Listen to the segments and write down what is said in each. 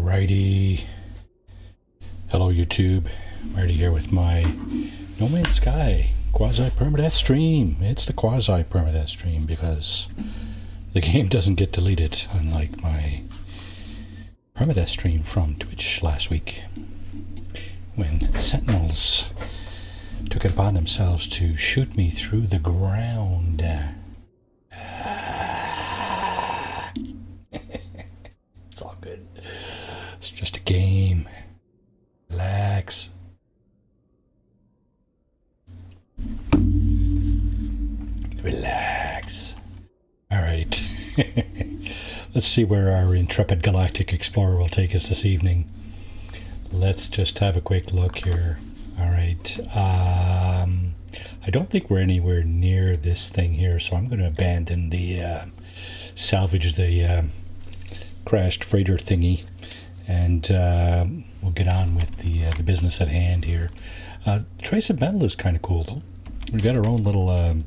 Alrighty. Hello YouTube. Marty here with my No Man's Sky quasi-permadeath stream. It's the quasi-permadeath stream because the game doesn't get deleted, unlike my permadeath stream from Twitch last week, when Sentinels took it upon themselves to shoot me through the ground. It's all good. It's just a game. Relax. Relax. Alright. Let's see where our intrepid galactic explorer will take us this evening. Let's just have a quick look here. Alright. I don't think we're anywhere near this thing here, so I'm going to abandon the salvage the crashed freighter thingy, and we'll get on with the business at hand here. Trace of metal is kind of cool though. We've got our own little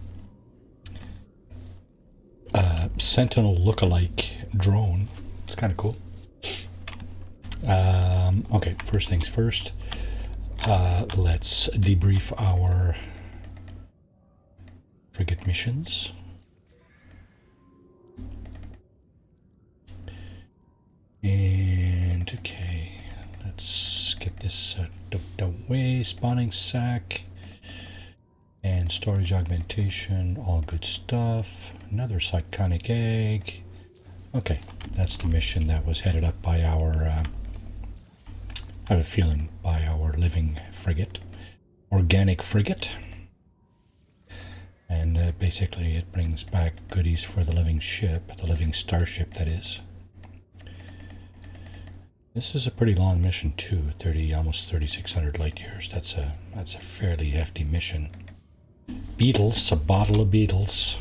Sentinel look-alike drone. It's kind of cool. Okay, first things first. Let's debrief our frigate missions. And okay, let's get this away. Spawning sack and storage augmentation, all good stuff. Another psychonic egg. Okay, that's the mission that was headed up by our I have a feeling by our living frigate, organic frigate. And basically it brings back goodies for the living ship, the living starship that is. This is a pretty long mission too, almost 3,600 light years. That's a fairly hefty mission. Beetles, a bottle of beetles.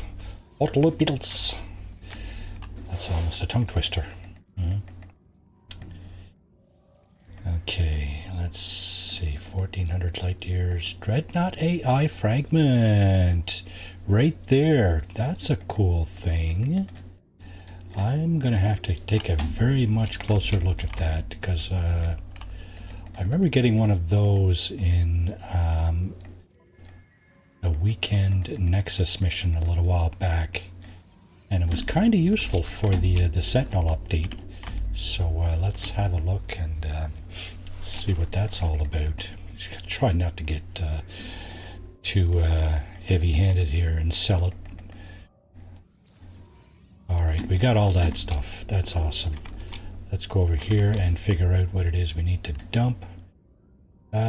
Bottle of beetles. That's almost a tongue twister. Okay, let's see, 1,400 light years. Dreadnought AI fragment. Right there. That's a cool thing. I'm going to have to take a very much closer look at that, because I remember getting one of those in a weekend Nexus mission a little while back, and it was kind of useful for the Sentinel update. So let's have a look and see what that's all about. Just try not to get too heavy-handed here and sell it. Alright, we got all that stuff. That's awesome. Let's go over here and figure out what it is we need to dump.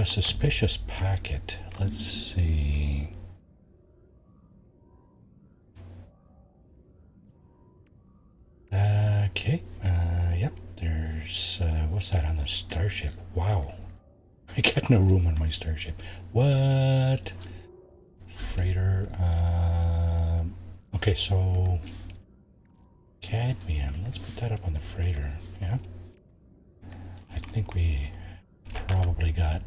Suspicious packet. Let's see. Okay. Yep. There's... what's that on the starship? Wow. I got no room on my starship. What? Freighter. Okay, so... cadmium. Let's put that up on the freighter. Yeah. I think we probably got...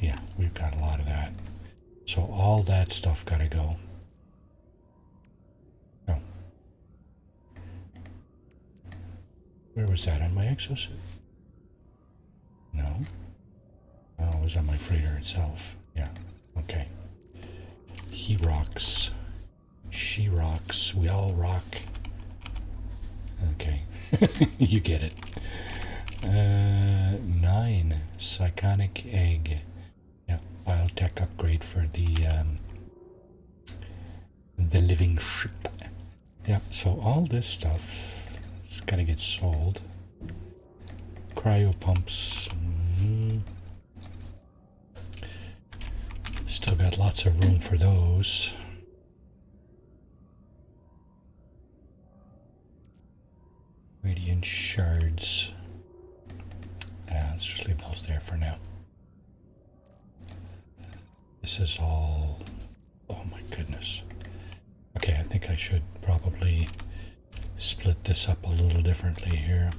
yeah, we've got a lot of that. So all that stuff gotta go. Oh. Where was that? On my exosuit? No. Oh, it was on my freighter itself. Yeah. Okay. He rocks. She rocks. We all rock. Okay, you get it. 9 psychonic egg. Yeah, biotech upgrade for the living ship. Yeah, so all this stuff is gotta get sold. Cryo pumps. Still got lots of room for those. Radiant shards. Let's just leave those there for now. This is all... oh my goodness. Okay, I think I should probably split this up a little differently here.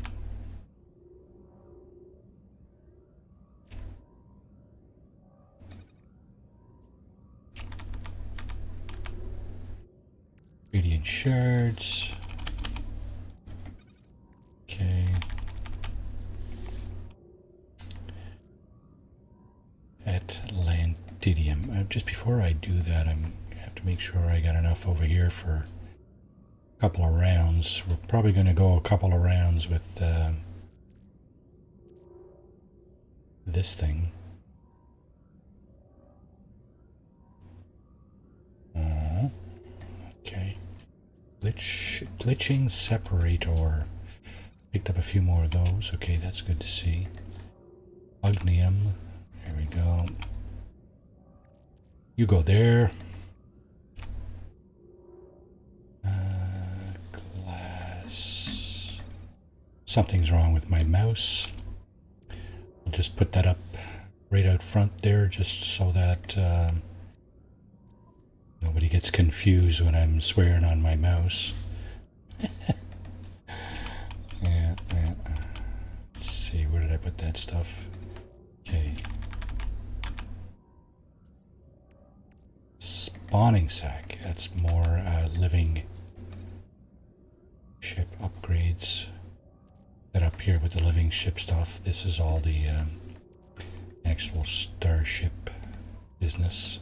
Radiant shards. Okay. Atlantidium. Just before I do that, I have to make sure I got enough over here for a couple of rounds. We're probably going to go a couple of rounds with this thing. Okay. Glitching separator. Picked up a few more of those. Okay, that's good to see. Ognium. There we go. You go there. Glass. Something's wrong with my mouse. I'll just put that up right out front there just so that nobody gets confused when I'm swearing on my mouse. Yeah. Let's see, where did I put that stuff? Okay. Spawning sack. That's more living ship upgrades. That up here with the living ship stuff. This is all the actual starship business.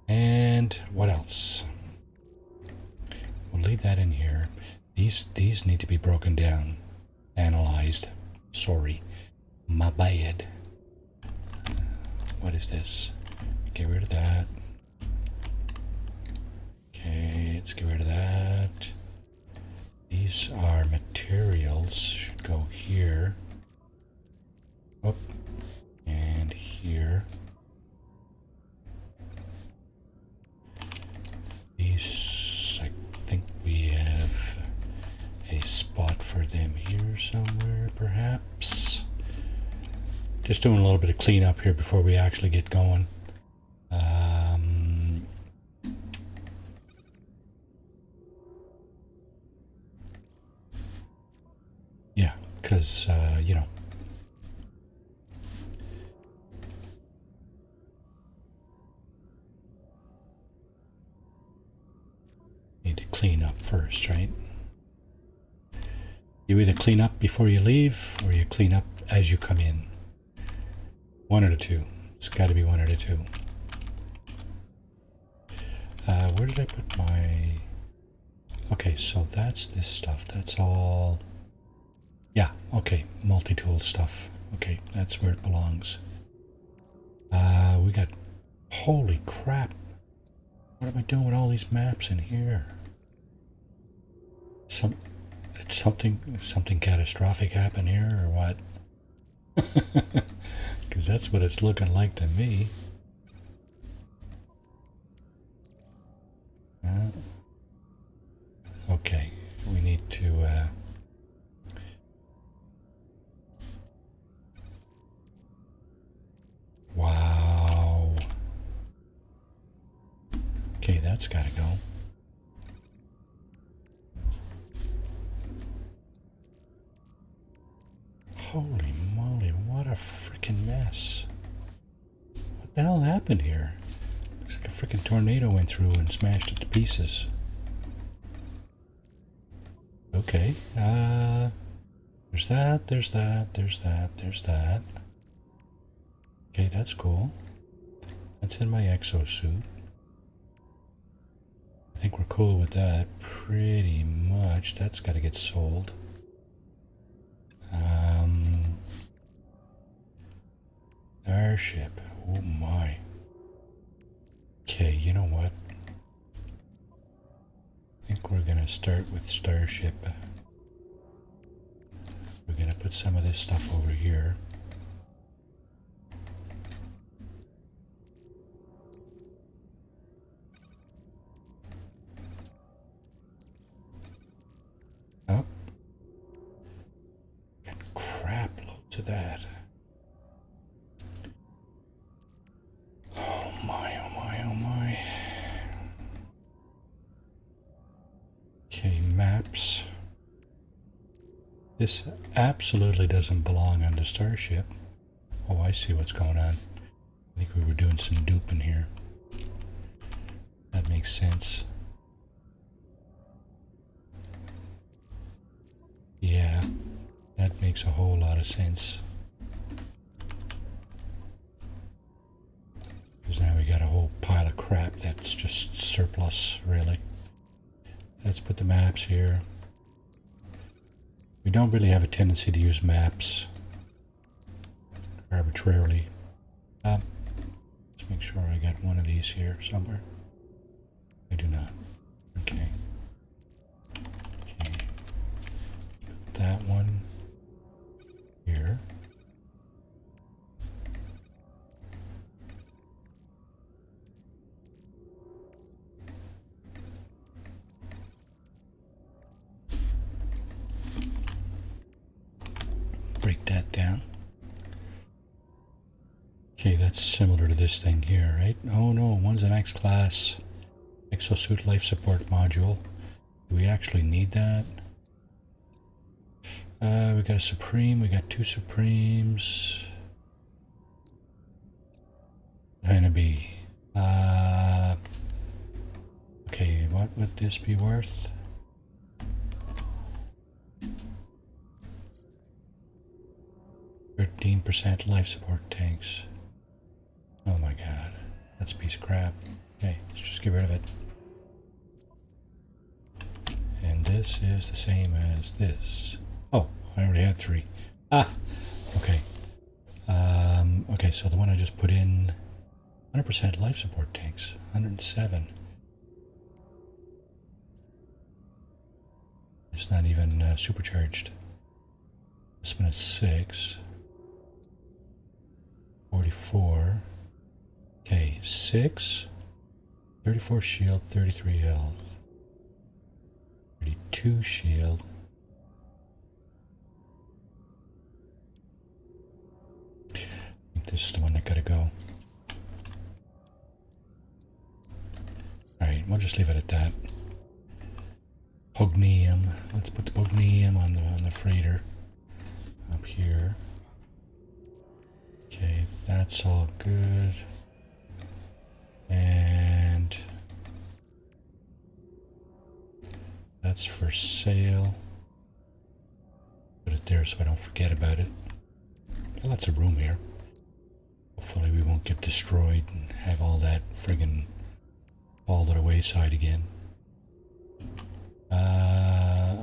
And what else? We'll leave that in here. These need to be broken down, analyzed. Sorry, my bad. What is this? Get rid of that. Okay, let's get rid of that. These are materials. Should go here. Up and here. These, I think we have a spot for them here somewhere, perhaps. Just doing a little bit of cleanup here before we actually get going. Yeah, because, you know, need to clean up first, right? You either clean up before you leave or you clean up as you come in. One of the two. It's got to be one of the two. Where did I put my... Okay, so that's this stuff. That's all... Yeah, okay. Multi-tool stuff. Okay, that's where it belongs. We got... Holy crap. What am I doing with all these maps in here? Something catastrophic happened here, or what? Because that's what it's looking like to me. Okay, we need to wow. Okay, that's gotta go. Holy moly, what a freaking mess. What the hell happened here? Looks like a freaking tornado went through and smashed it to pieces. Okay, there's that, there's that, there's that, there's that. Okay, that's cool. That's in my exosuit. I think we're cool with that, pretty much. That's got to get sold. Starship. Oh my. Okay, you know what? I think we're gonna start with Starship. We're gonna put some of this stuff over here. Oh. Got crap loads of that. Oh my, oh my, oh my. Okay, maps. This absolutely doesn't belong on the Starship. Oh, I see what's going on. I think we were doing some duping here. That makes sense. Yeah, that makes a whole lot of sense. crap. That's just surplus, really. Let's put the maps here. We don't really have a tendency to use maps arbitrarily. Let's make sure I got one of these here somewhere. I do not. Okay. Okay. Put that one here. Break that down. Okay, that's similar to this thing here, right? Oh no, one's an X class exosuit life support module. Do we actually need that? We got a Supreme, we got two Supremes. And a B. Okay, what would this be worth? %, life support tanks. Oh my god, that's a piece of crap. Okay, let's just get rid of it. And this is the same as this. Oh, I already had 3. Ah, okay. Okay, so the one I just put in, 100% life support tanks, 107. It's not even supercharged. This one is 6. 44. Okay, 6. 34 shield, 33 health. 32 shield. I think this is the one that gotta go. Alright, we'll just leave it at that. Pugnium. Let's put the Pugnium on the freighter. Up here. Okay, that's all good. And that's for sale. Put it there so I don't forget about it. Lots of room here. Hopefully we won't get destroyed and have all that friggin' fall to the wayside again.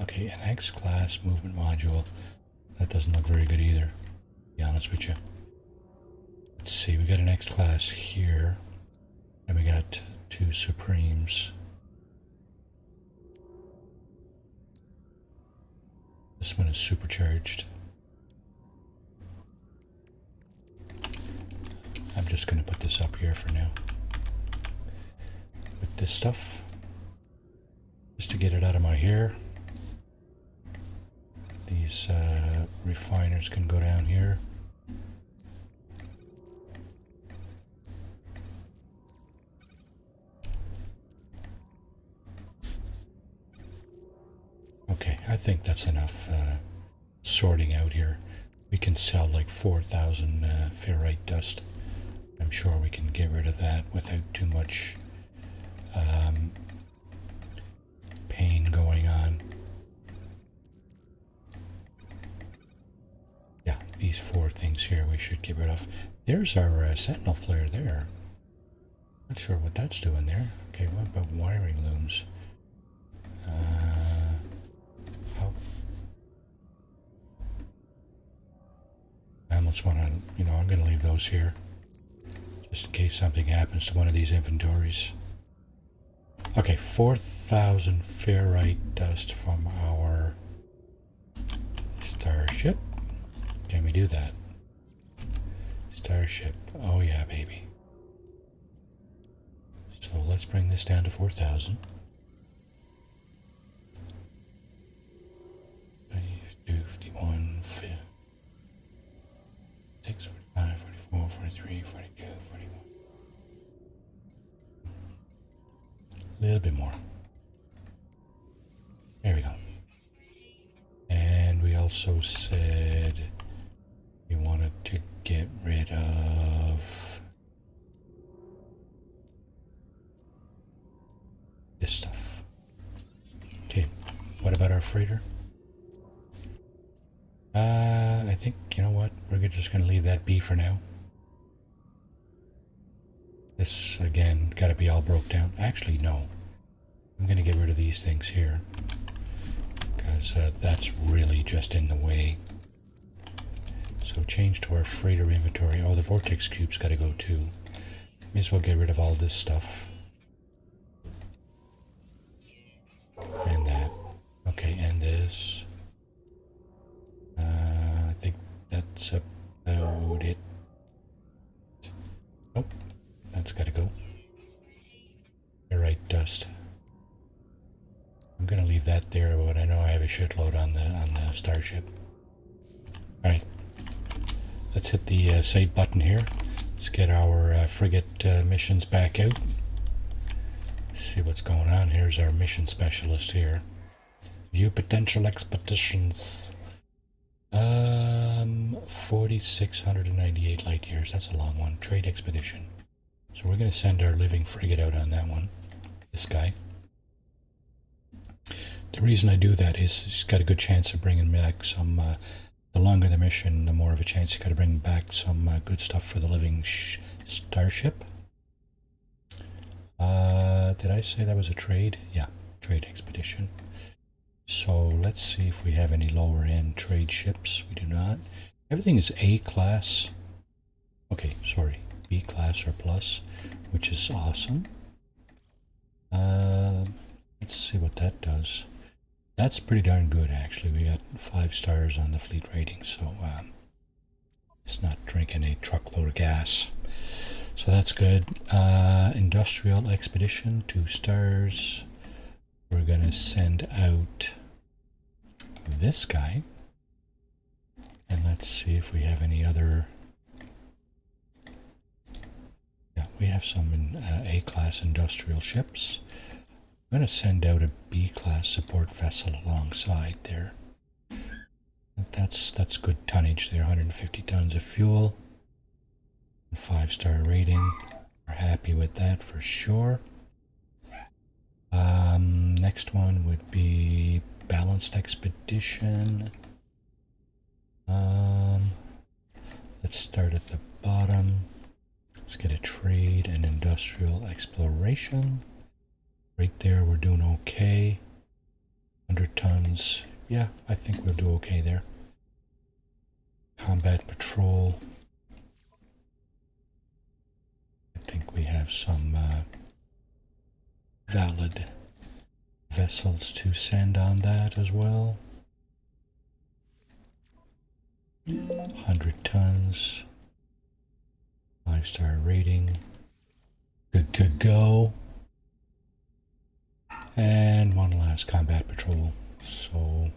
Okay, an X-class movement module. That doesn't look very good either, to be honest with you. Let's see, we got an X-class here. And we got 2 Supremes. This one is supercharged. I'm just going to put this up here for now. With this stuff. Just to get it out of my hair. These refiners can go down here. Okay, I think that's enough sorting out here. We can sell like 4,000 ferrite dust. I'm sure we can get rid of that without too much pain going on. Yeah, these 4 things here we should get rid of. There's our Sentinel flare there. Not sure what that's doing there. Okay, what about wiring looms? I almost want to, I'm going to leave those here. Just in case something happens to one of these inventories. Okay, 4,000 ferrite dust from our starship. Can we do that? Starship. Oh yeah, baby. So let's bring this down to 4,000. 51, 46, 45, 44, 43, 42, 41. A little bit more. There we go. And we also said we wanted to get rid of this stuff. Okay, what about our freighter? I think, you know what, we're just going to leave that be for now. This, again, got to be all broke down. Actually, no. I'm going to get rid of these things here. Because that's really just in the way. So change to our freighter inventory. Oh, the vortex cube's got to go too. May as well get rid of all this stuff. And that. Okay, and this. I think that's about it. Nope, that's got to go. You're right, dust. I'm going to leave that there, but I know I have a shitload on the starship. All right, let's hit the save button here. Let's get our frigate missions back out. See what's going on. Here's our mission specialist here. View potential expeditions. 4,698 light years. That's a long one. Trade expedition. So we're going to send our living frigate out on that one. This guy. The reason I do that is he's got a good chance of bringing back some. The longer the mission, the more of a chance you got to bring back some good stuff for the living starship. Did I say that was a trade? Yeah, trade expedition. So let's see if we have any lower end trade ships. We do not. Everything is A class. Okay, sorry, B class or plus, which is awesome. Let's see what that does. That's pretty darn good, actually. We got 5 stars on the fleet rating, so it's not drinking a truckload of gas. So that's good. Industrial expedition, 2 stars. We're going to send out this guy. And let's see if we have any other. Yeah, we have some in A-class industrial ships. I'm going to send out a B-class support vessel alongside there. That's good tonnage there, 150 tons of fuel. 5-star rating. We're happy with that for sure. Next one would be balanced expedition. Let's start at the bottom. Let's get a trade and industrial exploration. Right there, we're doing okay. 100 tons. Yeah, I think we'll do okay there. Combat patrol. I think we have some valid vessels to send on that as well. 100 tons. 5-star rating. Good to go. And one last combat patrol. So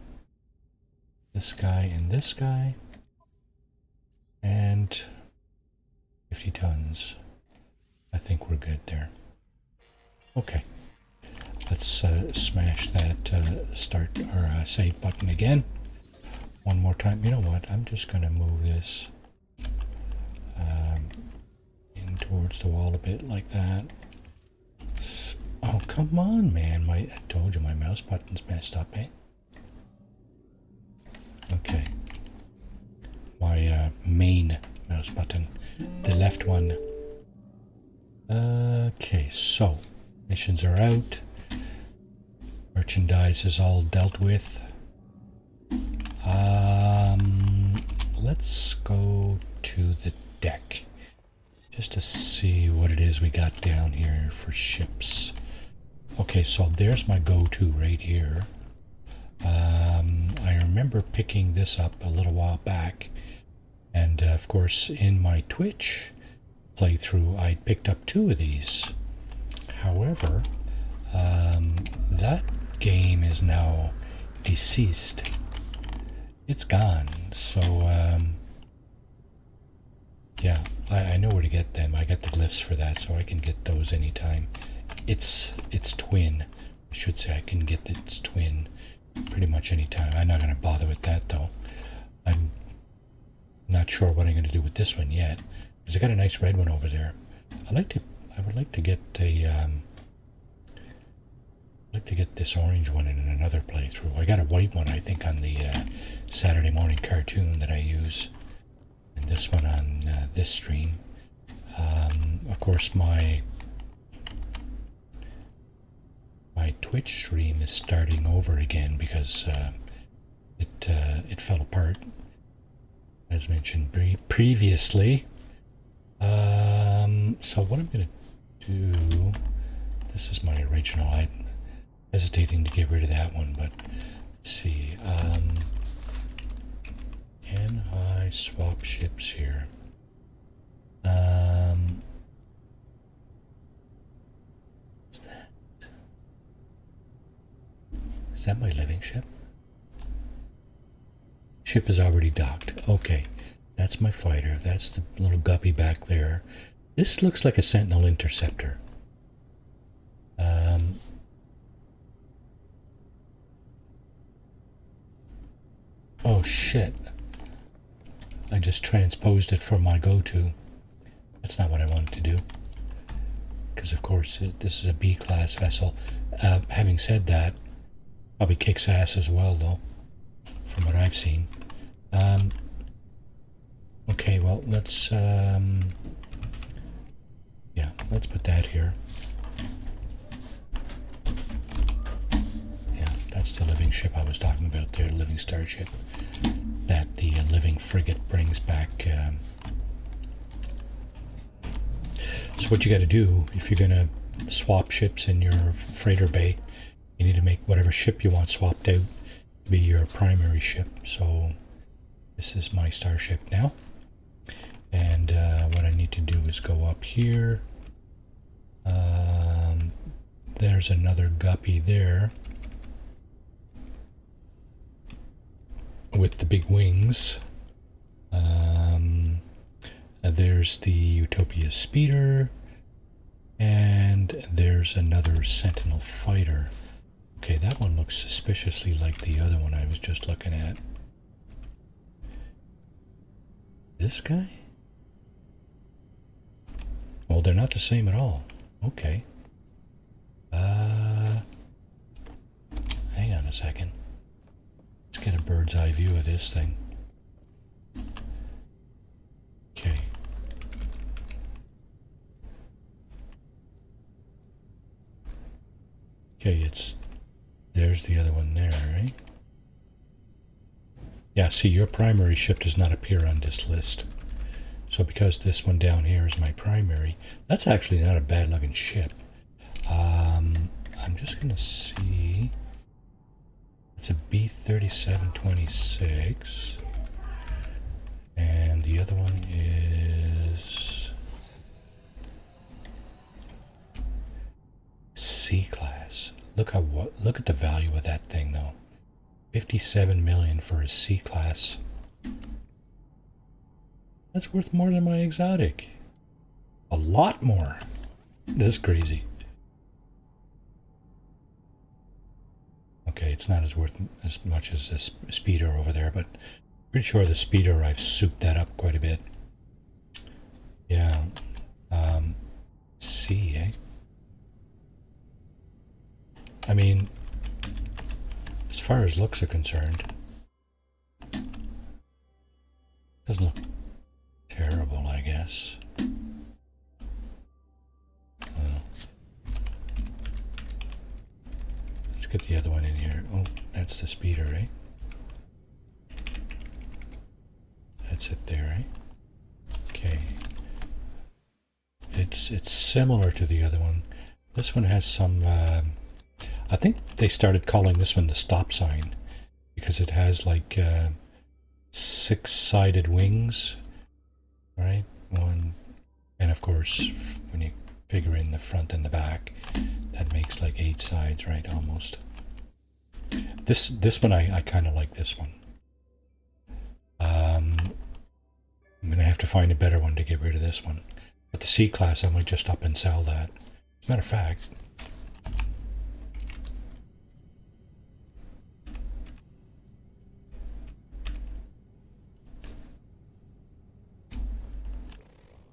this guy and this guy. And 50 tons. I think we're good there. Okay. Let's smash that start or save button again. One more time. You know what? I'm just going to move this in towards the wall a bit like that. Oh, come on, man. I told you my mouse button's messed up, eh? Okay. My main mouse button. The left one. Okay, so missions are out. Merchandise is all dealt with. Let's go to the deck just to see what it is we got down here for ships. Okay, so there's my go-to right here. I remember picking this up a little while back, and of course in my Twitch playthrough I picked up 2 of these. However, that game is now deceased. It's gone. So yeah, I know where to get them. I got the glyphs for that, so I can get those anytime. Its twin, I should say. I can get its twin pretty much anytime. I'm not going to bother with that though. I'm not sure what I'm going to do with this one yet, because I got a nice red one over there. I would like to get a this orange one in another playthrough. I got a white one, I think, on the Saturday morning cartoon that I use, and this one on this stream. of course, my Twitch stream is starting over again because it fell apart, as mentioned previously. So what I'm going to do, this is my original. I'm hesitating to get rid of that one, but let's see. Can I swap ships here? What's that? Is that my living ship? Ship is already docked. Okay, that's my fighter. That's the little guppy back there. This looks like a Sentinel Interceptor. Oh shit. I just transposed it from my go-to. That's not what I wanted to do. Because of course this is a B-class vessel. Having said that, probably kicks ass as well though, from what I've seen. Okay, well let's yeah, let's put that here. Yeah, that's the living ship I was talking about there, living starship that the living frigate brings back. So what you got to do if you're going to swap ships in your freighter bay, you need to make whatever ship you want swapped out to be your primary ship. So this is my starship now, and what I need to do is go up here. There's another guppy there with the big wings. There's the Utopia speeder, and there's another Sentinel fighter. Okay, that one looks suspiciously like the other one I was just looking at. This guy? Well, they're not the same at all. Okay. Hang on a second. Let's get a bird's eye view of this thing. Okay. Okay, there's the other one there, right? Yeah, see, your primary ship does not appear on this list. So because this one down here is my primary, that's actually not a bad looking ship. I'm just gonna see. It's a B-3726, and the other one is C-class. Look at the value of that thing though. 57 million for a C-class. That's worth more than my exotic. A lot more. That's crazy. Okay, it's not as worth as much as this speeder over there, but pretty sure the speeder I've souped that up quite a bit. Yeah. C, eh? I mean, as far as looks are concerned, doesn't look terrible, I guess. Let's get the other one in here. Oh, that's the speeder, right? That's it there, right? Okay. It's similar to the other one. This one has some. I think they started calling this one the stop sign because it has like 6-sided wings, right? One, and of course, when you figure in the front and the back, that makes like 8 sides, right? Almost. This one I kind of like this one. I'm gonna have to find a better one to get rid of this one. But the C-class, I might just up and sell that. As a matter of fact.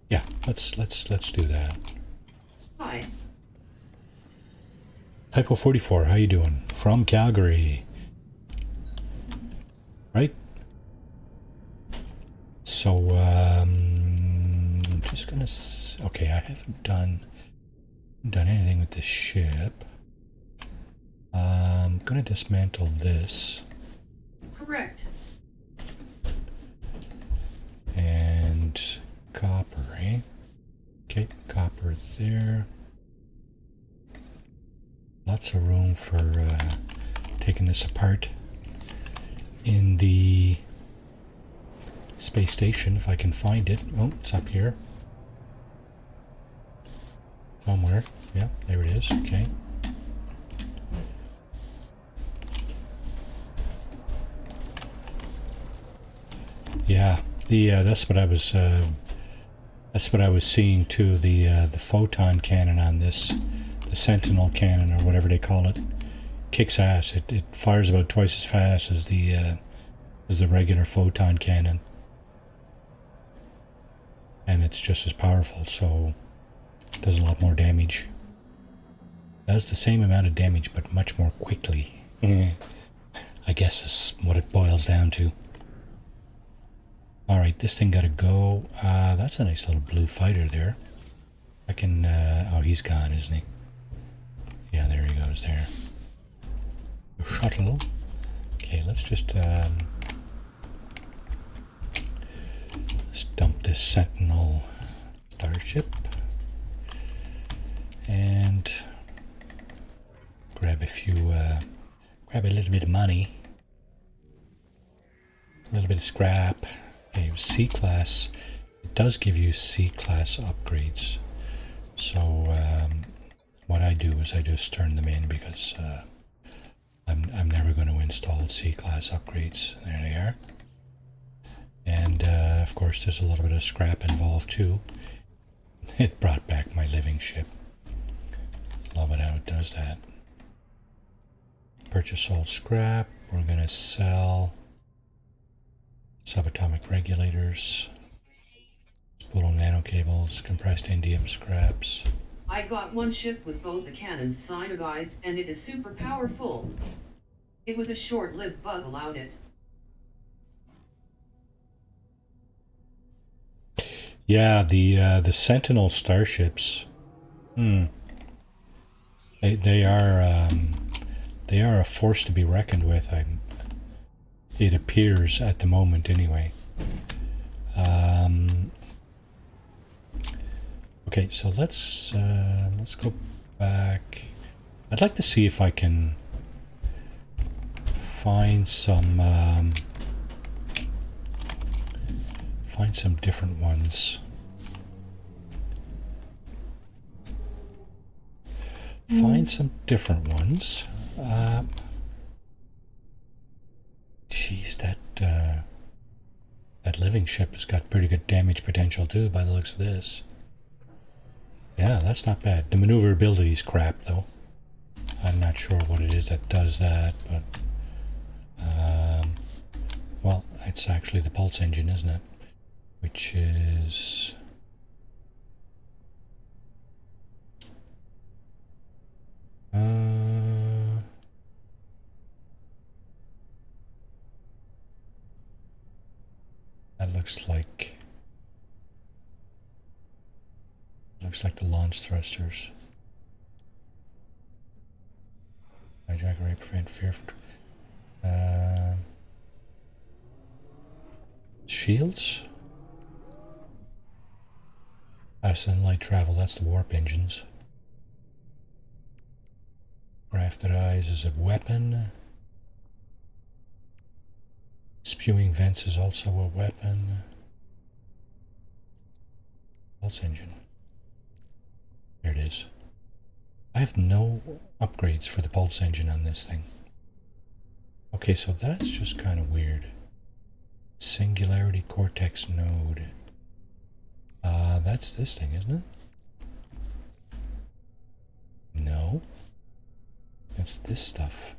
Yeah, let's do that. Hi. Hypo 44, how you doing? From Calgary. Right? So, just gonna... Okay, I haven't done anything with this ship. I'm gonna dismantle this. Correct. And copper, eh? Okay, copper there. Lots of room for taking this apart in the space station if I can find it. Oh, it's up here. Somewhere. Yeah, there it is. Okay. Yeah, that's what I was seeing too. The photon cannon on this, the Sentinel cannon or whatever they call it, kicks ass. It fires about twice as fast as the regular photon cannon, and it's just as powerful. So it does a lot more damage. Does the same amount of damage, but much more quickly. I guess is what it boils down to. Alright, this thing gotta go. That's a nice little blue fighter there. I can, oh, he's gone, isn't he? Yeah, there he goes there. Shuttle. Okay, let's just, let's dump this Sentinel starship. And grab a few, grab a little bit of money. A little bit of scrap. Okay, C-Class, it does give you C-Class upgrades. So what I do is I just turn them in because I'm never going to install C-Class upgrades. There they are. And of course there's a little bit of scrap involved too. It brought back my living ship. Love it how it does that. Purchase all scrap. We're going to sell subatomic regulators, spool nano cables, compressed indium scraps. I got one ship with both the cannons cyanidized, and it is super powerful. It was a short-lived bug allowed it. Yeah, the Sentinel starships. They are a force to be reckoned with. It appears at the moment, anyway. Okay, so let's go back. I'd like to see if I can find some different ones. Find some different ones. Jeez, that living ship has got pretty good damage potential too, by the looks of this. Yeah, that's not bad. The maneuverability is crap, though. I'm not sure what it is that does that, but well, it's actually the pulse engine, isn't it? Which is that looks like the launch thrusters. Hijack rate, prevent fear from shields. Faster than light travel, that's the warp engines. Grafted eyes is a weapon. Spewing vents is also a weapon. Pulse engine. There it is. I have no upgrades for the pulse engine on this thing. Okay, so that's just kind of weird. Singularity Cortex node. That's this thing, isn't it? No. That's this stuff.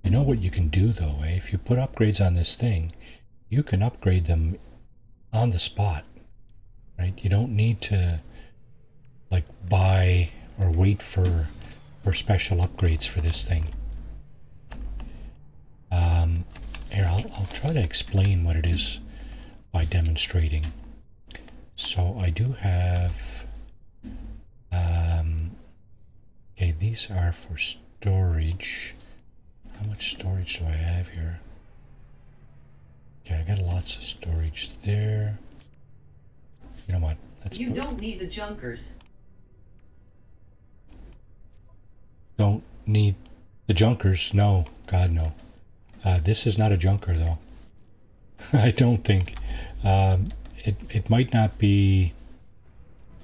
You know what you can do though, eh? If you put upgrades on this thing, you can upgrade them on the spot, right? You don't need to like buy or wait for special upgrades for this thing. Here, I'll try to explain what it is by demonstrating. So I do have, okay, these are for storage. How much storage do I have here? Okay, I got lots of storage there. You know what? You don't need the junkers. Don't need the junkers. No, God, no. This is not a junker, though. I don't think. It might not be,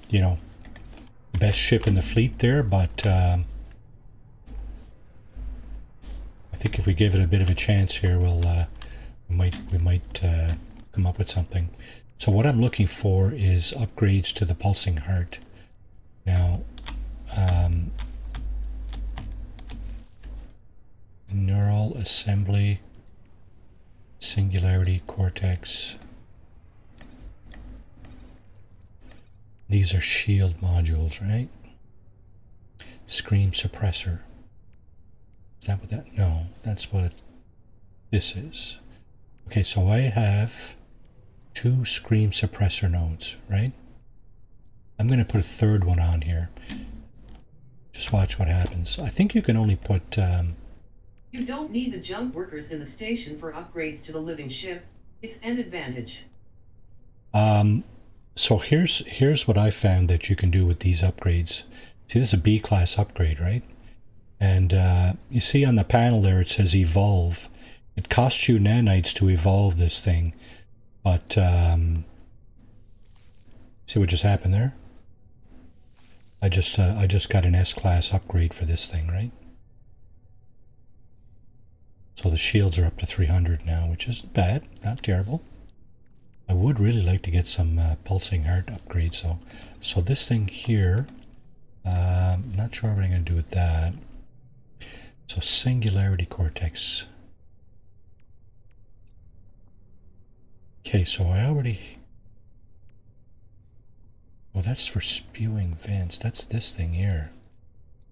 you know, the best ship in the fleet there, but I think if we give it a bit of a chance here, we might come up with something. So what I'm looking for is upgrades to the pulsing heart. Now, neural assembly, singularity, cortex. These are shield modules, right? Scream suppressor. Is that what that? No, that's what this is. Okay, so I have 2 scream suppressor nodes, right? I'm going to put a third one on here. Just watch what happens. I think you can only put... You don't need the junk workers in the station for upgrades to the living ship. It's an advantage. So here's what I found that you can do with these upgrades. See, this is a B-class upgrade, right? And you see on the panel there it says evolve. It costs you nanites to evolve this thing, but see what just happened there? I just got an S-class upgrade for this thing, right? So the shields are up to 300 now, which isn't bad, not terrible. I would really like to get some pulsing heart upgrades though. So this thing here, not sure what I'm going to do with that. So singularity cortex. Okay, so I already... Well, that's for spewing vents. That's this thing here.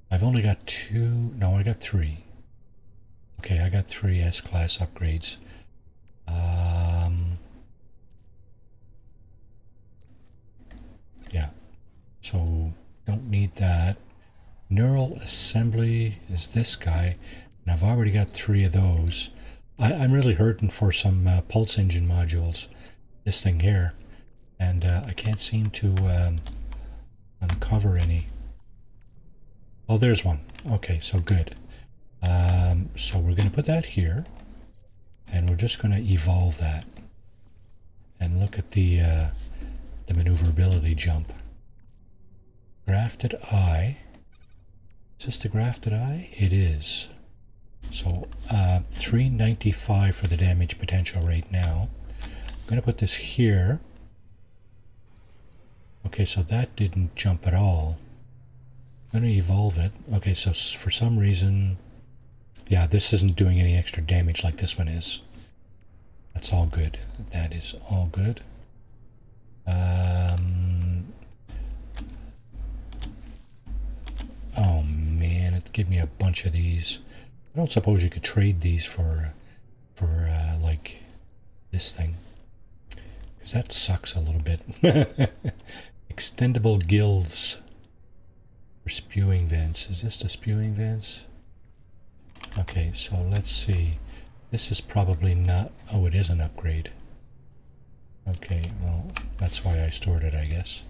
I've only got 2... No, I got 3. Okay, I got 3 S-class upgrades. Yeah, so don't need that. Neural assembly is this guy, and I've already got 3 of those. I'm really hurting for some pulse engine modules, this thing here, and I can't seem to uncover any. Oh, there's one. Okay, so good. So we're going to put that here, and we're just going to evolve that and look at the maneuverability jump. Grafted eye. Is this the grafted eye? It is. So 395 for the damage potential right now. I'm going to put this here. Okay, so that didn't jump at all. I'm going to evolve it. Okay, so for some reason, yeah, this isn't doing any extra damage like this one is. That's all good. That is all good. Oh man, it gave me a bunch of these. I don't suppose you could trade these for like this thing, because that sucks a little bit. Extendable gills for spewing vents. Is this the spewing vents? Okay, so let's see. This is probably not... Oh, it is an upgrade. Okay, well, that's why I stored it, I guess.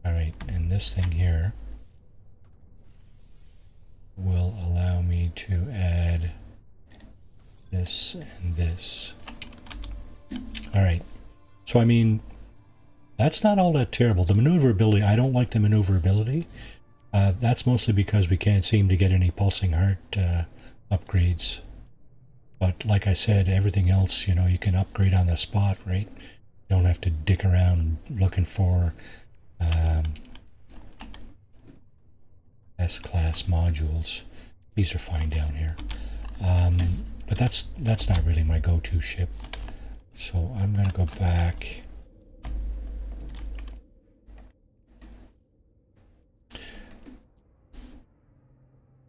Alright, and this thing here will allow me to add this and this. Alright, so I mean, that's not all that terrible. The maneuverability, I don't like the maneuverability. That's mostly because we can't seem to get any pulsing heart upgrades. But like I said, everything else, you know, you can upgrade on the spot, right? You don't have to dick around looking for S-class modules. These are fine down here. But that's not really my go-to ship. So I'm going to go back.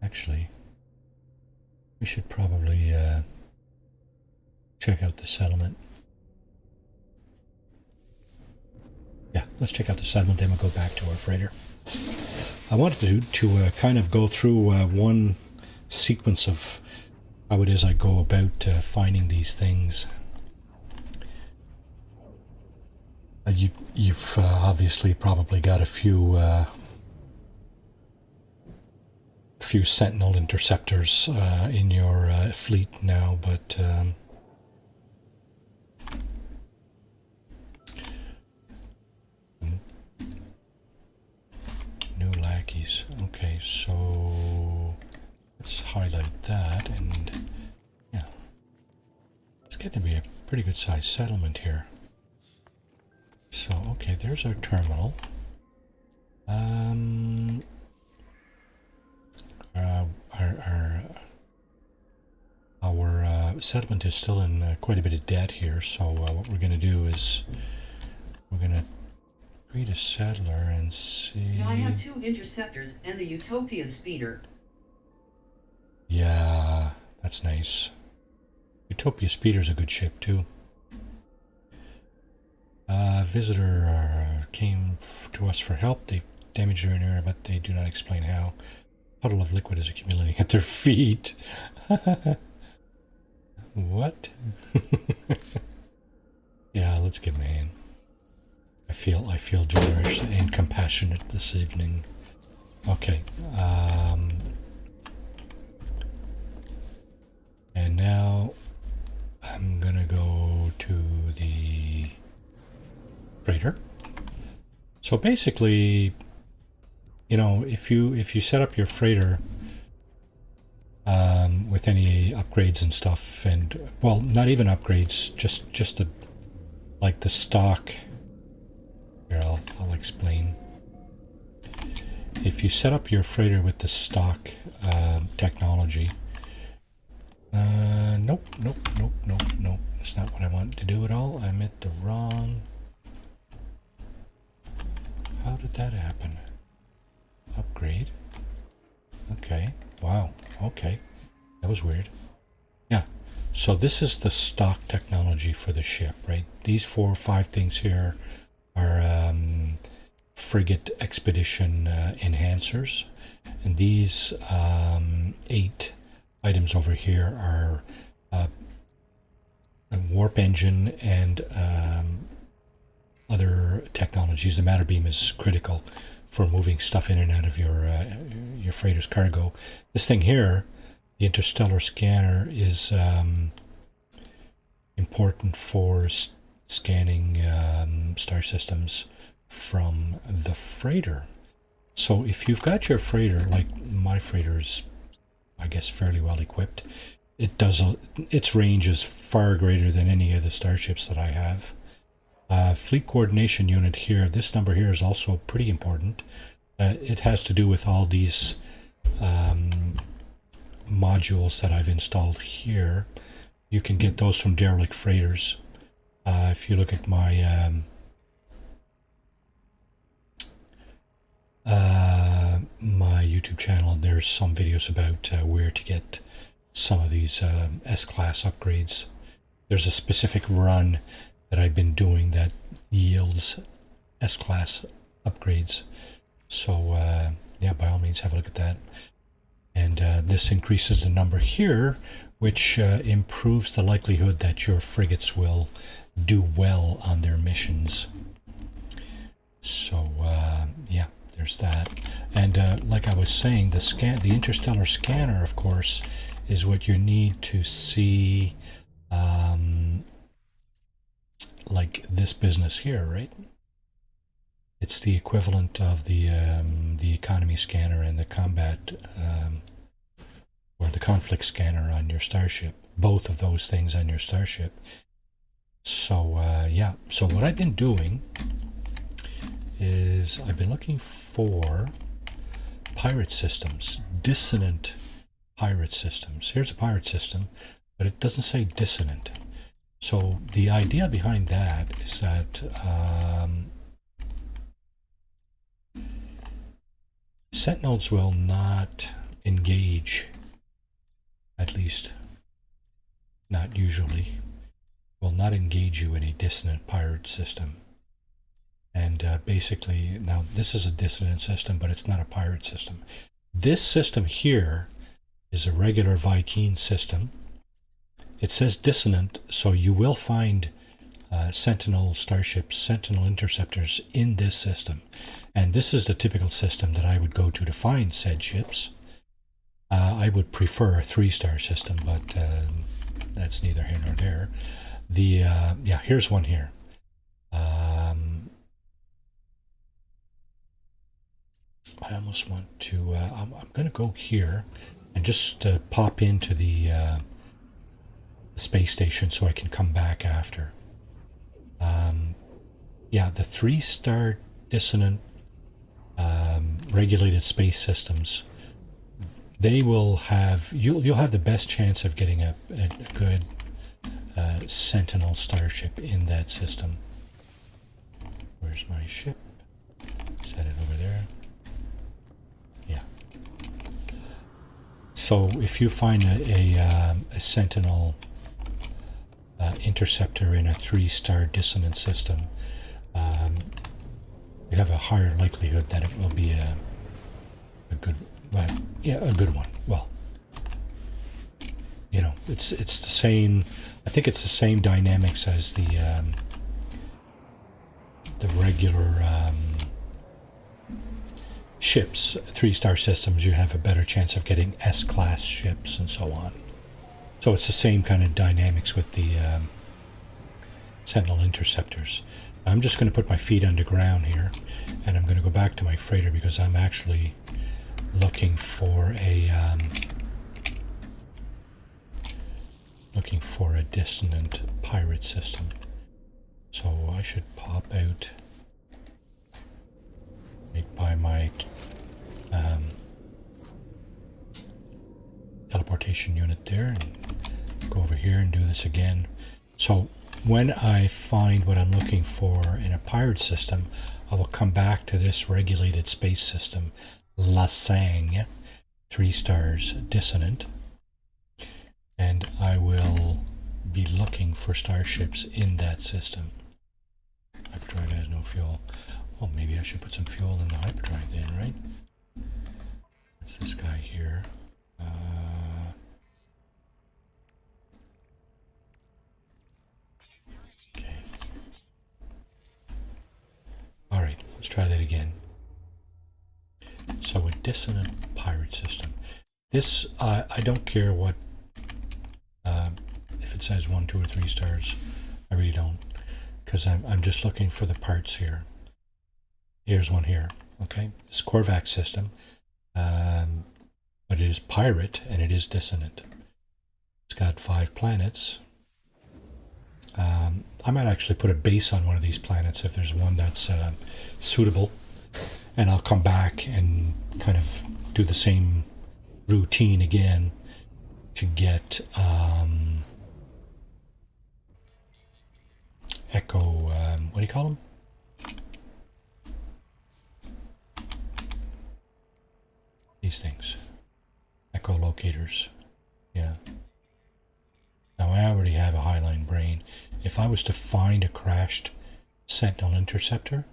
Actually, we should probably check out the settlement. Yeah, let's check out the settlement, then we'll go back to our freighter. I wanted to kind of go through one sequence of how it is I go about finding these things. You've obviously probably got a few Sentinel Interceptors in your fleet now, but new lackeys. Okay, so let's highlight that, and yeah, it's getting to be a pretty good sized settlement here. So, okay, there's our terminal. Our settlement is still in quite a bit of debt here, so what we're going to do is we're going to create a settler and see... I have 2 interceptors and the Utopia speeder. Yeah, that's nice. Utopia speeder's a good ship too. Visitor came to us for help. They damaged their area, but they do not explain how. A puddle of liquid is accumulating at their feet. What? Yeah, let's give him a hand. I feel generous and compassionate this evening. Okay. And now I'm gonna go to the freighter. So basically, you know, if you set up your freighter with any upgrades and stuff, and well, not even upgrades, just the like the stock. Here, I'll explain. If you set up your freighter with the stock technology, nope, that's not what I want to do at all. I'm at the wrong. How did that happen? Upgrade. Okay. Wow. Okay. That was weird. Yeah. So this is the stock technology for the ship, right? These 4 or 5 things here are frigate expedition enhancers. And these 8 items over here are a warp engine and other technologies. The matter beam is critical for moving stuff in and out of your freighter's cargo. This thing here, the interstellar scanner, is important for scanning star systems from the freighter. So if you've got your freighter, like my freighter is, I guess, fairly well equipped, its range is far greater than any of the starships that I have. Fleet coordination unit here, this number here is also pretty important. It has to do with all these modules that I've installed here. You can get those from derelict freighters. If you look at my my YouTube channel, there's some videos about where to get some of these S-class upgrades. There's a specific run that I've been doing that yields S-class upgrades. So yeah, by all means, have a look at that. And this increases the number here, which improves the likelihood that your frigates will do well on their missions. So yeah, there's that. And like I was saying, the interstellar scanner, of course, is what you need to see like this business here, right? It's the equivalent of the economy scanner and the combat or the conflict scanner on your starship. Both of those things on your starship. So yeah, so what I've been doing is I've been looking for pirate systems, dissonant pirate systems. Here's a pirate system, but it doesn't say dissonant. So the idea behind that is that Sentinels will not engage, at least not usually, will not engage you in a dissonant pirate system. And basically, now this is a dissonant system, but it's not a pirate system. This system here is a regular Vy'keen system. It says dissonant, so you will find Sentinel starships, Sentinel Interceptors in this system. And this is the typical system that I would go to find said ships. I would prefer a 3-star system, but that's neither here nor there. Yeah, here's one here. I almost want to, I'm going to go here and just pop into the space station so I can come back after. Yeah, the 3-star dissonant regulated space systems, they will have, you'll have the best chance of getting a good Sentinel starship in that system. Where's my ship? Set it over there. Yeah. So if you find a Sentinel Interceptor in a 3-star dissonant system, you have a higher likelihood that it will be a good, well, yeah, a good one. Well, you know, it's the same. I think it's the same dynamics as the regular ships. 3-star systems, you have a better chance of getting S-class ships and so on. So it's the same kind of dynamics with the Sentinel Interceptors. I'm just going to put my feet underground here, and I'm going to go back to my freighter because I'm actually looking for a dissonant pirate system. So I should pop out right by my teleportation unit there, and go over here and do this again. So when I find what I'm looking for in a pirate system, I will come back to this regulated space system, Lasang, 3 stars, dissonant, and I will be looking for starships in that system. Hyperdrive has no fuel. Well, maybe I should put some fuel in the hyperdrive then, right? That's this guy here. Okay. All right, let's try that again. So a dissonant pirate system. This, I don't care what, if it says 1, 2, or 3 stars. I really don't, because I'm just looking for the parts here. Here's one here. Okay, it's Korvax system, but it is pirate and it is dissonant. It's got 5 planets. I might actually put a base on one of these planets if there's one that's suitable, and I'll come back and kind of do the same routine again to get Echo, what do you call them? These things. Echolocators. Yeah. Now I already have a Highline brain. If I was to find a crashed Sentinel Interceptor,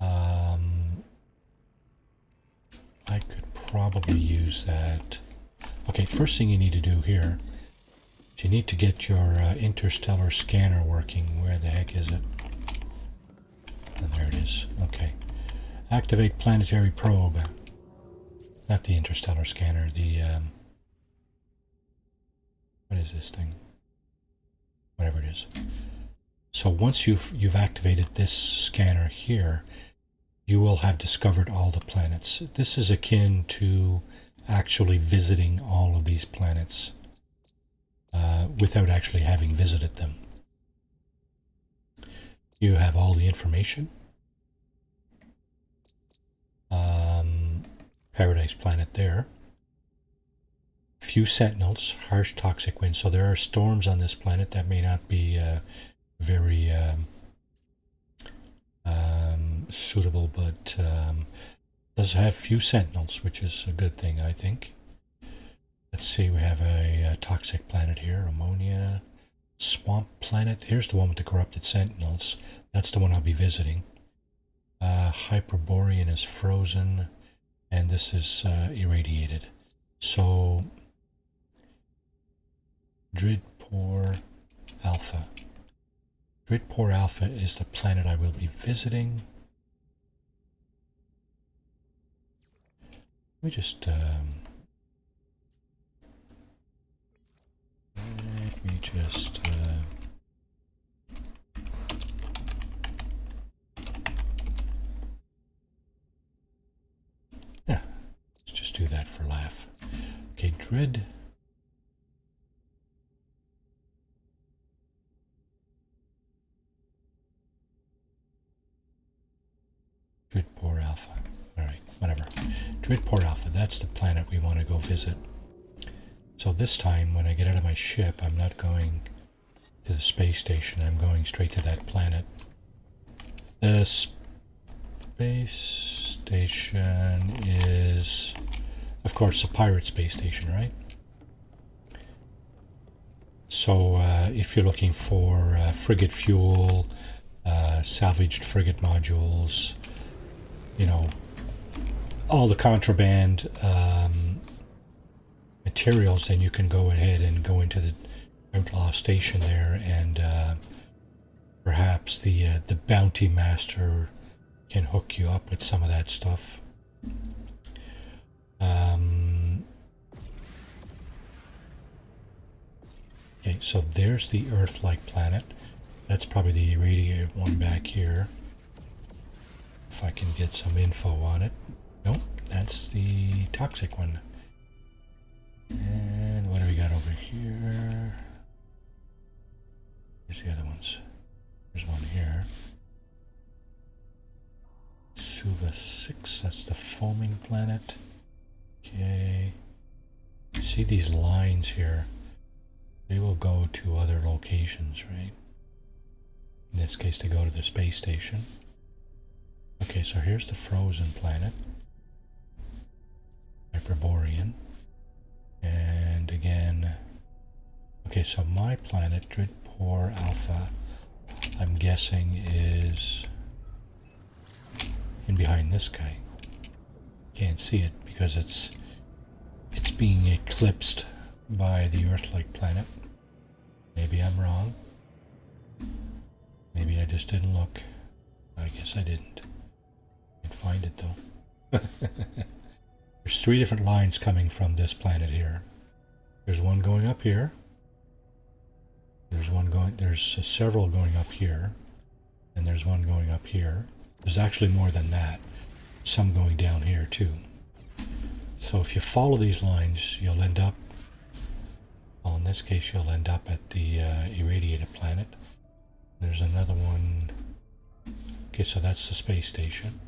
I could probably use that. Okay, first thing you need to do here is you need to get your interstellar scanner working. Where the heck is it? Oh, there it is. Okay. Activate planetary probe. Not the interstellar scanner, the what is this thing? Whatever it is. So once you've activated this scanner here, you will have discovered all the planets. This is akin to actually visiting all of these planets without actually having visited them. You have all the information. Paradise planet there. Few sentinels, harsh toxic winds. So there are storms on this planet that may not be very suitable, but does have few sentinels, which is a good thing, I think. Let's see, we have a toxic planet here, ammonia, Swamp Planet. Here's the one with the corrupted sentinels. That's the one I'll be visiting. Hyperborean is frozen, and this is irradiated. So, Dridpor Alpha. Dridpor Alpha is the planet I will be visiting. Let me just yeah, let's just do that for laugh. Okay, Dridpor Alpha. Alright, whatever. Dridpor Alpha, that's the planet we want to go visit. So this time, when I get out of my ship, I'm not going to the space station. I'm going straight to that planet. The space station is, of course, a pirate space station, right? So if you're looking for frigate fuel, salvaged frigate modules, you know, all the contraband materials, then you can go ahead and go into the outlaw station there, and perhaps the bounty master can hook you up with some of that stuff. Okay, so there's the Earth-like planet. That's probably the irradiated one back here. If I can get some info on it. Nope, that's the toxic one. And what do we got over here? Here's the other ones. There's one here. Suva 6, that's the foaming planet. Okay. You see these lines here? They will go to other locations, right? In this case, they go to the space station. Okay, so here's the frozen planet. Hyperborean. And again, okay, so my planet, Dridpor Alpha, I'm guessing is in behind this guy. Can't see it because it's being eclipsed by the Earth-like planet. Maybe I'm wrong. Maybe I just didn't look. I guess I didn't. Can't find it though. There's 3 different lines coming from this planet here. There's one going up here. There's several going up here. And there's one going up here. There's actually more than that. Some going down here too. So if you follow these lines, you'll end up, well, in this case, you'll end up at the irradiated planet. There's another one. Okay, so that's the space station.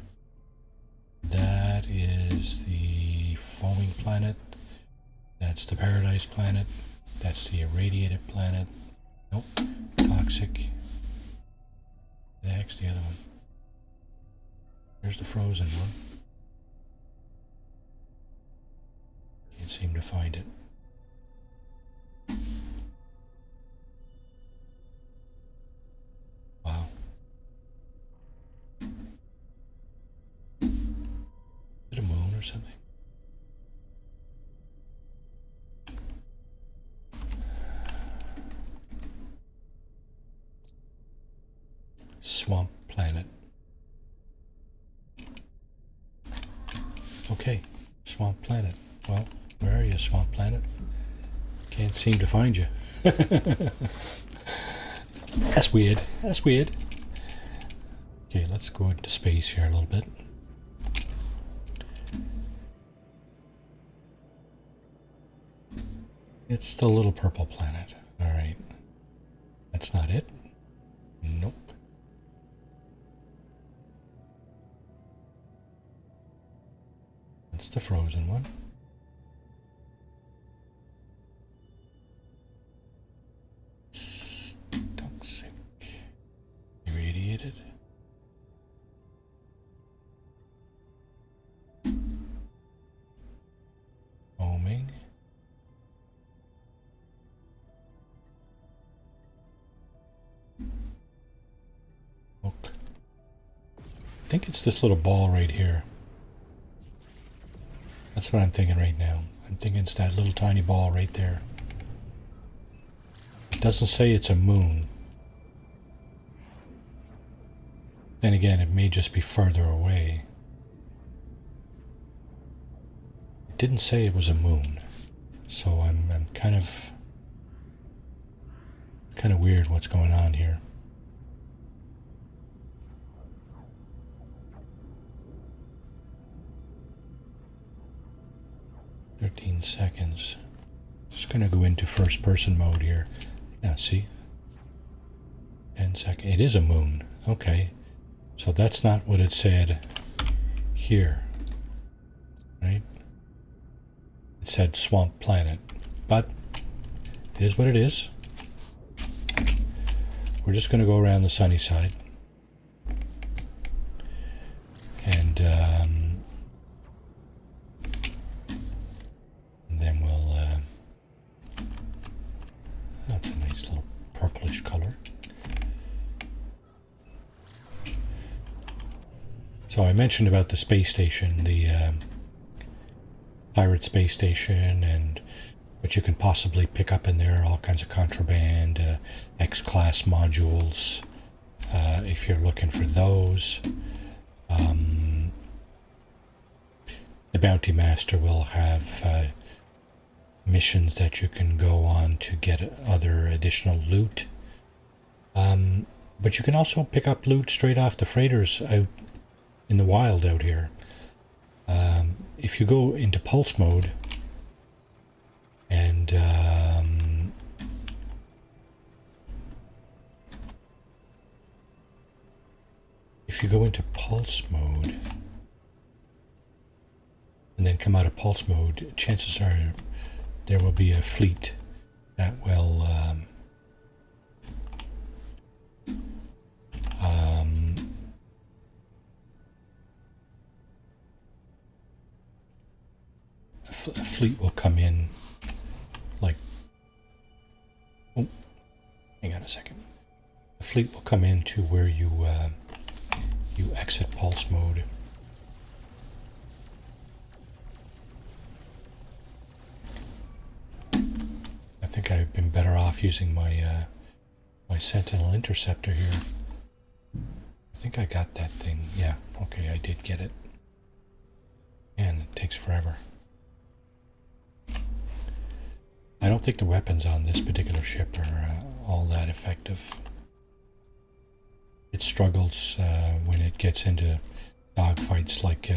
That is the foaming planet. That's the paradise planet. That's the irradiated planet. Nope. Toxic. The heck's the other one? There's the frozen one. Can't seem to find it. Wow. Is it a moon or something? Swamp planet. Okay, swamp planet. Well, where are you, swamp planet? Can't seem to find you. That's weird. That's weird. Okay, let's go into space here a little bit. It's the little purple planet. Alright. That's not it. Nope. That's the frozen one. Toxic. Irradiated. Foaming. think it's this little ball right here. That's what I'm thinking right now. I'm thinking it's that little tiny ball right there. It doesn't say it's a moon. Then again, it may just be further away. It didn't say it was a moon. So I'm kind of weird what's going on here. "13 seconds. Just gonna go into first person mode here. Yeah, see? 10 seconds. It is a moon. Okay. So that's not what it said here. Right? It said swamp planet. But it is what it is. We're just going to go around the sunny side. And then we'll... that's a nice little purplish color. So I mentioned about the space station, the pirate space station, and what you can possibly pick up in there, all kinds of contraband, X-class modules, if you're looking for those. The Bounty Master will have missions that you can go on to get other additional loot. But you can also pick up loot straight off the freighters out in the wild out here. If you go into pulse mode and if you go into pulse mode and then come out of pulse mode, chances are there will be a fleet that will a fleet will come in, like, oh, hang on a second. A fleet will come in to where you you exit pulse mode. I think I've been better off using my my Sentinel Interceptor here. I think I got that thing. Yeah, okay, I did get it. And it takes forever. I don't think the weapons on this particular ship are all that effective. It struggles when it gets into dogfights like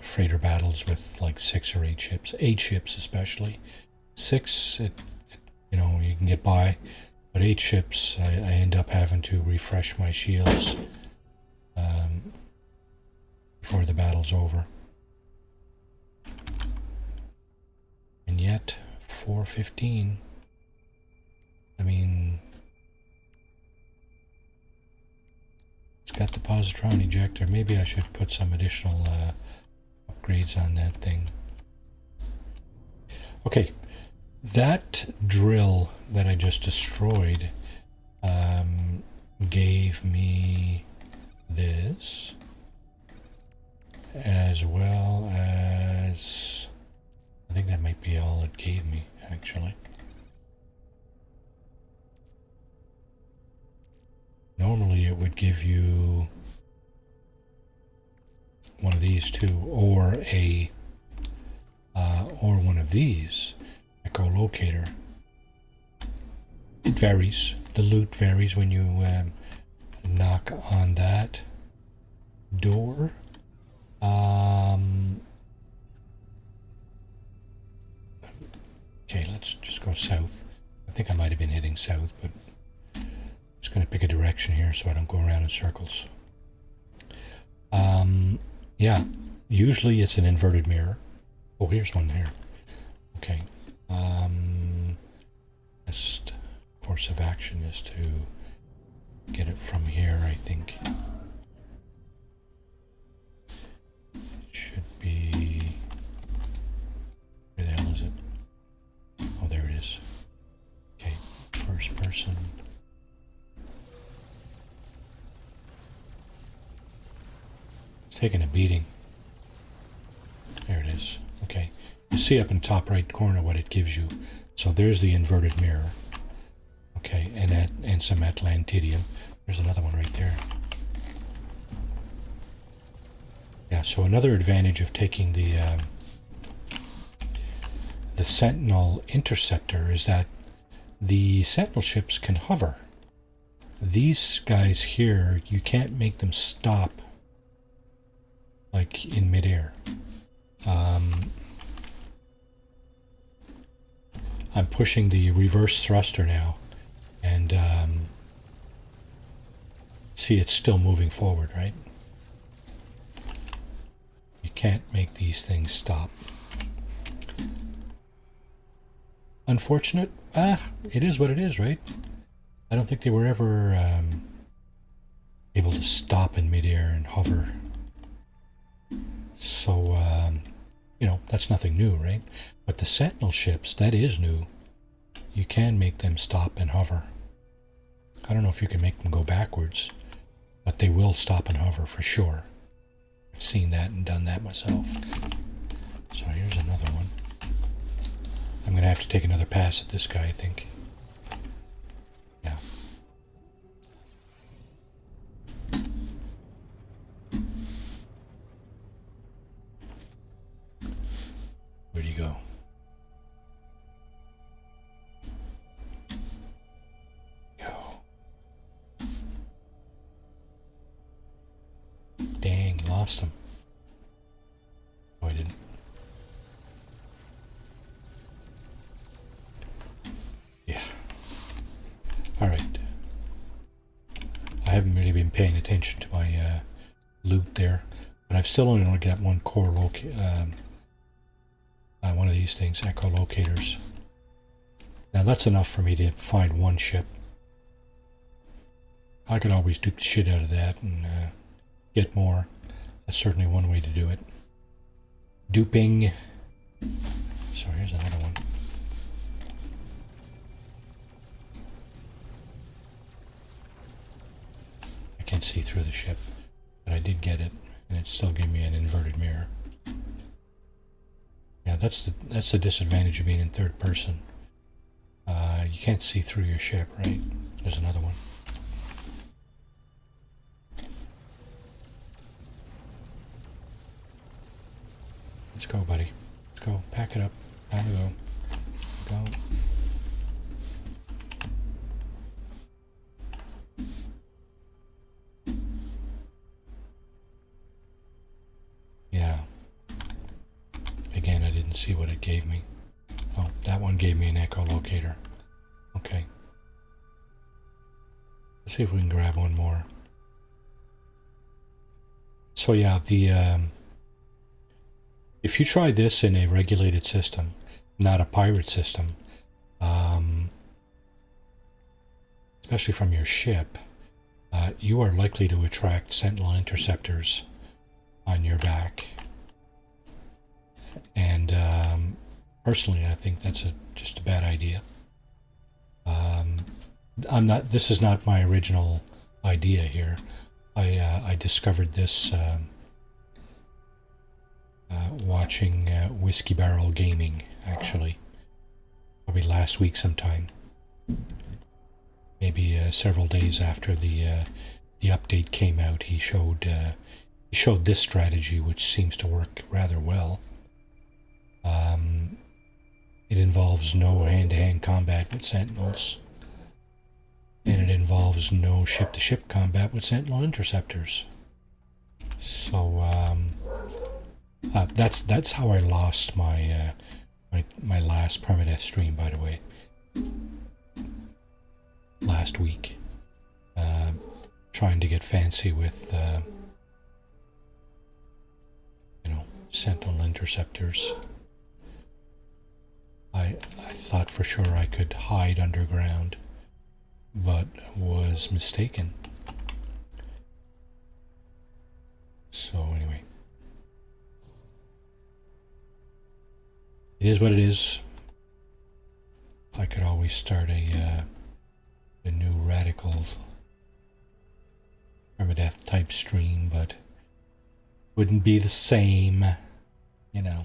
freighter battles with like 6 or 8 ships. 8 ships especially. 6, you know, you can get by. But 8 ships, I end up having to refresh my shields before the battle's over. And yet, 4:15. I mean, it's got the positron ejector. Maybe I should put some additional upgrades on that thing. Okay, that drill that I just destroyed gave me this, as well as... I think that might be all it gave me, actually. Normally it would give you one of these too, or one of these, echolocator. It varies. The loot varies when you knock on that door. Okay, let's just go south. I think I might have been heading south, but I'm just going to pick a direction here so I don't go around in circles. Yeah, usually it's an inverted mirror. Oh, here's one here. Okay. Best course of action is to get it from here, I think. It should be... Where the hell is it? Oh, there it is. Okay, first person. It's taking a beating. There it is. Okay. You see up in the top right corner what it gives you. So there's the inverted mirror. Okay, and some Atlantidium. There's another one right there. Yeah, so another advantage of taking the Sentinel Interceptor is that the Sentinel ships can hover. These guys here, you can't make them stop like in midair. I'm pushing the reverse thruster now, and see, it's still moving forward, right? You can't make these things stop. Unfortunate? It is what it is, right? I don't think they were ever able to stop in midair and hover. So, you know, that's nothing new, right? But the Sentinel ships, that is new. You can make them stop and hover. I don't know if you can make them go backwards, but they will stop and hover for sure. I've seen that and done that myself. So here's another one. I'm going to have to take another pass at this guy, I think. Yeah. Where'd he go? Dang, lost him. Oh, I didn't. Yeah. Alright. I haven't really been paying attention to my loot there, but I've still only got one core one of these things, echolocators. Now that's enough for me to find one ship. I could always dupe the shit out of that and get more. That's certainly one way to do it. Duping. So here's another one. I can't see through the ship, but I did get it, and it still gave me an inverted mirror. Yeah, that's the disadvantage of being in third person. You can't see through your ship, right? There's another one. Let's go, buddy. Let's go. Pack it up. Time to go. Go. Yeah. Again, I didn't see what it gave me. Oh, that one gave me an echolocator. Okay. Let's see if we can grab one more. So yeah, if you try this in a regulated system, not a pirate system, especially from your ship, you are likely to attract Sentinel Interceptors on your back. And personally, I think that's just a bad idea. This is not my original idea here. I discovered this watching Whiskey Barrel Gaming, actually. Probably last week sometime. Maybe several days after the update came out, he showed this strategy, which seems to work rather well. It involves no hand-to-hand combat with Sentinels, and it involves no ship-to-ship combat with Sentinel Interceptors. So that's how I lost my my last Permadeath stream, by the way. Last week, trying to get fancy with Sentinel Interceptors. I thought for sure I could hide underground, but was mistaken. So anyway, it is what it is. I could always start a new radical Permadeath type stream, but Wouldn't be the same, you know.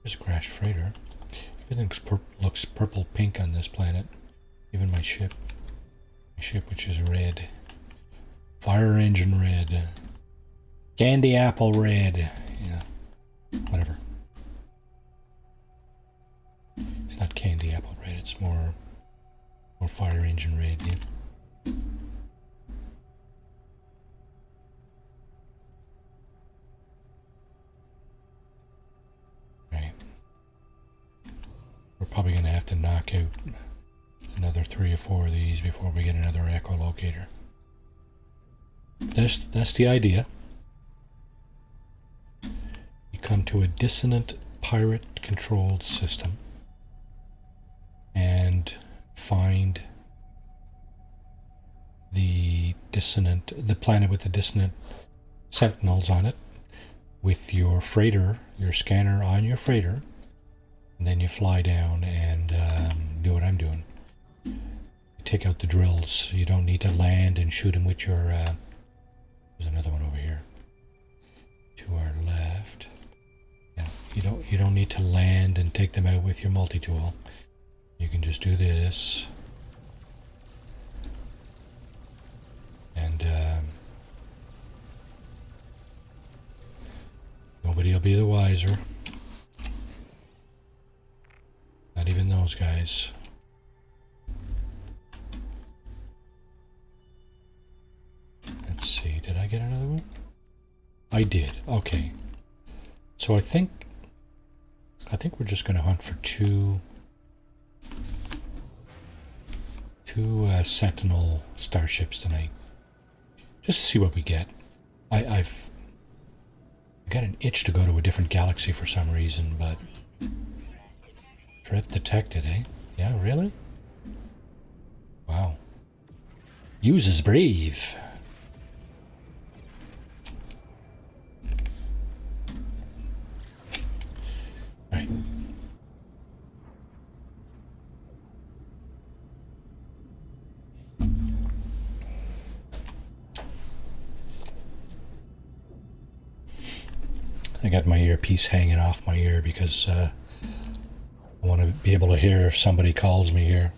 There's a crashed freighter. Everything looks purple-pink on this planet. Even my ship. My ship, which is red. Fire engine red. Candy apple red. Yeah. Whatever. It's not candy apple red. It's more fire engine red. Yeah. Right. We're probably going to have to knock out another 3 or 4 of these before we get another echolocator. That's the idea. You come to a dissonant pirate-controlled system and find the planet with the dissonant sentinels on it with your freighter, your scanner on your freighter, and then you fly down and do what I'm doing. You take out the drills. You don't need to land and shoot them with your... there's another one over here. To our left. Yeah, you don't need to land and take them out with your multi-tool. You can just do this. And nobody will be the wiser. Not even those guys. Let's see, did I get another one? I did, okay. So I think we're just going to hunt for two Sentinel starships tonight. Just to see what we get. I got an itch to go to a different galaxy for some reason, but... Threat detected, eh? Yeah, really? Wow. Uses brave. Right. I got my earpiece hanging off my ear because I want to be able to hear if somebody calls me here.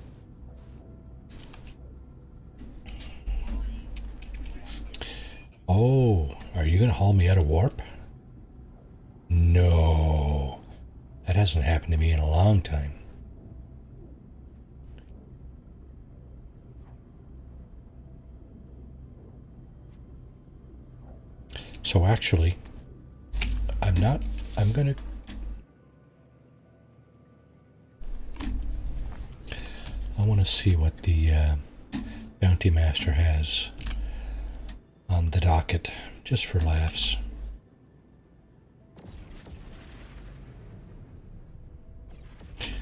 Oh, are you going to haul me out of warp? No. That hasn't happened to me in a long time. So actually, I'm going to... I want to see what the Bounty Master has on the docket, just for laughs.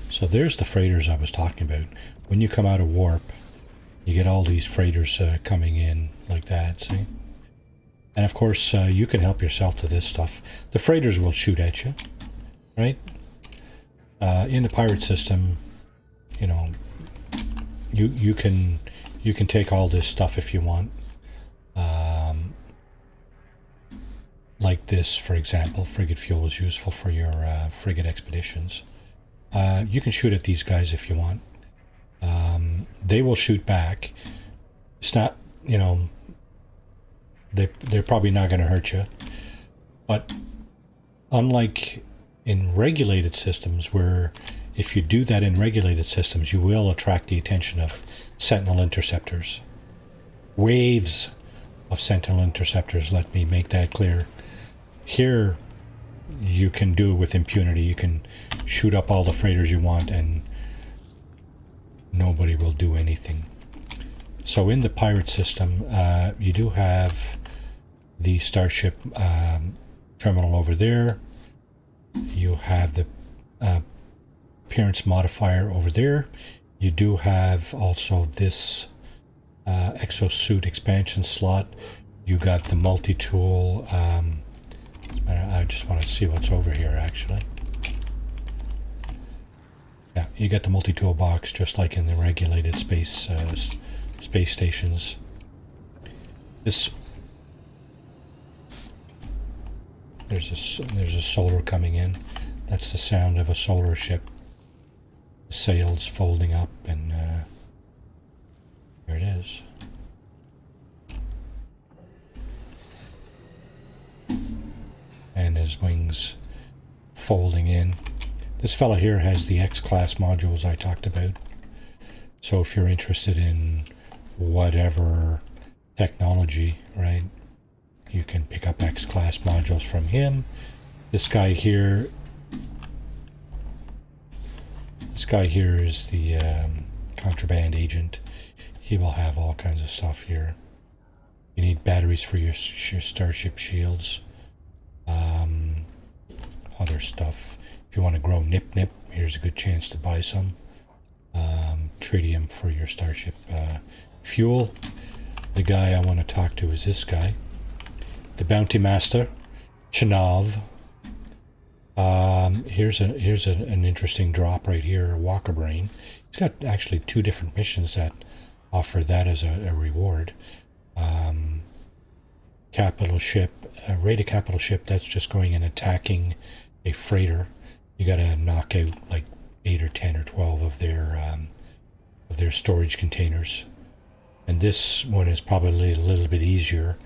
So there's the freighters I was talking about. When you come out of warp, you get all these freighters coming in like that, see? And of course, you can help yourself to this stuff. The freighters will shoot at you, right? In the pirate system, you know, you can take all this stuff if you want. Like this, for example, frigate fuel is useful for your frigate expeditions. You can shoot at these guys if you want. They will shoot back. It's not, you know, they're probably not going to hurt you. But unlike in regulated systems, where if you do that in regulated systems, you will attract the attention of Sentinel Interceptors. Waves of Sentinel Interceptors, let me make that clear. Here, you can do it with impunity. You can shoot up all the freighters you want and nobody will do anything. So in the pirate system, you do have the Starship terminal over there. You have the appearance modifier over there. You do have also this exosuit expansion slot You got the multi-tool. I just want to see what's over here, actually. Yeah, you got the multi-tool box just like in the regulated space stations. There's a solar coming in. That's the sound of a solar ship. The sails folding up, and there it is. And his wings folding in. This fella here has the X-class modules I talked about. So if you're interested in whatever technology, right, you can pick up X-class modules from him. This guy here is the contraband agent. He will have all kinds of stuff here. You need batteries for your starship shields. Other stuff. If you want to grow nip, here's a good chance to buy some. Tritium for your starship fuel. The guy I want to talk to is this guy, the Bounty Master, Chanav. Here's an interesting drop right here, Walker Brain. He's got actually 2 different missions that offer that as a reward. Capital ship, raid a capital ship that's just going and attacking a freighter. You got to knock out like 8 or 10 or 12 of their storage containers. And this one is probably a little bit easier.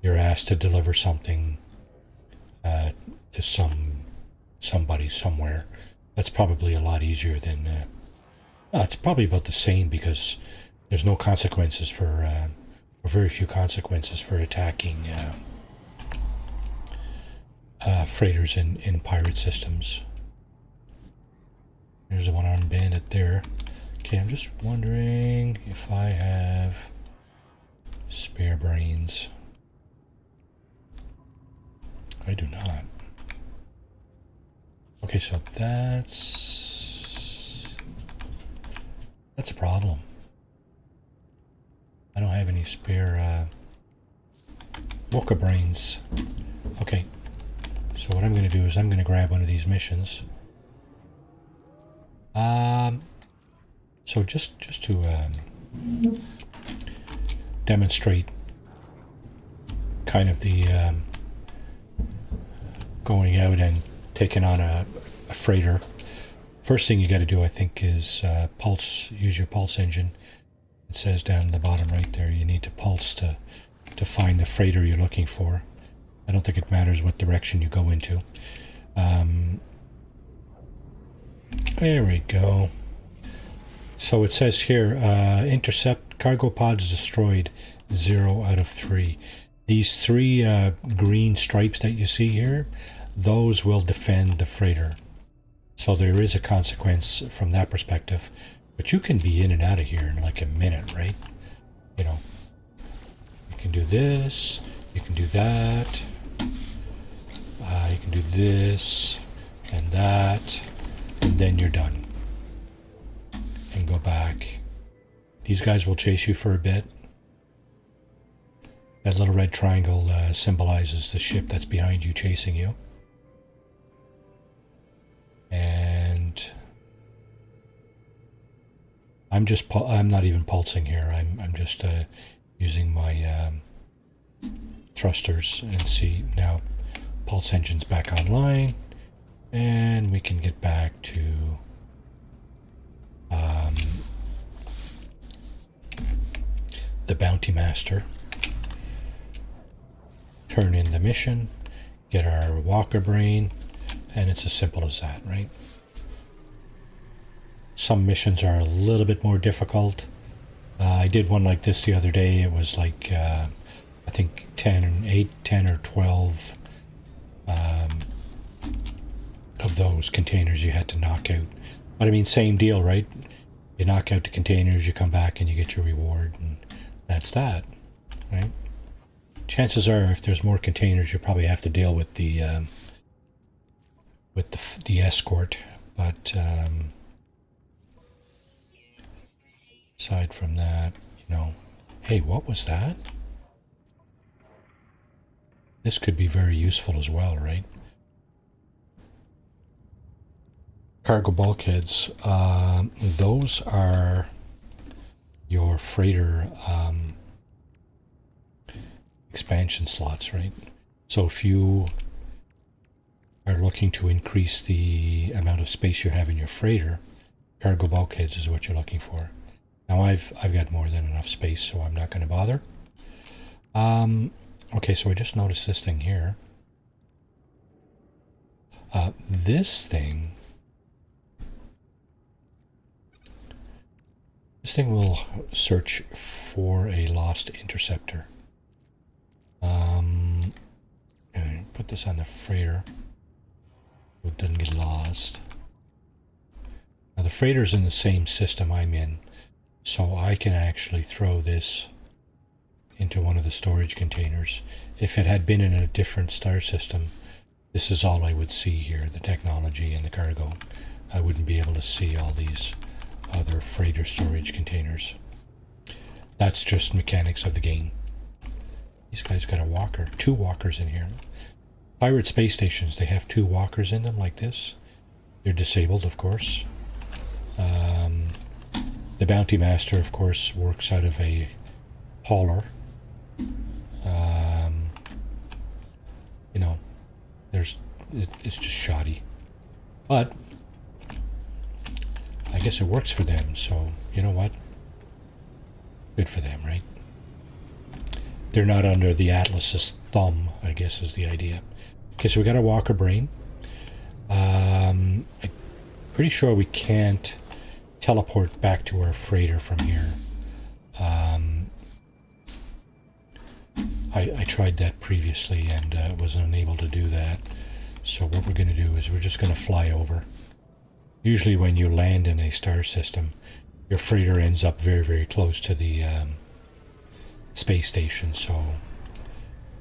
You're asked to deliver something to somebody somewhere. That's probably a lot easier than. It's probably about the same because there's no consequences for. Or very few consequences for attacking freighters in pirate systems. There's a one-armed bandit there. Okay, I'm just wondering if I have spare brains. I do not. Okay, so that's a problem. I don't have any spare Walker brains. Okay, so what I'm going to do is I'm going to grab one of these missions. So just to demonstrate kind of the going out and taking on a freighter. First thing you got to do, I think, is use your pulse engine. It says down the bottom right there, you need to pulse to find the freighter you're looking for. I don't think it matters what direction you go into. There we go. So it says here, intercept cargo pods destroyed, 0 out of 3. These 3 green stripes that you see here, those will defend the freighter. So there is a consequence from that perspective. But you can be in and out of here in like a minute, right? You know, you can do this, you can do that, you can do this and that, and then you're done. And go back. These guys will chase you for a bit. That little red triangle symbolizes the ship that's behind you chasing you. And I'm not even pulsing here. I'm just using my thrusters, and see now pulse engine's back online, and we can get back to the Bounty Master. Turn in the mission, get our Walker Brain, and it's as simple as that, right? Some missions are a little bit more difficult. I did one like this the other day. It was like, I think 10 or 12 of those containers you had to knock out. But I mean, same deal, right? You knock out the containers, you come back and you get your reward, and that's that, right? Chances are, if there's more containers, you probably have to deal with the escort, but aside from that, you know, hey, what was that? This could be very useful as well, right? Cargo bulkheads. Those are your freighter expansion slots, right? So if you are looking to increase the amount of space you have in your freighter, cargo bulkheads is what you're looking for. Now I've got more than enough space, so I'm not going to bother. Okay, so I just noticed this thing here. This thing will search for a lost interceptor. Put this on the freighter so it doesn't get lost. Now the freighter's in the same system I'm in, so I can actually throw this into one of the storage containers. If it had been in a different star system, this is all I would see here, the technology and the cargo. I wouldn't be able to see all these other freighter storage containers. That's just mechanics of the game. These guys got a walker, 2 walkers in here. Pirate space stations, they have 2 walkers in them like this. They're disabled, of course. The Bounty Master, of course, works out of a hauler. You know, it's just shoddy. But I guess it works for them, so you know what? Good for them, right? They're not under the Atlas's thumb, I guess is the idea. Okay, so we got a walker brain. I'm pretty sure we can't teleport back to our freighter from here. I tried that previously and was unable to do that. So what we're going to do is we're just going to fly over. Usually when you land in a star system, your freighter ends up very, very close to the space station. So,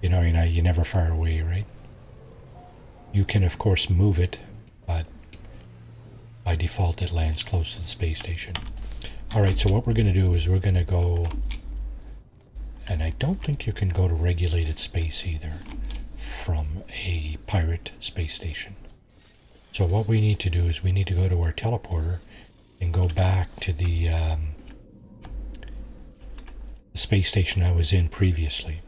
you know, you're never far away, right? You can, of course, move it, but by default it lands close to the space station. Alright, so what we're going to do is we're going to go... And I don't think you can go to regulated space either from a pirate space station. So what we need to do is we need to go to our teleporter and go back to the space station I was in previously.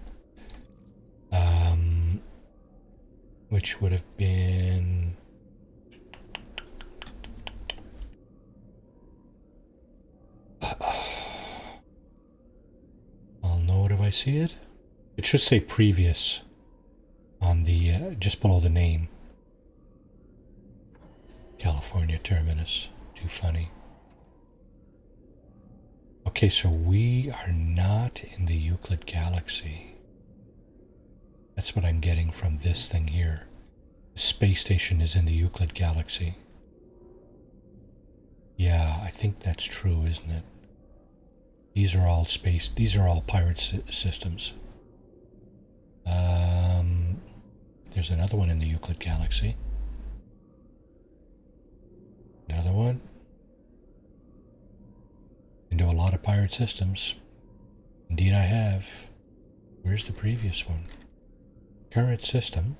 Which would have been... I'll know it if I see it. It should say previous on the just below the name. California terminus. Too funny. Okay, so we are not in the Euclid galaxy. That's what I'm getting from this thing here. The space station is in the Euclid galaxy. Yeah, I think that's true, isn't it? These are all pirate systems. There's another one in the Euclid galaxy. Another one. Into a lot of pirate systems. Indeed I have. Where's the previous one? Current system.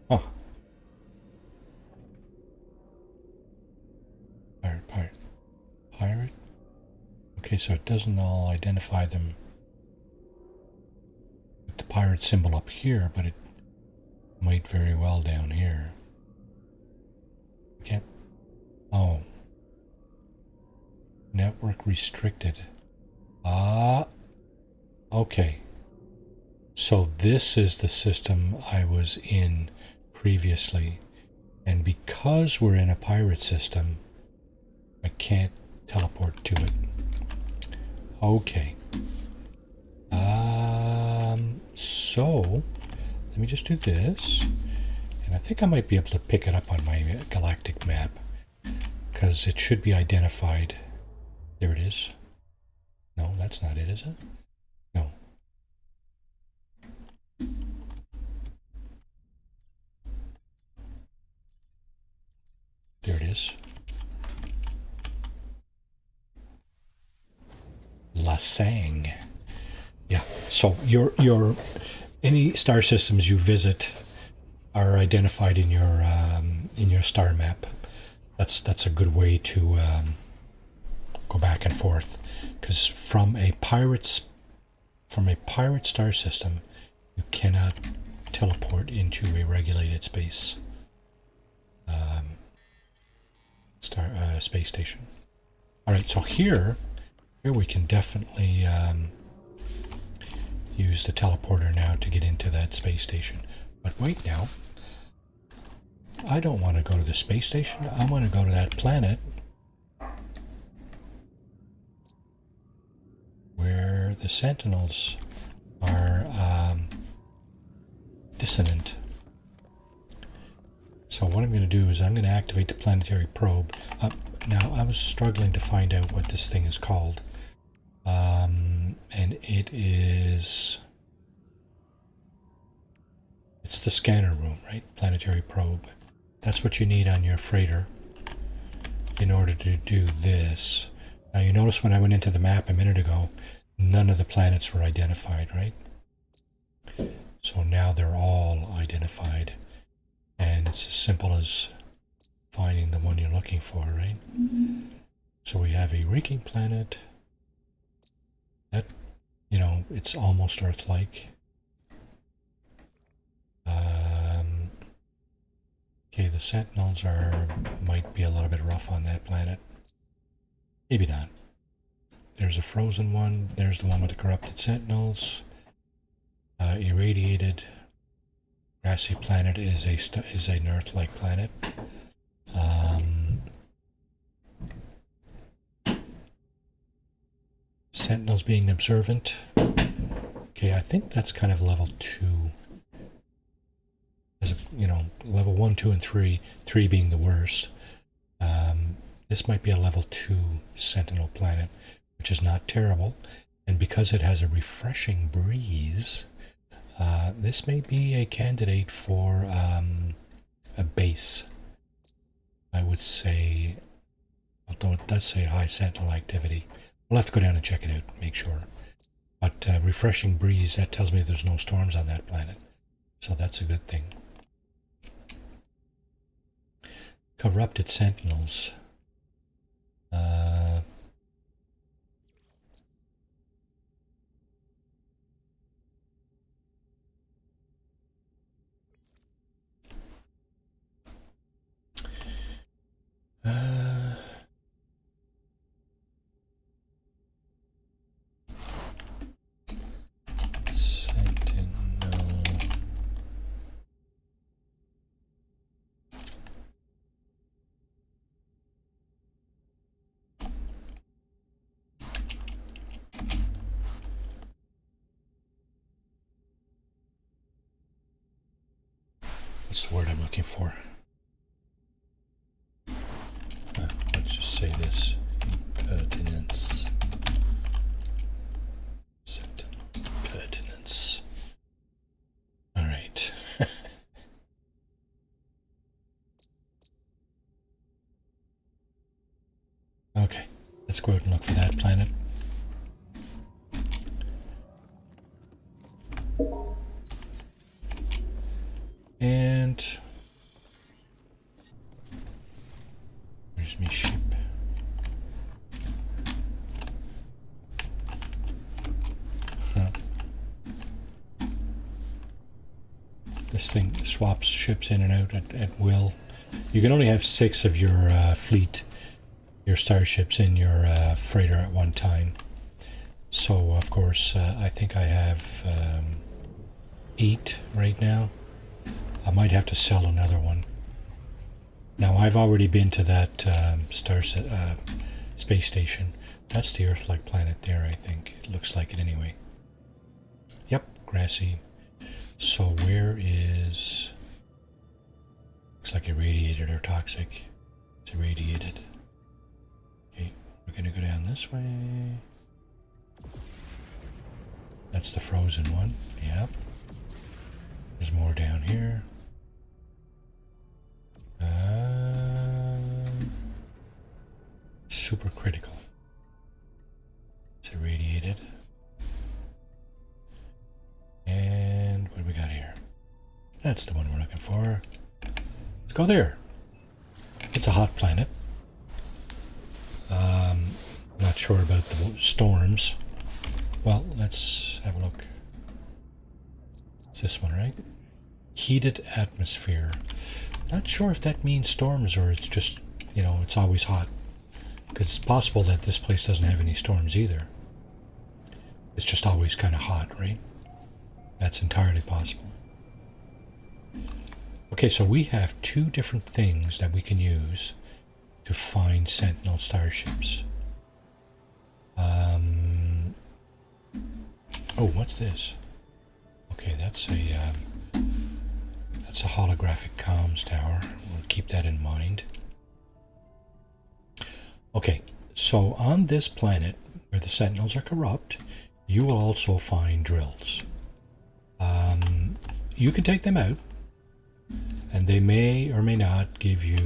Oh. Pirate. Okay, so it doesn't all identify them with the pirate symbol up here, but it might very well down here. Can't. Oh. Network restricted. Okay. So this is the system I was in previously. And because we're in a pirate system, I can't teleport to it. Okay. So let me just do this. And I think I might be able to pick it up on my galactic map, because it should be identified. There it is. No, that's not it, is it? No. There it is. Lasang. Yeah. So your any star systems you visit are identified in your star map. That's a good way to go back and forth, because from a pirate star system, you cannot teleport into a regulated space space station. All right, so here we can definitely use the teleporter now to get into that space station. But wait now, I don't want to go to the space station. I want to go to that planet where the Sentinels are dissonant. So what I'm going to do is I'm going to activate the planetary probe. Now, I was struggling to find out what this thing is called. And it's the scanner room, right? Planetary probe. That's what you need on your freighter in order to do this. Now, you notice when I went into the map a minute ago, none of the planets were identified, right? So now they're all identified. And it's as simple as finding the one you're looking for, right? So we have a reeking planet. That, it's almost Earth-like. Okay, the Sentinels might be a little bit rough on that planet. Maybe not. There's a frozen one. There's the one with the corrupted Sentinels. Irradiated. Grassy planet is an Earth-like planet. Sentinels being observant. Okay, I think that's kind of level 2. As level 1, 2, and 3. 3 being the worst. This might be a level 2 Sentinel planet, which is not terrible. And because it has a refreshing breeze, this may be a candidate for a base. I would say, although it does say high Sentinel activity. We'll have to go down and check it out, make sure. But refreshing breeze, that tells me there's no storms on that planet. So that's a good thing. Corrupted Sentinels. What's the word I'm looking for? Let's just say this. Impertinence. Impertinence. All right. Okay, let's go out and look for that planet. And where's my ship? This thing swaps ships in and out at will. You can only have 6 of your fleet, your starships in your freighter at one time. So of course I think I have 8 right now. I might have to sell another one. Now I've already been to that space station. That's the Earth-like planet there, I think. It looks like it anyway. Yep, grassy. So where is... Looks like irradiated or toxic. It's irradiated. Okay, we're gonna go down this way. That's the frozen one. Yep. There's more down here. Super critical. It's irradiated. That's the one we're looking for. Let's go there. It's a hot planet. Not sure about the storms. Well, let's have a look. It's this one, right? Heated atmosphere. Not sure if that means storms or it's just, you know, it's always hot. Because it's possible that this place doesn't have any storms either. It's just always kind of hot, right? That's entirely possible. Okay, so we have two different things that we can use to find Sentinel starships. Oh, what's this? Okay, that's a holographic comms tower. We'll keep that in mind. Okay, so on this planet where the Sentinels are corrupt, you will also find drills. You can take them out, and they may or may not give you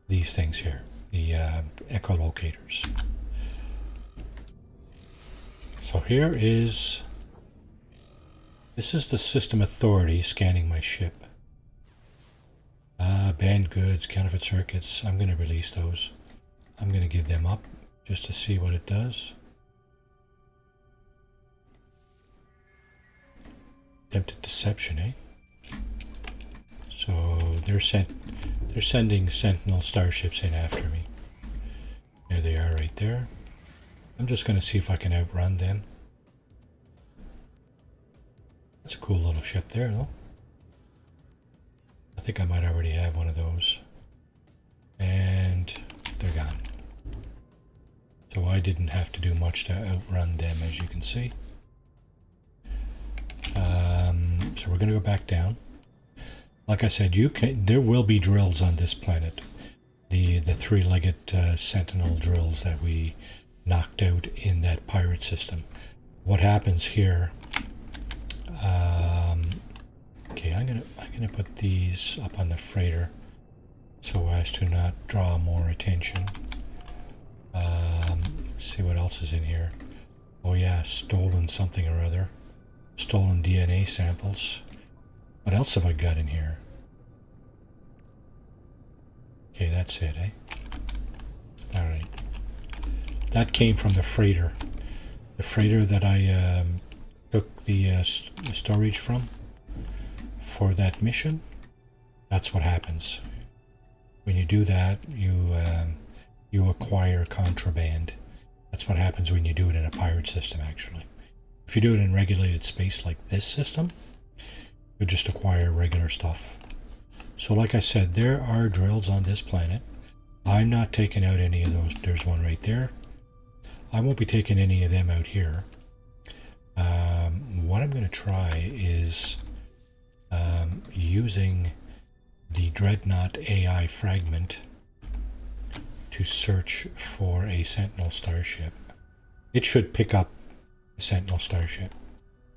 these things here, the echolocators. So this is the system authority scanning my ship. Banned goods, counterfeit circuits. I'm going to release those. I'm going to give them up just to see what it does. Attempted deception, eh? So they're sending Sentinel starships in after me. There they are right there. I'm just going to see if I can outrun them. That's a cool little ship there, though. I think I might already have one of those. And they're gone. So I didn't have to do much to outrun them, as you can see. So we're going to go back down. Like I said, there will be drills on this planet. The three-legged Sentinel drills that we knocked out in that pirate system. What happens here? Okay, I'm gonna put these up on the freighter so as to not draw more attention. Let's see what else is in here. Oh yeah, stolen something or other. Stolen DNA samples. What else have I got in here? Okay, that's it, eh? Alright. That came from the freighter. The freighter that I took the storage from for that mission. That's what happens. When you do that, you acquire contraband. That's what happens when you do it in a pirate system, actually. If you do it in regulated space like this system, you just acquire regular stuff. So like I said, there are drills on this planet. I'm not taking out any of those. There's one right there. I won't be taking any of them out here. What I'm going to try is using the Dreadnought AI fragment to search for a Sentinel starship. It should pick up a Sentinel starship.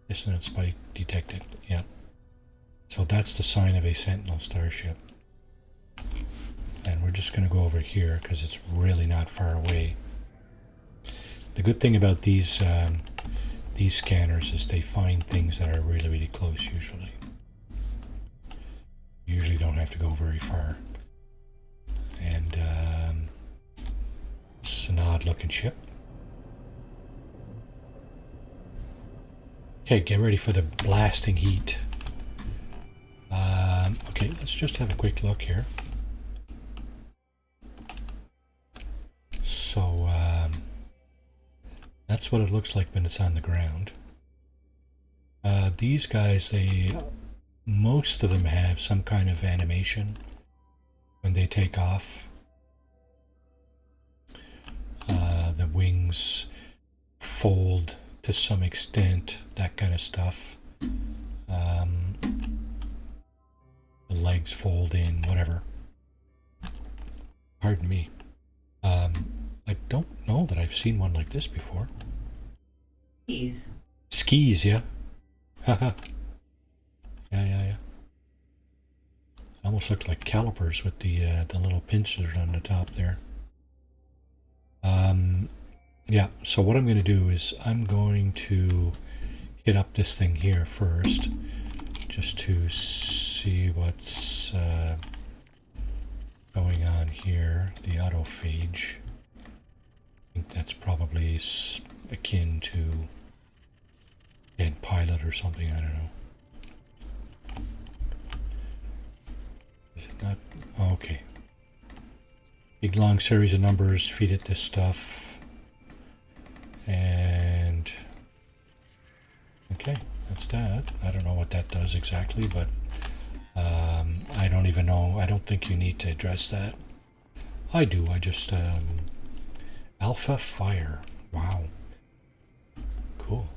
Dissonant spike detected. Yeah. So that's the sign of a Sentinel starship. And we're just going to go over here because it's really not far away. The good thing about these scanners is they find things that are really, really close usually. You usually don't have to go very far. And it's an odd looking ship. Okay, get ready for the blasting heat. Okay, let's just have a quick look here. So, that's what it looks like when it's on the ground. These guys, most of them have some kind of animation when they take off. The wings fold to some extent, that kind of stuff. The legs fold in, whatever. Pardon me. I don't know that I've seen one like this before. Skis. Skis, yeah. Haha. Yeah. Almost look like calipers with the little pincers on the top there. Yeah, so what I'm going to do is I'm going to hit up this thing here first, just to see what's going on here. The autophage. I think that's probably akin to dead pilot or something, I don't know. Is it not? Oh, okay. Big long series of numbers, feed it this stuff. And okay, that's that. I don't know what that does exactly, but I don't even know. I don't think you need to address that. I do. I just alpha fire. Wow. Cool.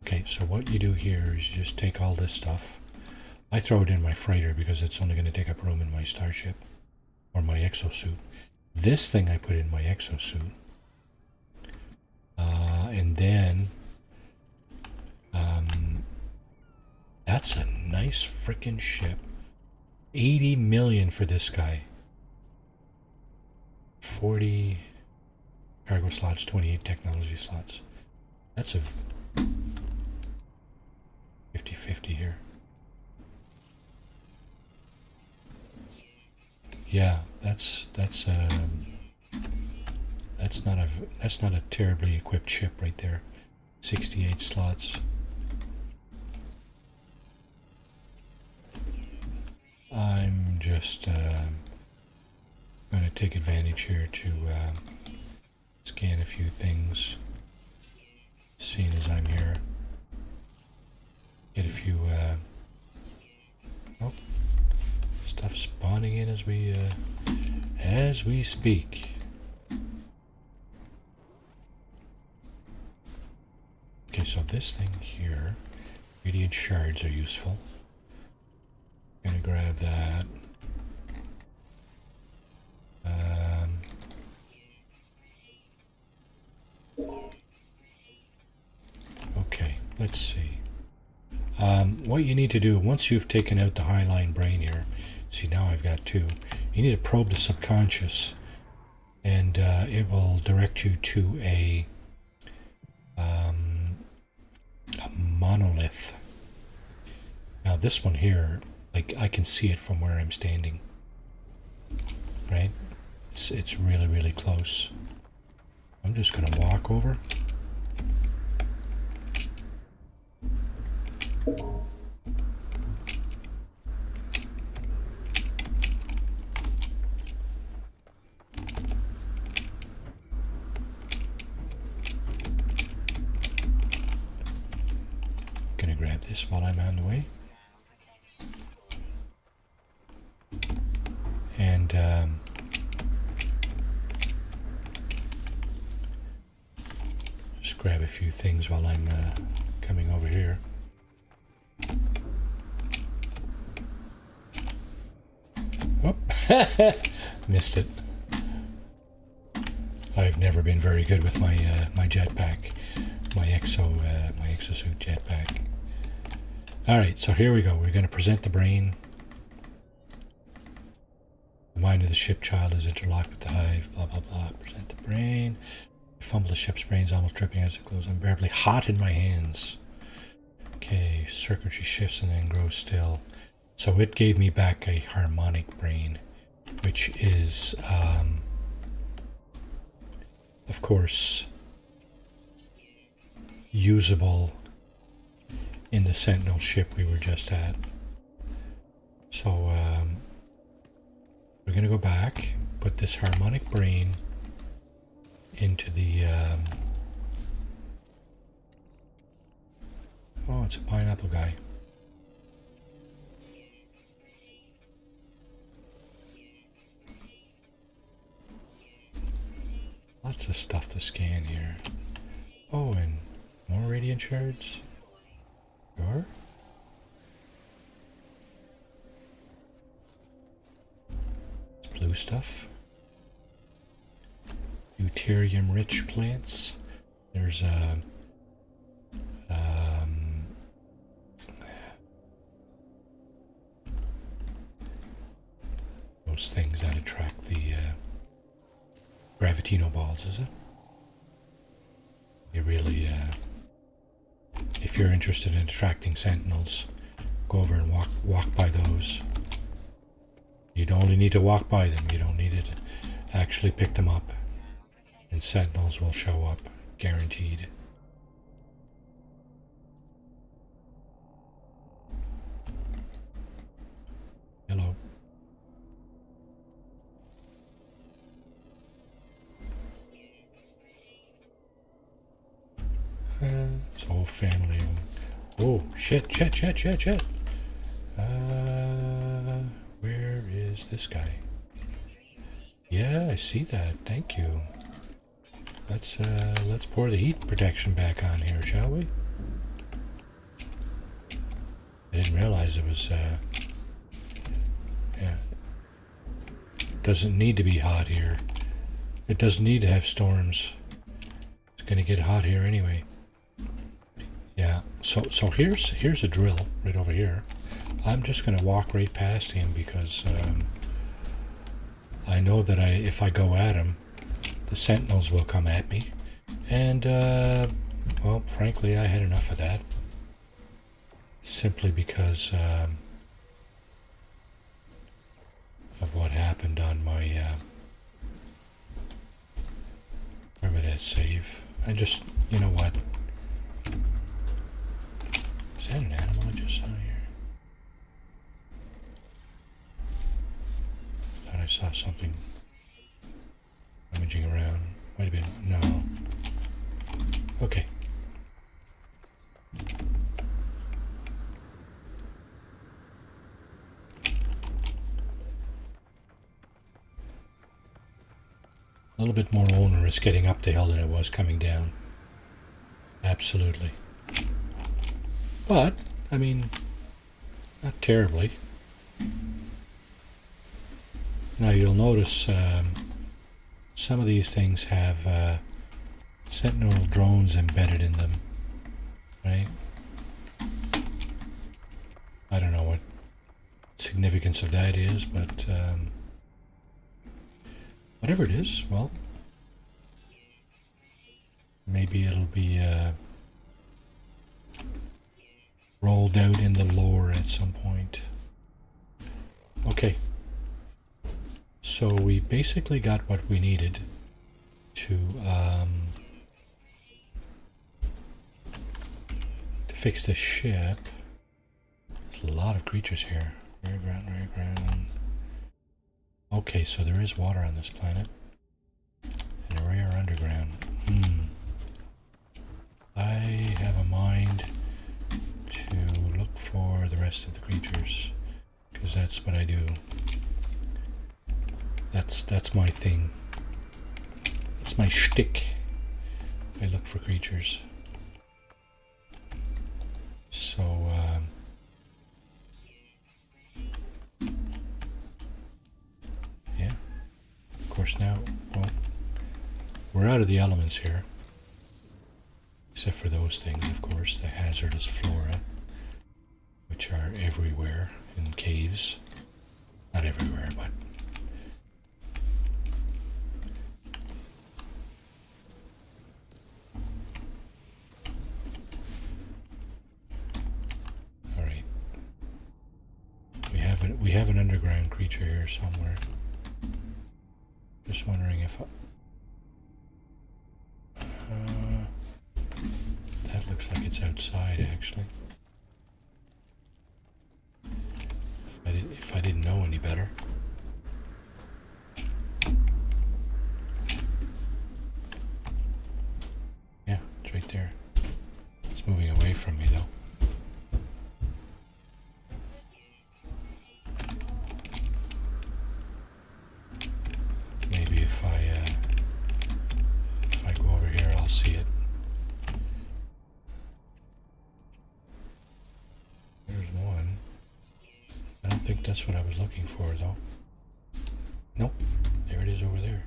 Okay, so what you do here is you just take all this stuff. I throw it in my freighter because it's only going to take up room in my starship or my exosuit. This thing I put in my exosuit. And then that's a nice frickin' ship. 80 million for this guy. 40 cargo slots, 28 technology slots. That's a 50-50 here. Yeah, that's not a terribly equipped ship right there. 68 slots. I'm just going to take advantage here to scan a few things, seeing as I'm here. Get a few oh, stuff spawning in as we speak. Okay, so this thing here, radiant shards are useful. Gonna grab that. Okay, let's see. What you need to do, once you've taken out the highline brain here, see now I've got two, you need to probe the subconscious, and it will direct you to a monolith. Now this one here, like I can see it from where I'm standing, right? It's really, really close. I'm just gonna walk over. Gonna grab this while I'm on the way. And just grab a few things while I'm coming over here. Oh, missed it. I've never been very good with my my jetpack, my exosuit jetpack. All right, so here we go. We're going to present the brain. The mind of the ship child is interlocked with the hive. Blah blah blah. Present the brain. I fumble the ship's brains, almost dripping as it glows. Unbearably hot in my hands. Okay, circuitry shifts and then grows still. So it gave me back a harmonic brain, which is, of course, usable in the Sentinel ship we were just at. So we're going to go back, put this harmonic brain into the... oh, it's a pineapple guy. Lots of stuff to scan here. Oh, and more radiant shards. Sure. It's blue stuff. Deuterium rich plants. There's those things that attract the gravitino balls, is it? They really you're interested in attracting sentinels, go over and walk by those. You'd only need to walk by them. You don't need to actually pick them up. And sentinels will show up, guaranteed. Hello. It's a whole family of them. Oh, shit. Where is this guy? Yeah, I see that. Thank you. Let's pour the heat protection back on here, shall we? I didn't realize it was, yeah. It doesn't need to be hot here. It doesn't need to have storms. It's gonna get hot here anyway. Yeah, so here's a drill right over here. I'm just gonna walk right past him because I know that if I go at him, the sentinels will come at me. And well, frankly, I had enough of that. Simply because of what happened on my Permadeath save. I just, you know what? Is that an animal I just saw here? I thought I saw something rummaging around. Might have been, no. Okay. A little bit more onerous getting up the hill than it was coming down. Absolutely. But, I mean, not terribly. Now you'll notice some of these things have Sentinel drones embedded in them, right? I don't know what significance of that is, but whatever it is, well, maybe it'll be rolled out in the lore at some point. Okay. So we basically got what we needed to fix the ship. There's a lot of creatures here. Rear ground. Okay, so there is water on this planet. And a rare underground. I have a mind to look for the rest of the creatures, because that's what I do. That's my thing. That's my shtick. I look for creatures. So, yeah. Of course now, well, we're out of the elements here. Except for those things, of course, the hazardous flora, which are everywhere in caves. Not everywhere, but we have an underground creature here somewhere. Just wondering if that looks like it's outside actually. If I didn't know any better. Yeah, it's right there. It's moving away from me though. If I go over here, I'll see it. There's one. I don't think that's what I was looking for, though. Nope. There it is over there.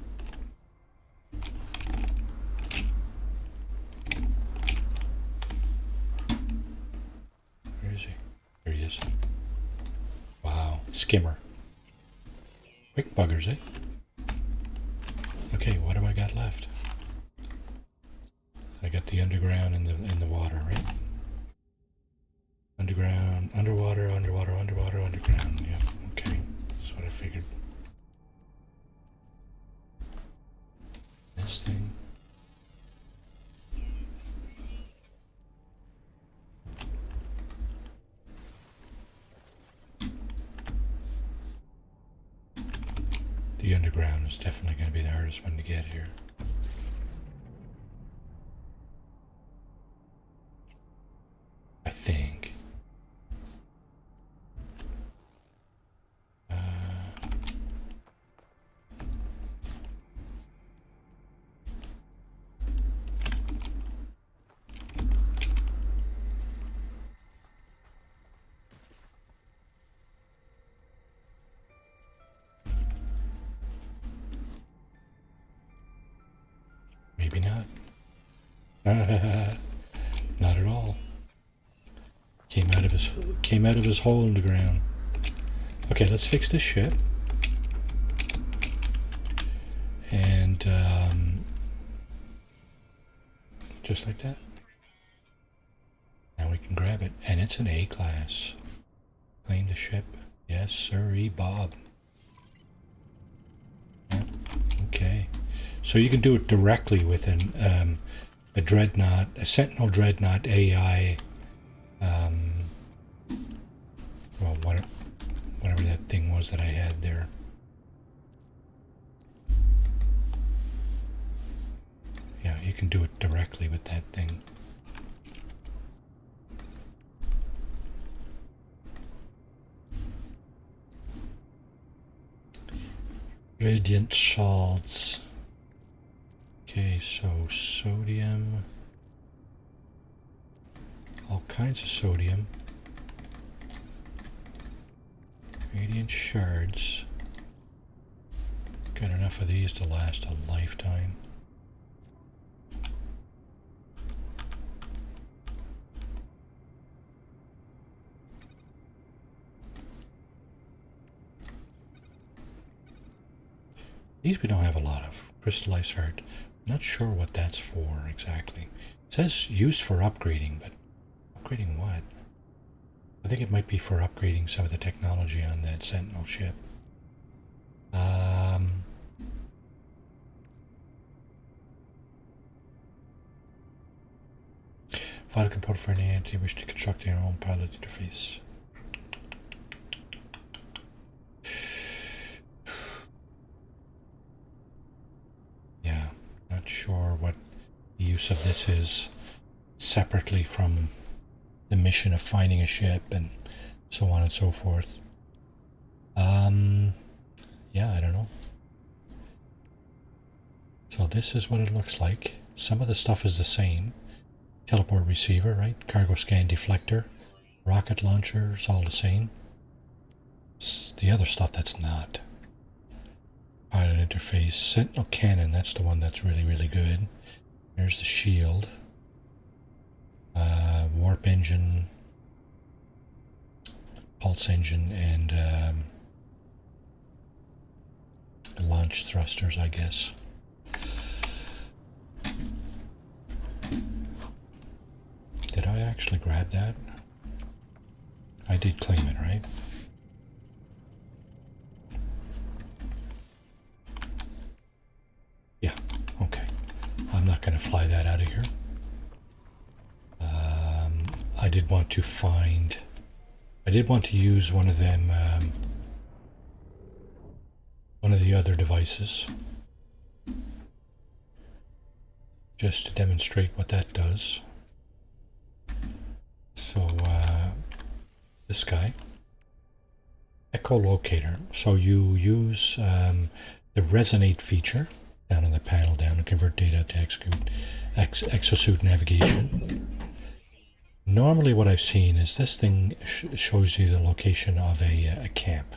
Where is he? There he is. Wow. Skimmer. Quick buggers, eh? Okay, what do I got left? I got the underground and the water, right? underwater, underwater, underwater, underground. Yep, okay. That's what I figured. This thing. The underground is definitely going to be the hardest one to get here. I think. Maybe not. Not at all. Came out of his hole in the ground. Okay, let's fix this ship. And just like that. Now we can grab it. And it's an A class. Claim the ship. Yes, sirree, Bob. Yep. Okay. So you can do it directly with a dreadnought, a Sentinel dreadnought AI. Well, whatever that thing was that I had there. Yeah, you can do it directly with that thing. Radiant shards. Okay, so sodium. All kinds of sodium. Radiant shards. Got enough of these to last a lifetime. These we don't have a lot of. Crystallized heart. Not sure what that's for exactly. It says used for upgrading, but upgrading what? I think it might be for upgrading some of the technology on that Sentinel ship. Vital component for any entity wish to construct your own pilot interface. Yeah, not sure what the use of this is separately from the mission of finding a ship and so on and so forth. Yeah, I don't know. So this is what it looks like. Some of the stuff is the same. Teleport receiver, right? Cargo scan deflector, rocket launchers, all the same. It's the other stuff that's not. Pilot interface, Sentinel cannon, that's the one that's really, really good. There's the shield. Warp engine, pulse engine, and launch thrusters, I guess. Did I actually grab that? I did claim it, right? Yeah, okay. I'm not going to fly that out of here. I did want to find... I did want to use one of them, one of the other devices, just to demonstrate what that does. So, this guy, echolocator. So you use the resonate feature down on the panel down and convert data to execute exosuit navigation. Normally what I've seen is this thing shows you the location of a camp.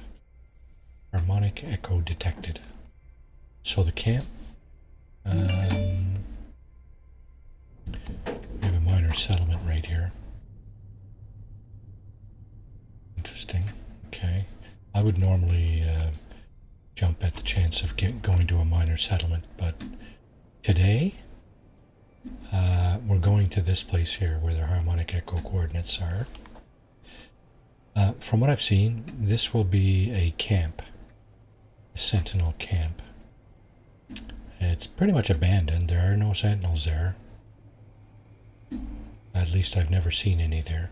Harmonic echo detected. So the camp, we have a minor settlement right here. Interesting. Okay. I would normally jump at the chance of going to a minor settlement, but today we're going to this place here where the harmonic echo coordinates are. From what I've seen, this will be a camp. A Sentinel camp. It's pretty much abandoned. There are no Sentinels there. At least I've never seen any there.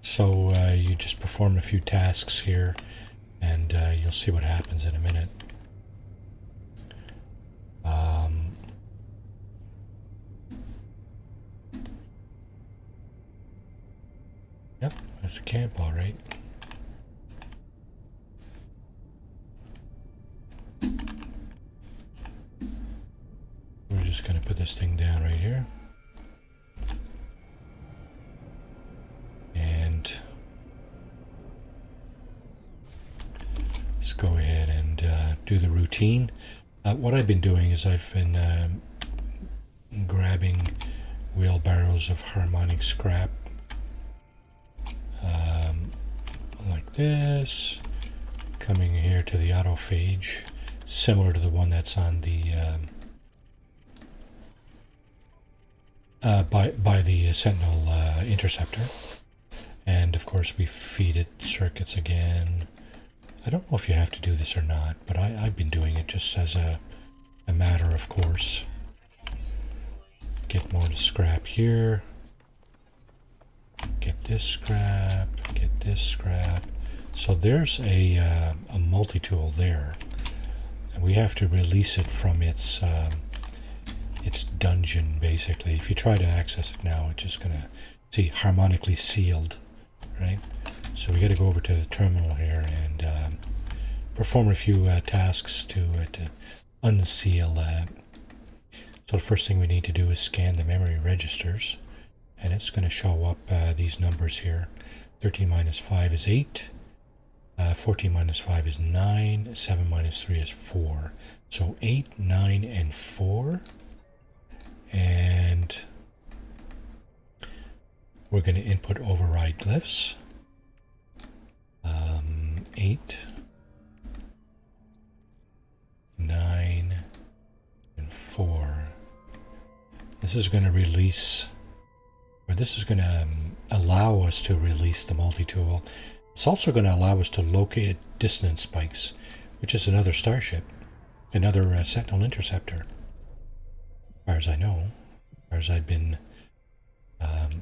So you just perform a few tasks here, and you'll see what happens in a minute. Yep, that's a camp, all right. We're just going to put this thing down right here. And let's go ahead and do the routine. What I've been doing is I've been grabbing wheelbarrows of harmonic scrap like this, coming here to the autophage, similar to the one that's on the by the Sentinel Interceptor. And of course we feed it circuits again. I don't know if you have to do this or not, but I've been doing it just as a matter of course. Get more scrap here. Get this scrap. Get this scrap. So there's a multi-tool there. And we have to release it from its dungeon, basically. If you try to access it now, it's just going to see harmonically sealed, right? So we got to go over to the terminal here and perform a few tasks to unseal that. So the first thing we need to do is scan the memory registers, and it's going to show up these numbers here. 13 minus 5 is 8. 14 minus 5 is 9. 7 minus 3 is 4. So 8, 9, and 4. And we're going to input override glyphs. 8, 9, and 4. This is going to release, or this is going to allow us to release the multi-tool. It's also going to allow us to locate dissonance spikes, which is another starship, another Sentinel Interceptor. As far as I know, as far as I've been,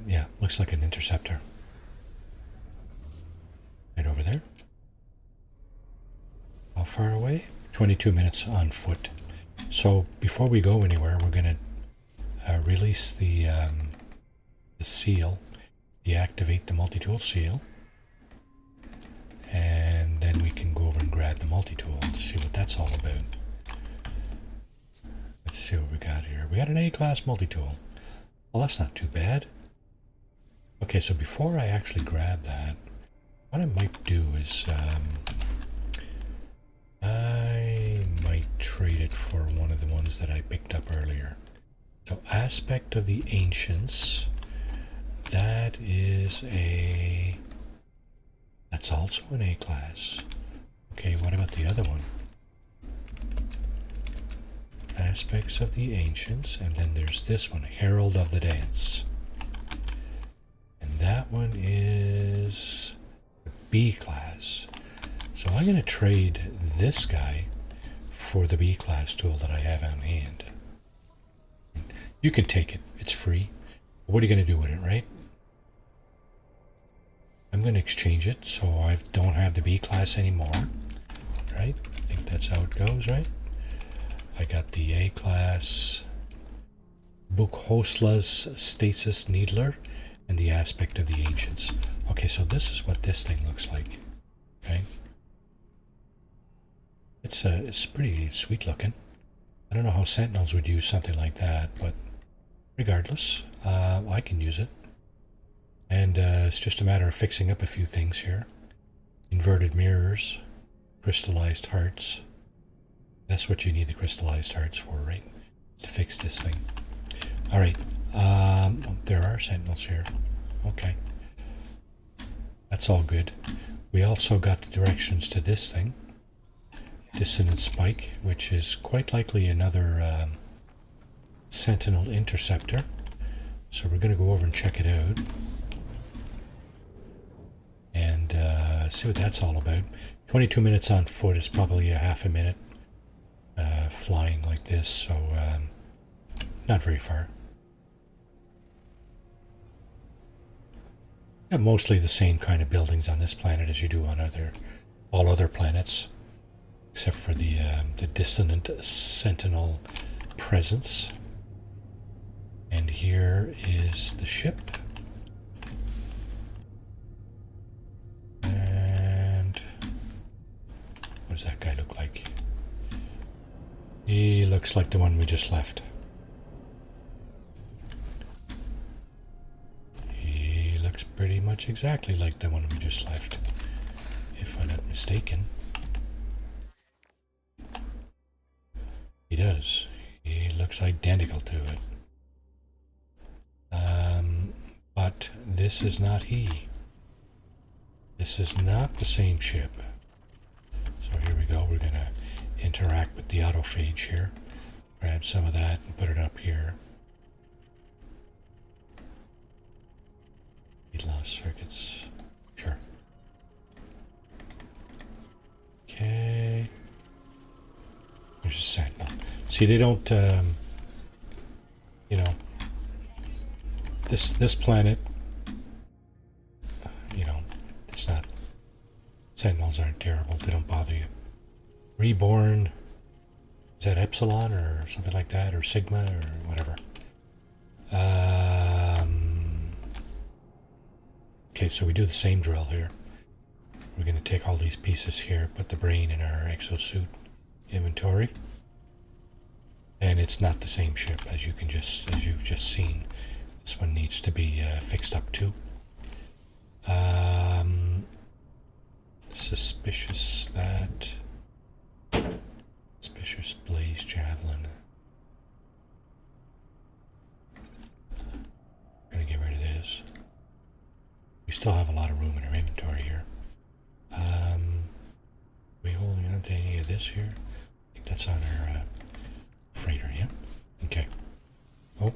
yeah, looks like an interceptor. Right over there. How far away? 22 minutes on foot. So before we go anywhere, we're going to release the seal, deactivate the multi-tool seal, and then we can go over and grab the multi-tool and see what that's all about. Let's see what we got here. We got an A-class multi-tool. Well, that's not too bad. Okay, so before I actually grab that, what I might do is I might trade it for one of the ones that I picked up earlier. So Aspect of the Ancients, that is that's also an A-class. Okay, what about the other one? Aspects of the Ancients, and then there's this one, Herald of the Dance. And that one is a B-class. So I'm going to trade this guy for the B-class tool that I have on hand. You can take it. It's free. What are you going to do with it, right? I'm going to exchange it so I don't have the B-class anymore. Right? I think that's how it goes, right? I got the A-class Bukhosla's Stasis Needler and the Aspect of the Ancients. Okay, so this is what this thing looks like. Okay? It's pretty sweet looking. I don't know how Sentinels would use something like that, but regardless, I can use it. And it's just a matter of fixing up a few things here. Inverted mirrors, crystallized hearts. That's what you need the crystallized hearts for, right? To fix this thing. Alright, there are Sentinels here. Okay. That's all good. We also got the directions to this thing. Dissonant Spike, which is quite likely another Sentinel Interceptor. So we're going to go over and check it out. And see what that's all about. 22 minutes on foot is probably a half a minute flying like this, so not very far. You have mostly the same kind of buildings on this planet as you do on all other planets, except for the dissonant Sentinel presence. And here is the ship. And what does that guy look like? He looks like the one we just left. He looks pretty much exactly like the one we just left, if I'm not mistaken. He does. He looks identical to it. But this is not he. This is not the same ship. So here we go. We're going to interact with the autophage here. Grab some of that and put it up here. Heat loss circuits. Sure. Okay. There's a Sentinel. See, they don't, you know, this planet, you know, it's not, Sentinels aren't terrible. They don't bother you. Reborn, is that Epsilon or something like that, or Sigma or whatever? Okay, so we do the same drill here. We're going to take all these pieces here, put the brain in our exosuit inventory, and it's not the same ship as you've just seen. This one needs to be fixed up too. Suspicious blaze javelin. I'm gonna get rid of this. We still have a lot of room in our inventory here. We holding on to any of this here? I think that's on our freighter, yeah? Okay. Oh,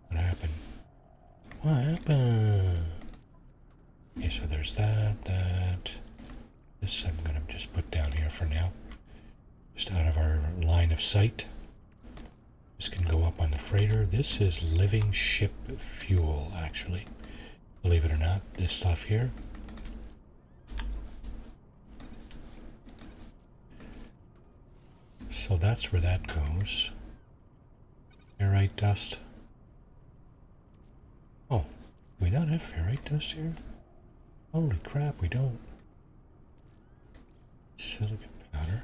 what happened? What happened? Okay, so there's that. This I'm gonna just put down here for now. Just out of our line of sight. This can go up on the freighter. This is living ship fuel, actually. Believe it or not, this stuff here. So that's where that goes. Ferrite dust. Oh, do we not have ferrite dust here? Holy crap, we don't. Silicon powder.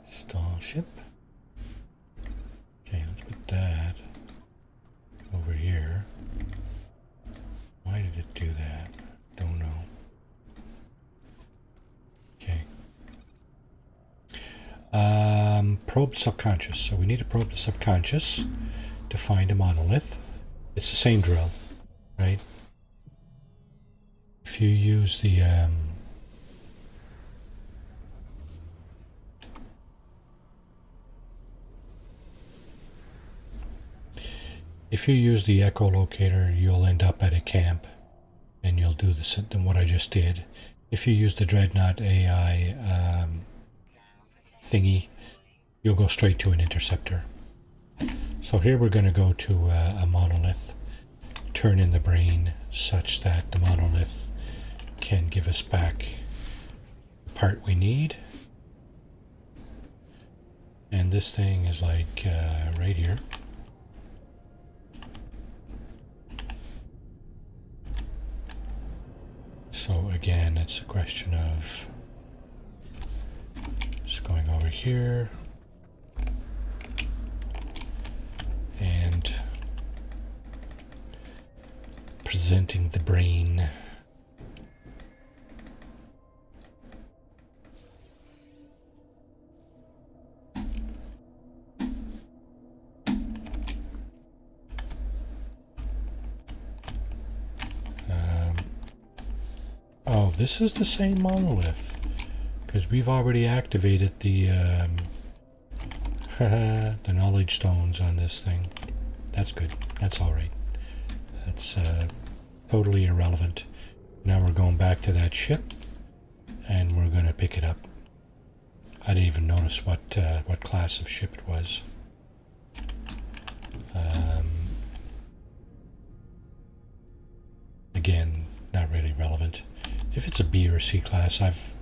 Starship. Okay, let's put that over here. Why did it do that? Don't know. Okay. Probe subconscious. So we need to probe the subconscious to find a monolith. It's the same drill, right? If you use the echolocator, you'll end up at a camp, and you'll do what I just did. If you use the Dreadnought AI thingy, you'll go straight to an interceptor. So here we're going to go to a monolith, turn in the brain such that the monolith can give us back the part we need. And this thing is like right here. So again, it's a question of just going over here and presenting the brain. Oh, this is the same monolith, because we've already activated the the knowledge stones on this thing. That's good. That's all right. That's totally irrelevant. Now we're going back to that ship, and we're going to pick it up. I didn't even notice what class of ship it was. Again, not really relevant. If it's a B or C class, I've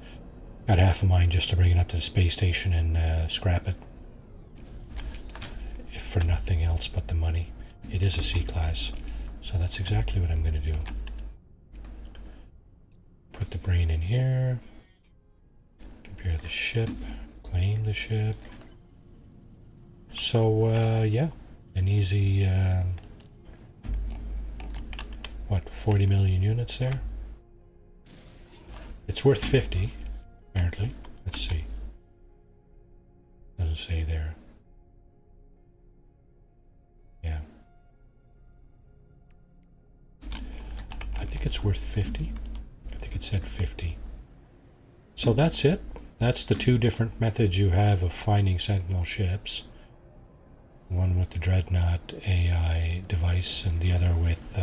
got half of mine just to bring it up to the space station and scrap it. If for nothing else but the money. It is a C class, so that's exactly what I'm going to do. Put the brain in here. Compare the ship. Claim the ship. So, yeah, an easy... what, 40 million units there? It's worth 50, apparently. Let's see. Doesn't say there. Yeah. I think it's worth 50. I think it said 50. So that's it. That's the two different methods you have of finding Sentinel ships. One with the Dreadnought AI device and the other with...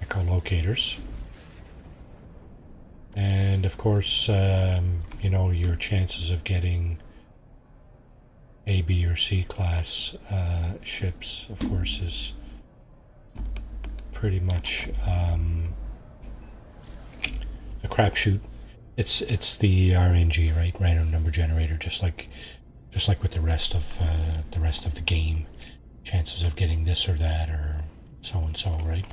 echolocators. And of course, you know, your chances of getting A, B, or C class ships, of course, is pretty much a crapshoot. It's the RNG, right? Random number generator, just like with the rest of the game. Chances of getting this or that, or so and so, right?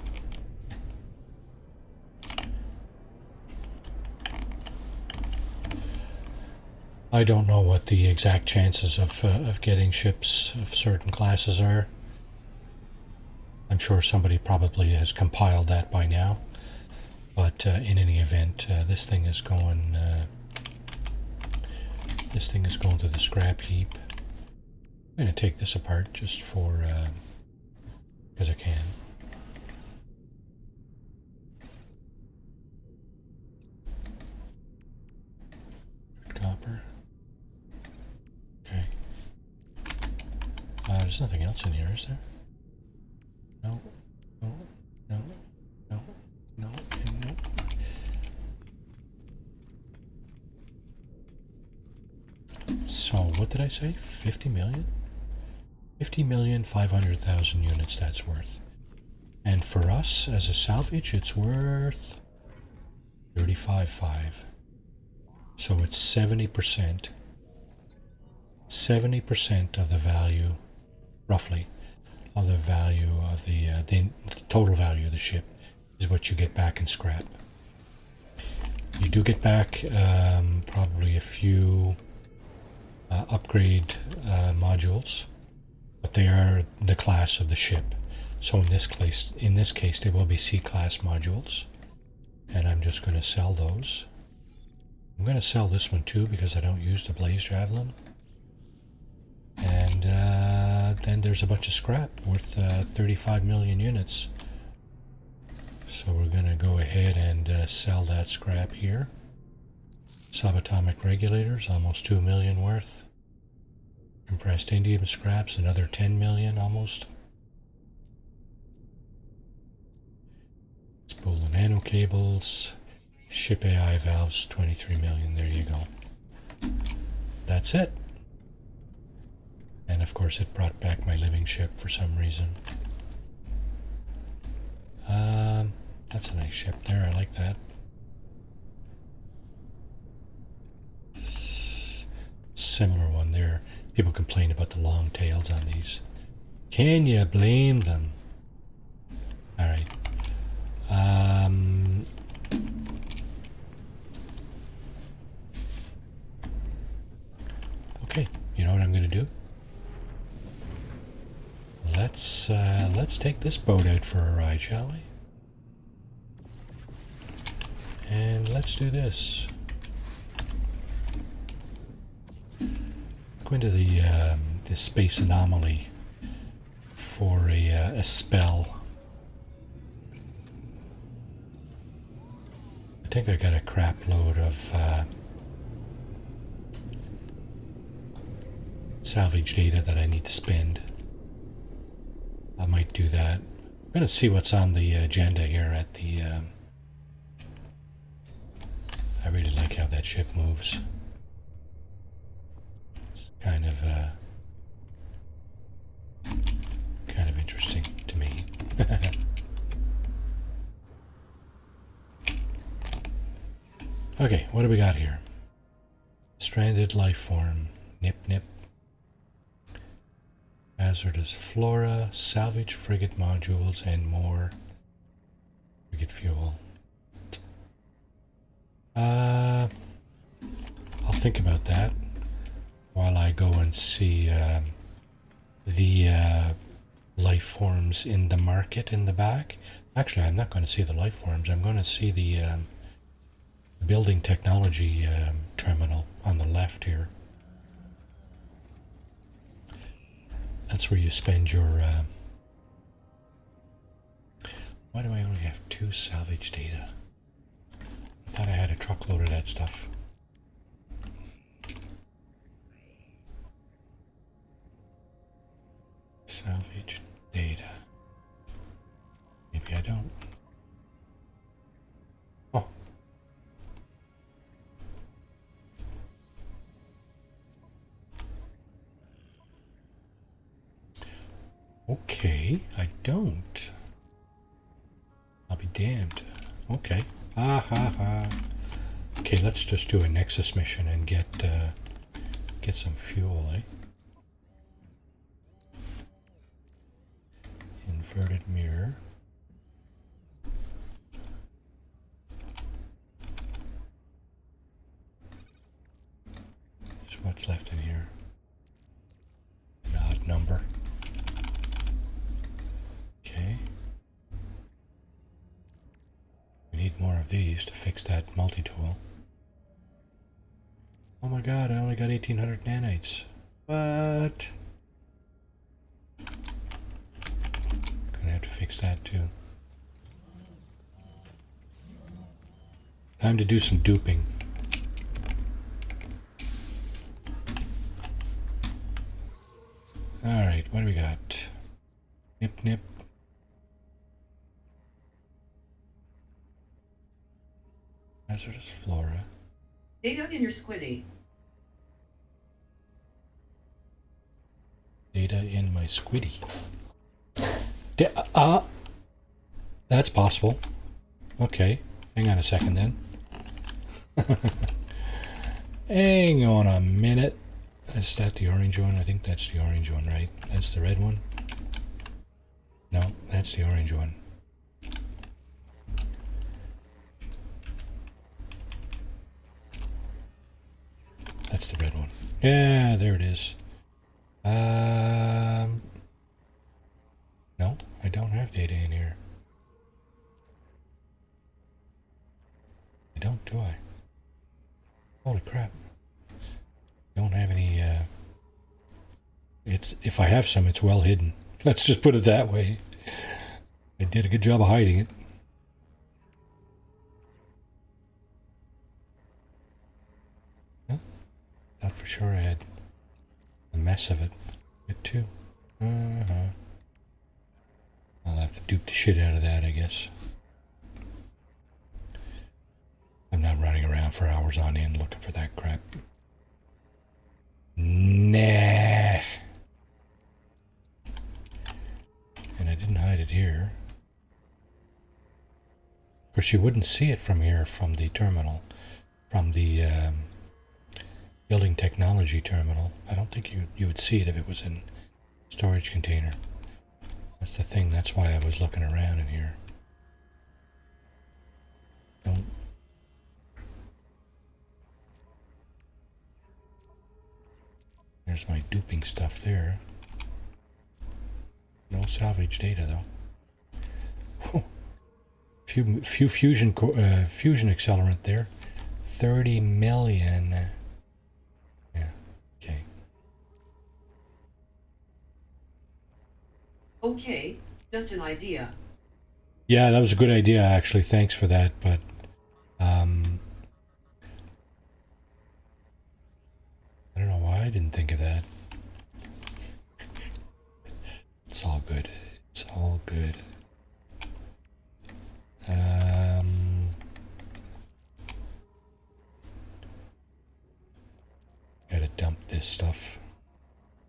I don't know what the exact chances of getting ships of certain classes are. I'm sure somebody probably has compiled that by now. But in any event, this thing is going to the scrap heap. I'm going to take this apart just for because I can. Copper. Okay. There's nothing else in here, is there? No. No. No. No. No. And no. So, what did I say? 50 million? 50,500,000 units that's worth. And for us, as a salvage, it's worth 35.5. So it's 70%. 70% of the value, roughly, of the value of the total value of the ship is what you get back in scrap. You do get back probably a few upgrade modules, but they are the class of the ship. So in this case, they will be C-class modules, and I'm just going to sell those. I'm going to sell this one too because I don't use the Blaze Javelin. And then there's a bunch of scrap worth 35 million units. So we're going to go ahead and sell that scrap here. Subatomic regulators, almost 2 million worth. Compressed indium scraps, another 10 million almost. Spool and nano cables. Ship AI valves, 23 million. There you go. That's it. And of course it brought back my living ship for some reason. That's a nice ship there. I like that. Similar one there. People complain about the long tails on these. Can you blame them? Alright. Okay, you know what I'm going to do? Let's take this boat out for a ride, shall we? And let's do this. Go into the space anomaly for a spell. I think I got a crap load of salvage data that I need to spend. I might do that. I'm going to see what's on the agenda here at the that ship moves. It's kind of interesting to me. Okay, what do we got here? Stranded life form. Nip nip. Hazardous flora, salvage frigate modules, and more frigate fuel. I'll think about that while I go and see the life forms in the market in the back. Actually, I'm not going to see the life forms. I'm going to see the building technology terminal on the left here. That's where you spend your... Why do I only have 2 salvage data? I thought I had a truckload of that stuff. Salvage data. Maybe I don't. Oh. Okay, I don't. I'll be damned. Okay. Ha ha ha. Okay, let's just do a Nexus mission and get some fuel, eh? Inverted mirror. So what's left in here? An odd number. Okay. We need more of these to fix that multi-tool. Oh my god, I only got 1800 nanites. What? Gonna have to fix that too. Time to do some duping. Alright, what do we got? Nip nip. Hazardous flora. Data in your squiddy. Data in my squiddy. That's possible. Okay, hang on a second then. Hang on a minute. Is that the orange one? I think that's the orange one, right? That's the red one? No, that's the orange one. That's the red one. Yeah, there it is. No, I don't have data in here. I don't, do I? Holy crap. Don't have any, if I have some, it's well hidden. Let's just put it that way. I did a good job of hiding it. Huh? Thought for sure I had a mess of it. It too. I'll have to dupe the shit out of that, I guess. I'm not running around for hours on end looking for that crap. Nah. And I didn't hide it here. Of course, you wouldn't see it from here, from the terminal, from the building technology terminal. I don't think you would see it if it was in storage container. That's the thing. That's why I was looking around in here. Don't. There's my duping stuff there. No salvage data though. Few fusion accelerant there. 30 million. Yeah. Okay. Okay, just an idea. Yeah, that was a good idea actually. Thanks for that, but I don't know why I didn't think of that. It's all good. It's all good. this stuff.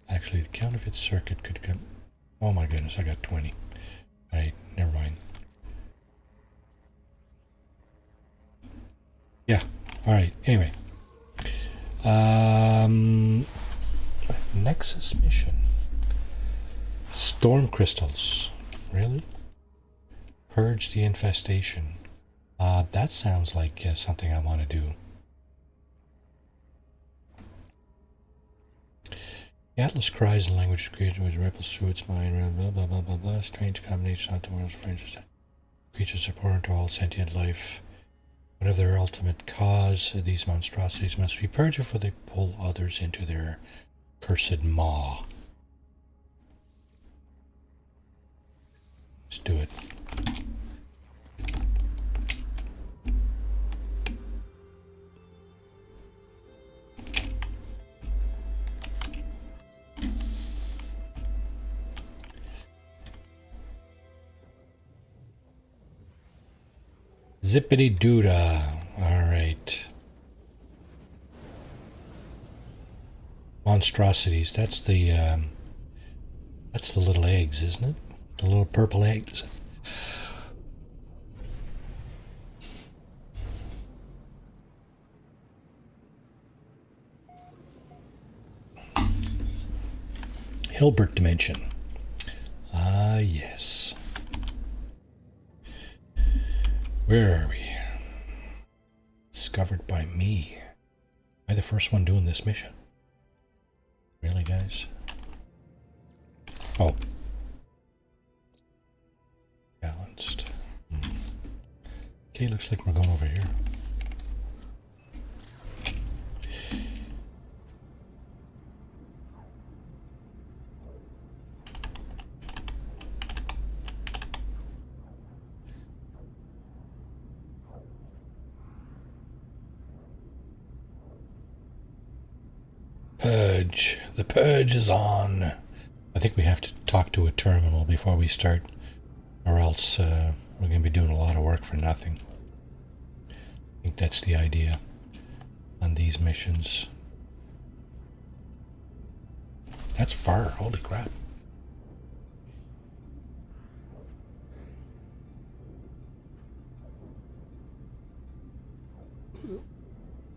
Actually, the counterfeit circuit could come... Oh my goodness, I got 20. Alright, never mind. Yeah, alright, anyway. Nexus mission. Storm crystals. Really? Purge the infestation. That sounds like something I want to do. The Atlas cries in language created which ripples through its mind. Blah, blah, blah, blah, blah. Strange combination of the world's French creatures abhorrent to all sentient life. Whatever their ultimate cause, these monstrosities must be purged before they pull others into their cursed maw. Let's do it. Zippity doodah. Alright. Monstrosities. That's the little eggs, isn't it? The little purple eggs. Hilbert dimension. Ah, yes. Where are we? Discovered by me. Am I the first one doing this mission? Really, guys? Oh. Balanced. Okay, looks like we're going over here. Purge. The purge is on. I think we have to talk to a terminal before we start, or else we're going to be doing a lot of work for nothing. I think that's the idea on these missions. That's far. Holy crap.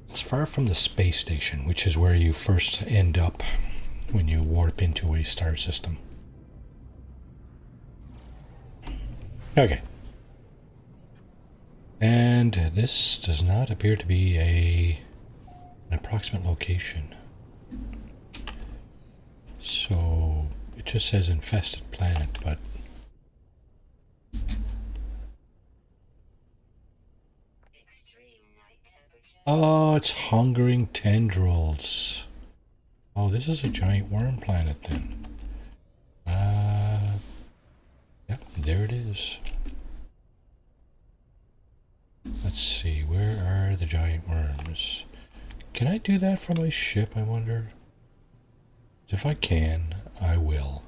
It's far from the space station, which is where you first end up when you warp into a star system. Okay. And this does not appear to be an approximate location. So it just says infested planet, but oh, it's hungering tendrils. Oh, this is a giant worm planet then. Yep, there it is. Let's see, where are the giant worms? Can I do that from my ship, I wonder? If I can, I will.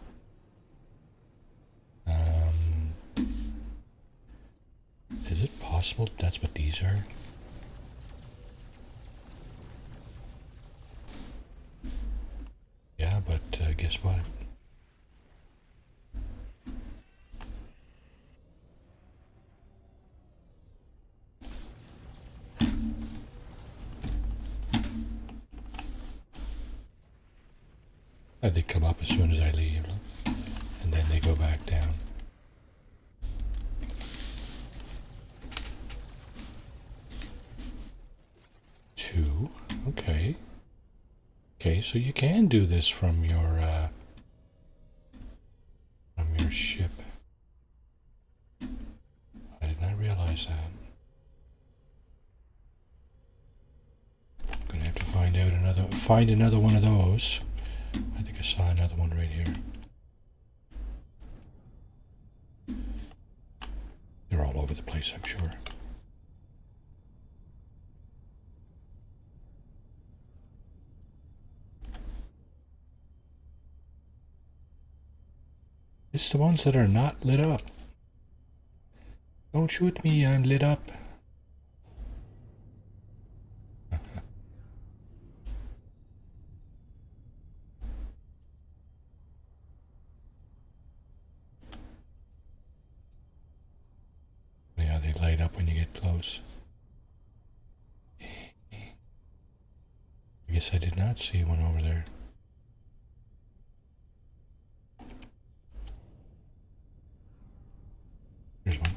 Is it possible that's what these are? Yeah, but guess what? They come up as soon as I leave, and then they go back down. Two, okay. Okay, so you can do this from your ship. I did not realize that. I'm gonna have to find another one of those. I think I saw another one right here. They're all over the place, I'm sure. It's the ones that are not lit up. Don't shoot me, I'm lit up. get close. I guess I did not see one over there. There's one.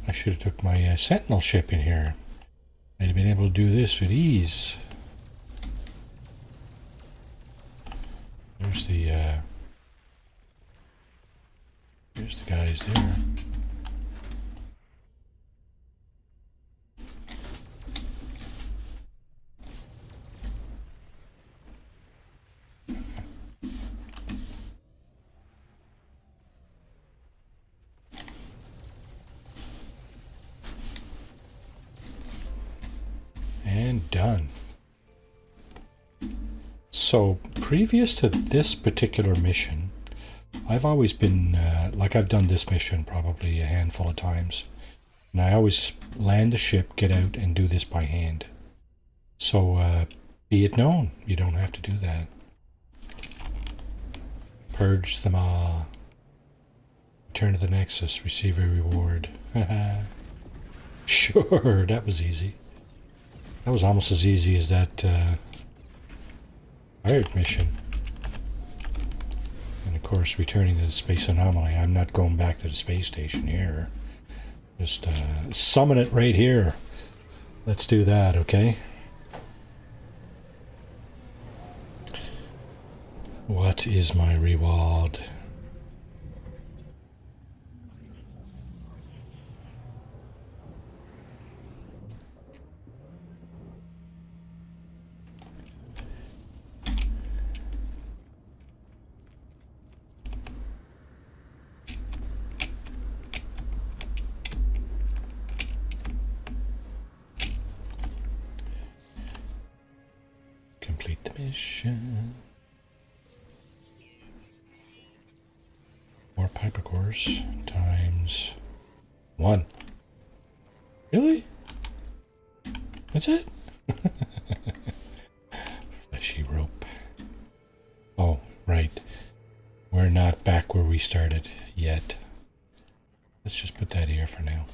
I should have took my Sentinel ship in here. I'd have been able to do this with ease. There's the guys there. And done. So previous to this particular mission, I've always been, like I've done this mission probably a handful of times, and I always land the ship, get out, and do this by hand. So be it known, you don't have to do that. Purge them all. Return to the Nexus, receive a reward. Sure, that was easy. That was almost as easy as that pirate mission. And of course, returning to the space anomaly. I'm not going back to the space station here. Just summon it right here. Let's do that, okay? What is my reward? Complete the mission. More Piper cores times 1. Really? That's it? Fleshy rope. Oh, right. We're not back where we started yet. Let's just put that here for now.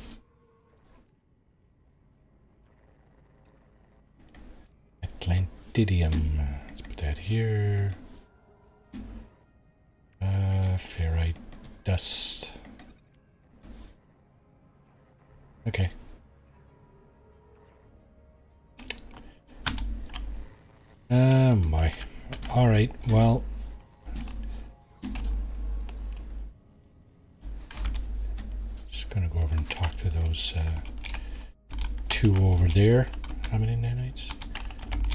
Atlantidium. Let's put that here. Ferrite dust. Okay. My. Alright, well. Just gonna go over and talk to those two over there. How many nanites?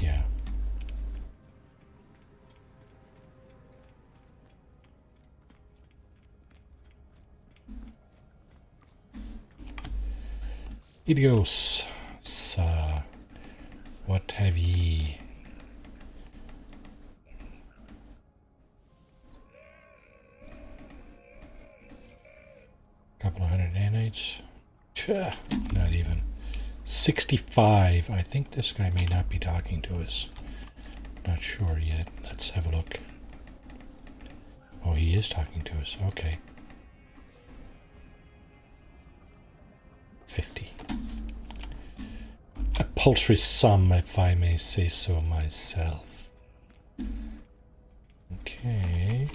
Yeah. Idios, what have ye? Couple of hundred nanites. Not even. 65. I think this guy may not be talking to us. Not sure yet. Let's have a look. Oh, he is talking to us. Okay. 50. A paltry sum, if I may say so myself. Okay.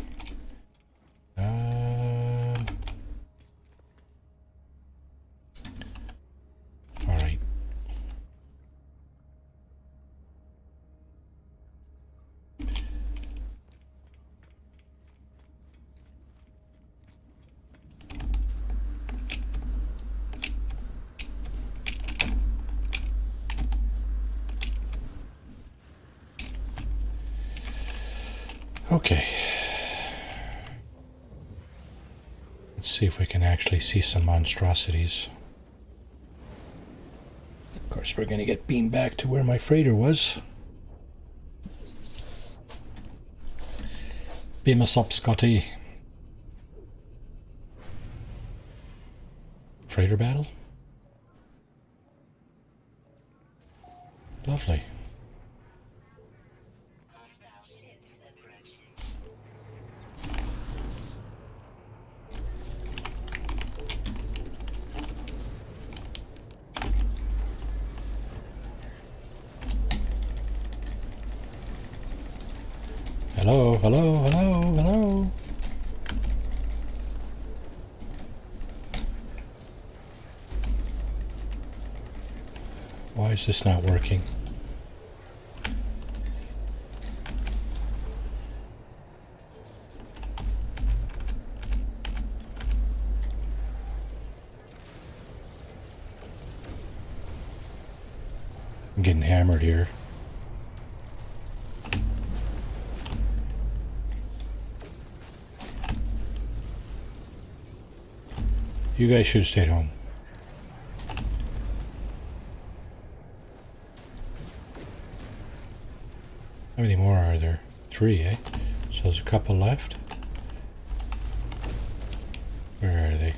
All right. Okay. Let's see if we can actually see some monstrosities. Of course, we're going to get beamed back to where my freighter was. Beam us up, Scotty. Freighter battle? Lovely. Hello, hello, hello, hello. Why is this not working? I'm getting hammered here. You guys should have stayed home. How many more are there? 3, eh? So there's a couple left. Where are they?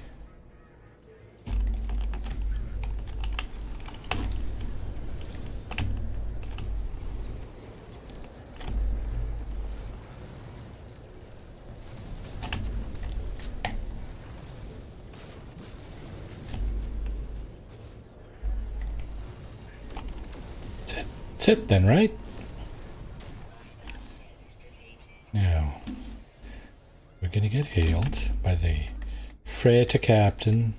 That's it then, right? Now, we're gonna get hailed by the freighter captain.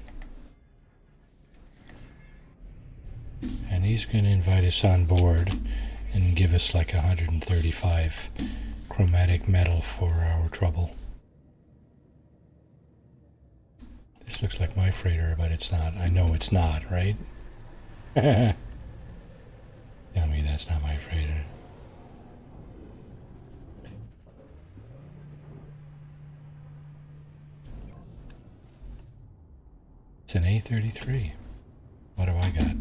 And he's gonna invite us on board and give us like 135 chromatic metal for our trouble. This looks like my freighter, but it's not. I know it's not, right? Tell me that's not my freighter. It's an A33. What do I got?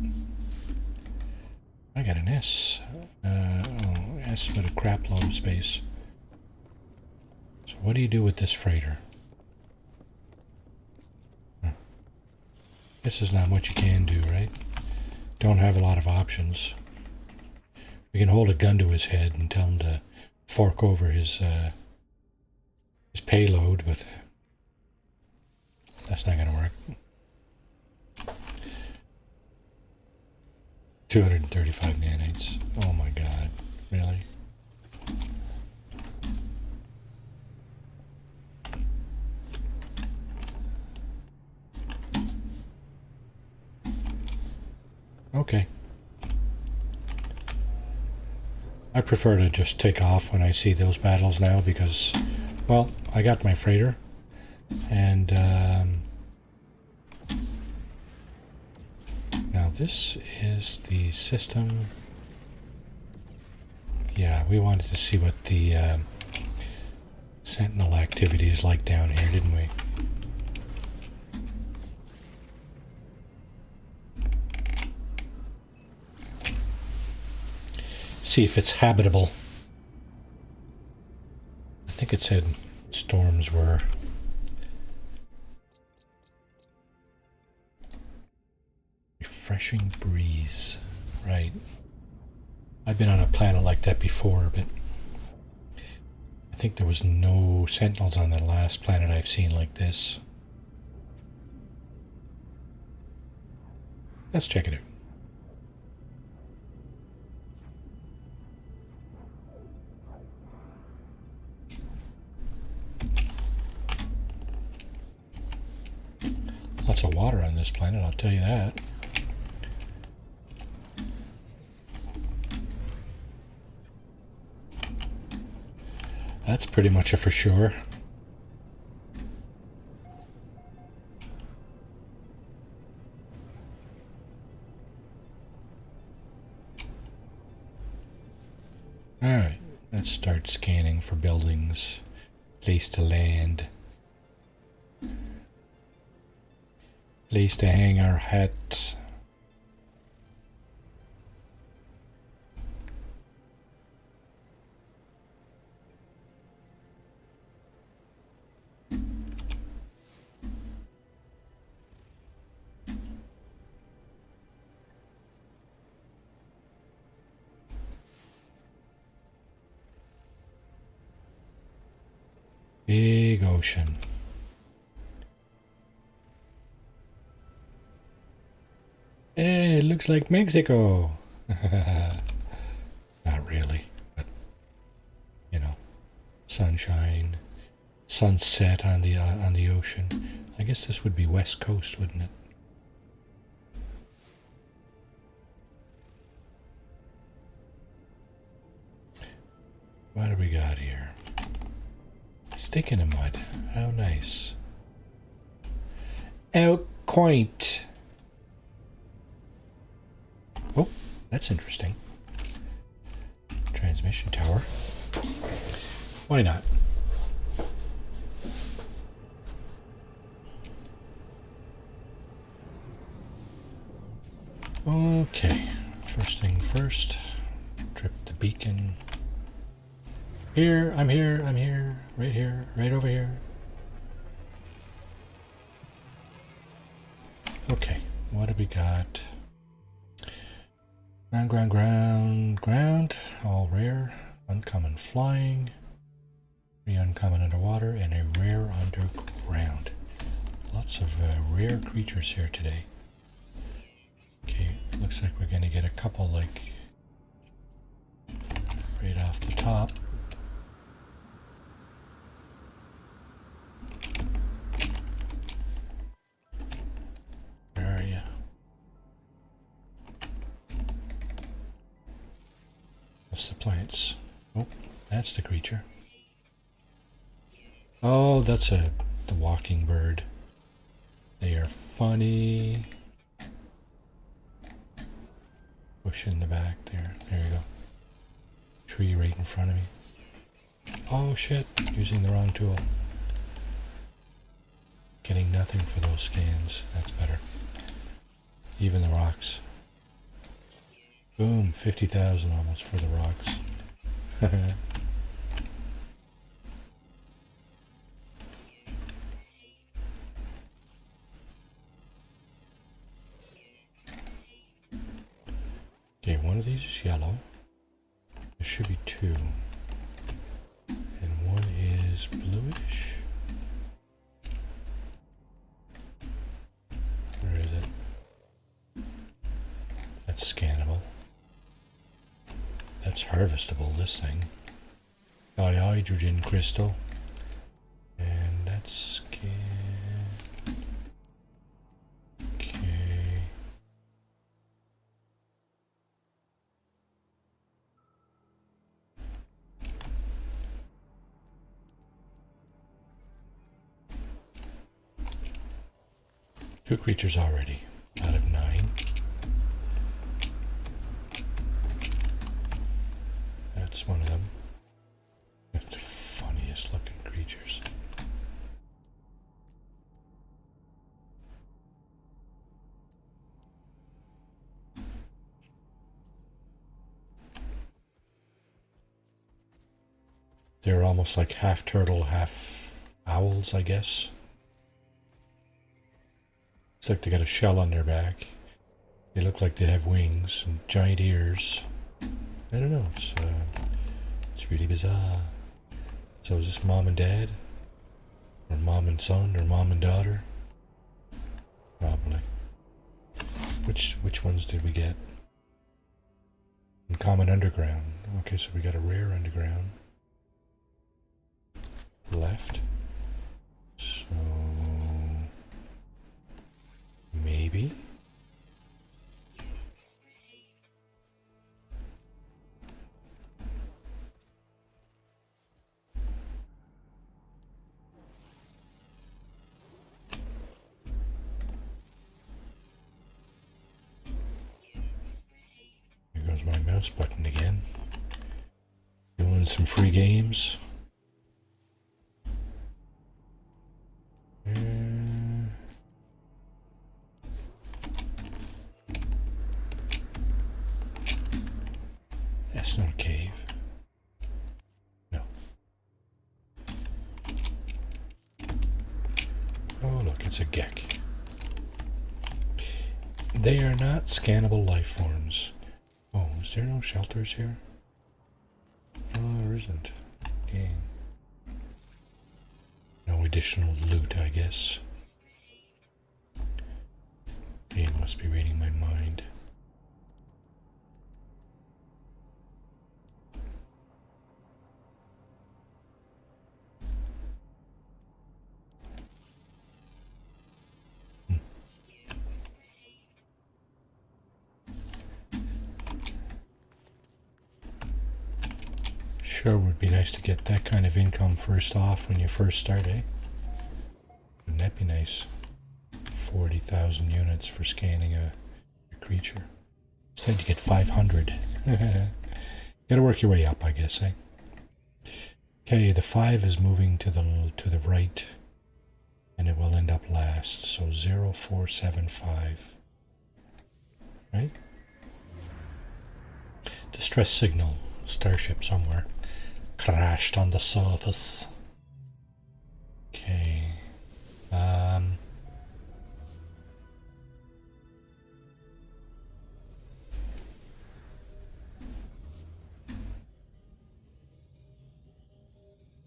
I got an S. S with a crap load of space. So what do you do with this freighter? This is not much you can do, right? Don't have a lot of options. We can hold a gun to his head and tell him to fork over his payload, but that's not going to work. 235 nanites. Oh my god. Really? Okay. I prefer to just take off when I see those battles now because, well, I got my freighter and now this is the system. Yeah, we wanted to see what the Sentinel activity is like down here, didn't we? See if it's habitable. I think it said storms were. Refreshing breeze. Right. I've been on a planet like that before, but I think there was no sentinels on the last planet I've seen like this. Let's check it out. Lots of water on this planet, I'll tell you that. That's pretty much a for sure. Alright, let's start scanning for buildings, place to land, place to hang our hats. Big ocean. Hey, it looks like Mexico. Not really, but you know. sunshine, sunset on the ocean. I guess this would be West Coast, wouldn't it? What do we got here? Stick in the mud. How nice. How quaint. Oh, that's interesting. Transmission tower. Why not? Okay, first thing first. Trip the beacon. Here, I'm here, right over here. Okay, what have we got? Ground, all rare, uncommon flying, 3 uncommon underwater, and a rare underground. Lots of rare creatures here today. Okay, looks like we're going to get a couple, like, right off the top. Where are you? That's the plants. Oh, that's the creature. Oh, that's the walking bird. They are funny. Push in the back there. There you go. Tree right in front of me. Oh shit, using the wrong tool. Getting nothing for those scans. That's better. Even the rocks. Boom, 50,000 almost for the rocks. Okay, one of these is yellow. There should be 2. And one is bluish. Where is it? That's scannable. That's harvestable, this thing. Hydrogen crystal. And that's scan. Okay. Two creatures already, out of 9. That's one of them. That's the funniest looking creatures. They're almost like half turtle, half owls, I guess. Looks like they got a shell on their back. They look like they have wings and giant ears. I don't know, it's really bizarre. So is this mom and dad? Or mom and son? Or mom and daughter? Probably. Which ones did we get? Uncommon underground. Okay, so we got a rare underground. Left. So maybe. There goes my mouse button again. Doing some free games. That's not a cave. No. Oh, look, it's a gek. They are not scannable life forms. Oh, is there no shelters here? No, there isn't. Dang. No additional loot, I guess. Game must be reading my mind. Sure would be nice to get that kind of income first off when you first start, eh? Wouldn't that be nice? 40,000 units for scanning a creature. Instead you get 500. Gotta work your way up, I guess, eh? Okay, the 5 is moving to the right, and it will end up last. So 0475. Right? Distress signal. Starship somewhere. Crashed on the surface. Okay.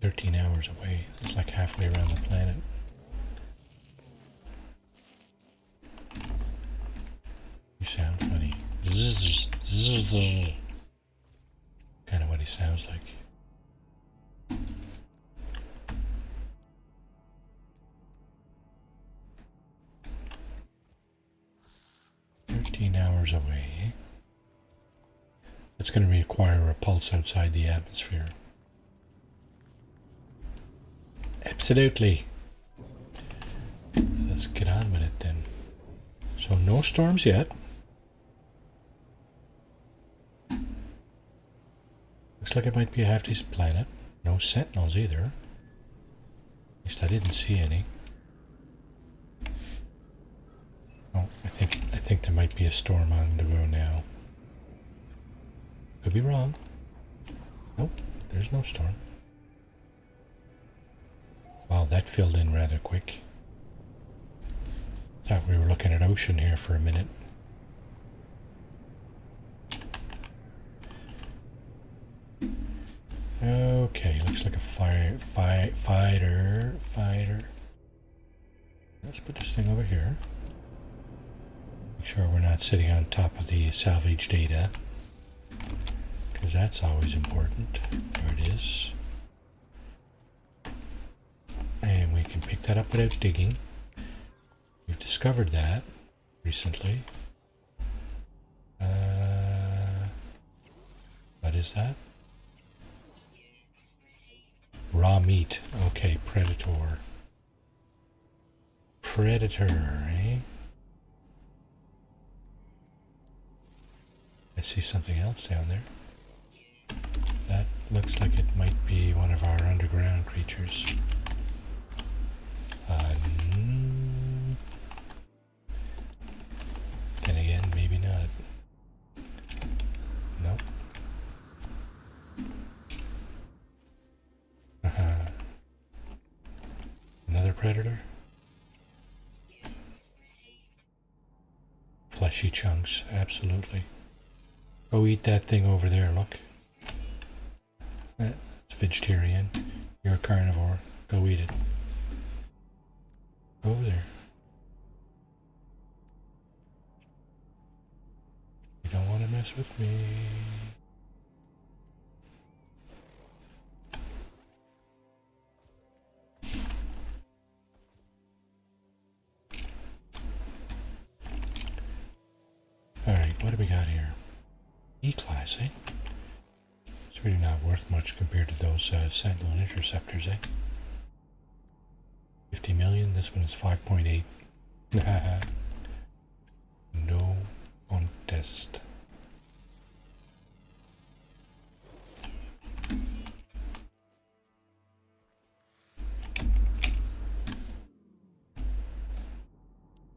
13 hours away. It's like halfway around the planet. You sound funny. Zzz, zzz. Kind of what he sounds like. Hours away. It's going to require a pulse outside the atmosphere. Absolutely. Let's get on with it then. So no storms yet. Looks like it might be a half decent planet. No sentinels either. At least I didn't see any. Oh, I think there might be a storm on the go now. Could be wrong. Nope, there's no storm. Wow, that filled in rather quick. Thought we were looking at ocean here for a minute. Okay, looks like a fighter. Let's put this thing over here. Make sure we're not sitting on top of the salvage data, because that's always important. There it is. And we can pick that up without digging. We've discovered that recently. What is that? Raw meat. Okay, predator. Predator, eh? I see something else down there. That looks like it might be one of our underground creatures. Then again, maybe not. Nope. Another predator? Fleshy chunks, absolutely. Go eat that thing over there, look. It's vegetarian. You're a carnivore. Go eat it. Go over there. You don't want to mess with me. Alright, what do we got here? E-class, eh? It's really not worth much compared to those Sentinel Interceptors, eh? 50 million, this one is 5.8. No contest.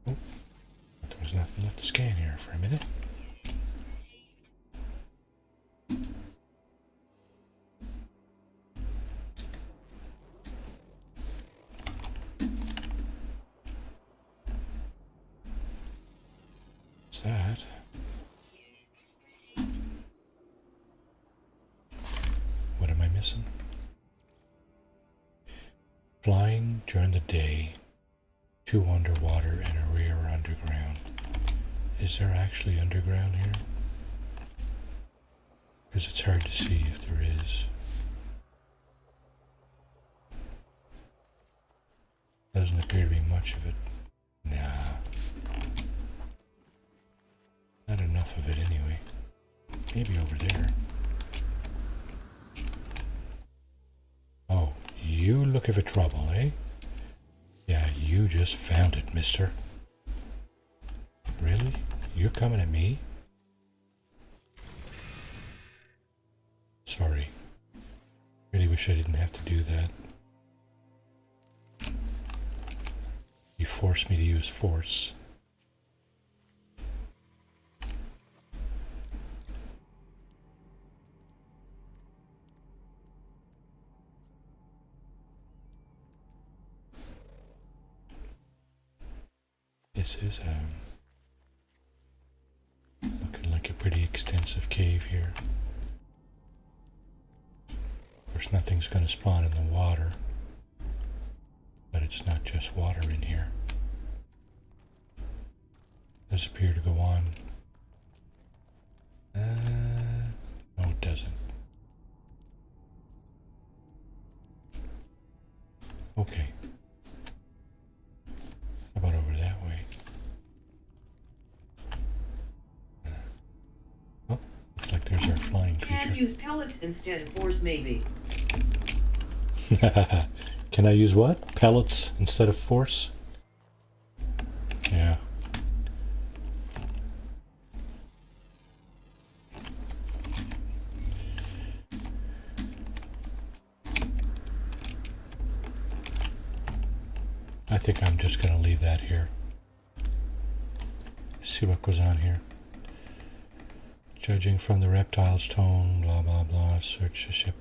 Oh, there was nothing left to scan here for a minute. That. What am I missing? Flying during the day, 2 underwater and a rear underground. Is there actually underground here? Because it's hard to see if there is. Doesn't appear to be much of it. Nah. Not enough of it anyway. Maybe over there. bucket of trouble, eh? Yeah, you just found it, mister. Really? You're coming at me? Sorry. Really wish I didn't have to do that. You forced me to use force. This is looking like a pretty extensive cave here. Of course, nothing's going to spawn in the water, but it's not just water in here. Does appear to go on. No, it doesn't. Okay. How about over that way? Oh, looks like there's our flying creature. Can use pellets instead of force, maybe. Can I use what? Pellets instead of force? Yeah. I think I'm just going to leave that here. See what goes on here. Judging from the reptile's tone, blah blah blah. Search the ship.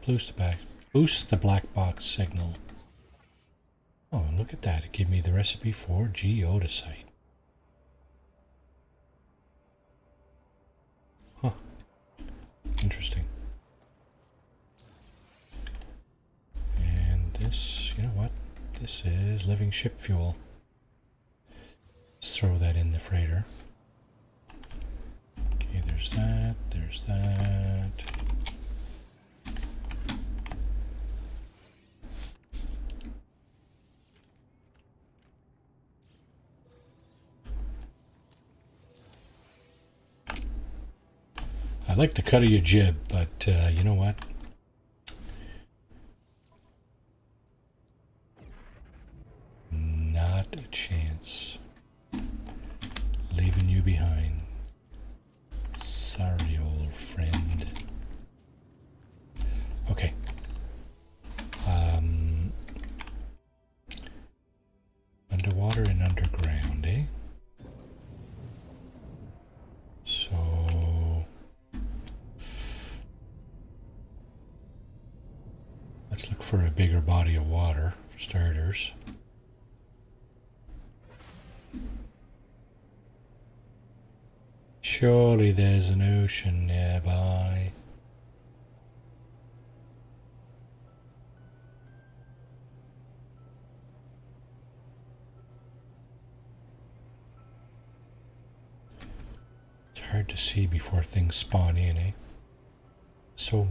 Boost the black box signal. Oh, look at that. It gave me the recipe for geodesite. Huh. Interesting. And this, you know what? This is living ship fuel. Let's throw that in the freighter. Okay, there's that, there's that. I like the cut of your jib, but you know what? Not a chance. Leaving you behind. Sorry, old friend. Okay. Underwater and underground, eh? So let's look for a bigger body of water for starters. Surely there's an ocean nearby. It's hard to see before things spawn in, eh? So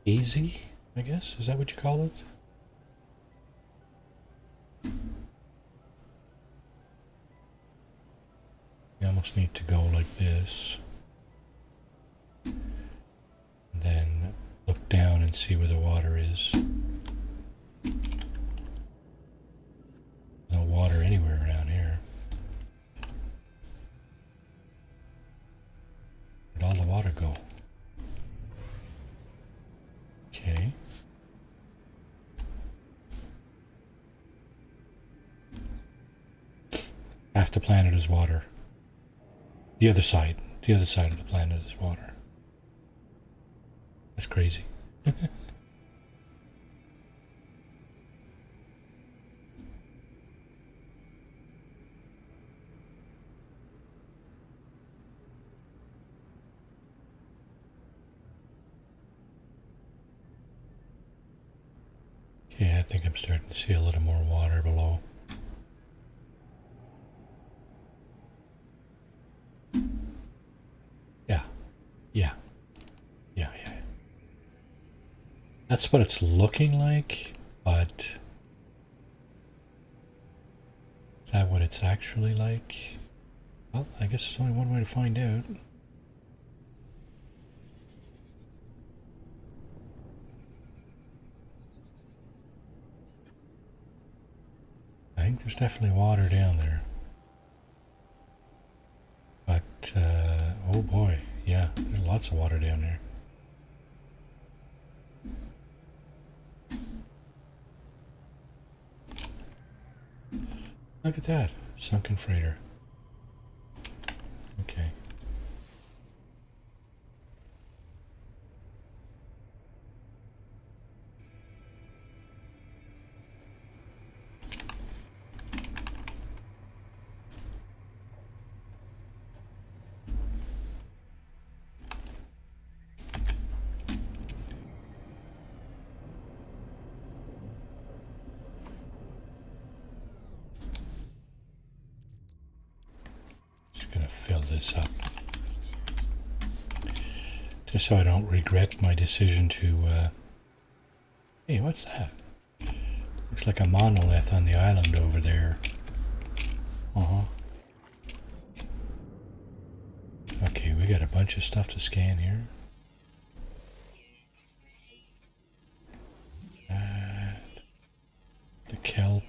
easy, I guess? Is that what you call it? You almost need to go like this. And then look down and see where the water is. No water anywhere around here. Where'd all the water go? Okay. Half the planet is water. The other side of the planet is water. That's crazy. Okay, I think I'm starting to see a little more water below. Yeah. That's what it's looking like, but is that what it's actually like? Well, I guess there's only one way to find out. think there's definitely water down there. But, oh boy, yeah, there's lots of water down there. Look at that, sunken freighter. Okay. Just gonna fill this up. Just so I don't regret my decision to, hey, what's that? Looks like a monolith on the island over there. Uh-huh. Okay, we got a bunch of stuff to scan here. The kelp.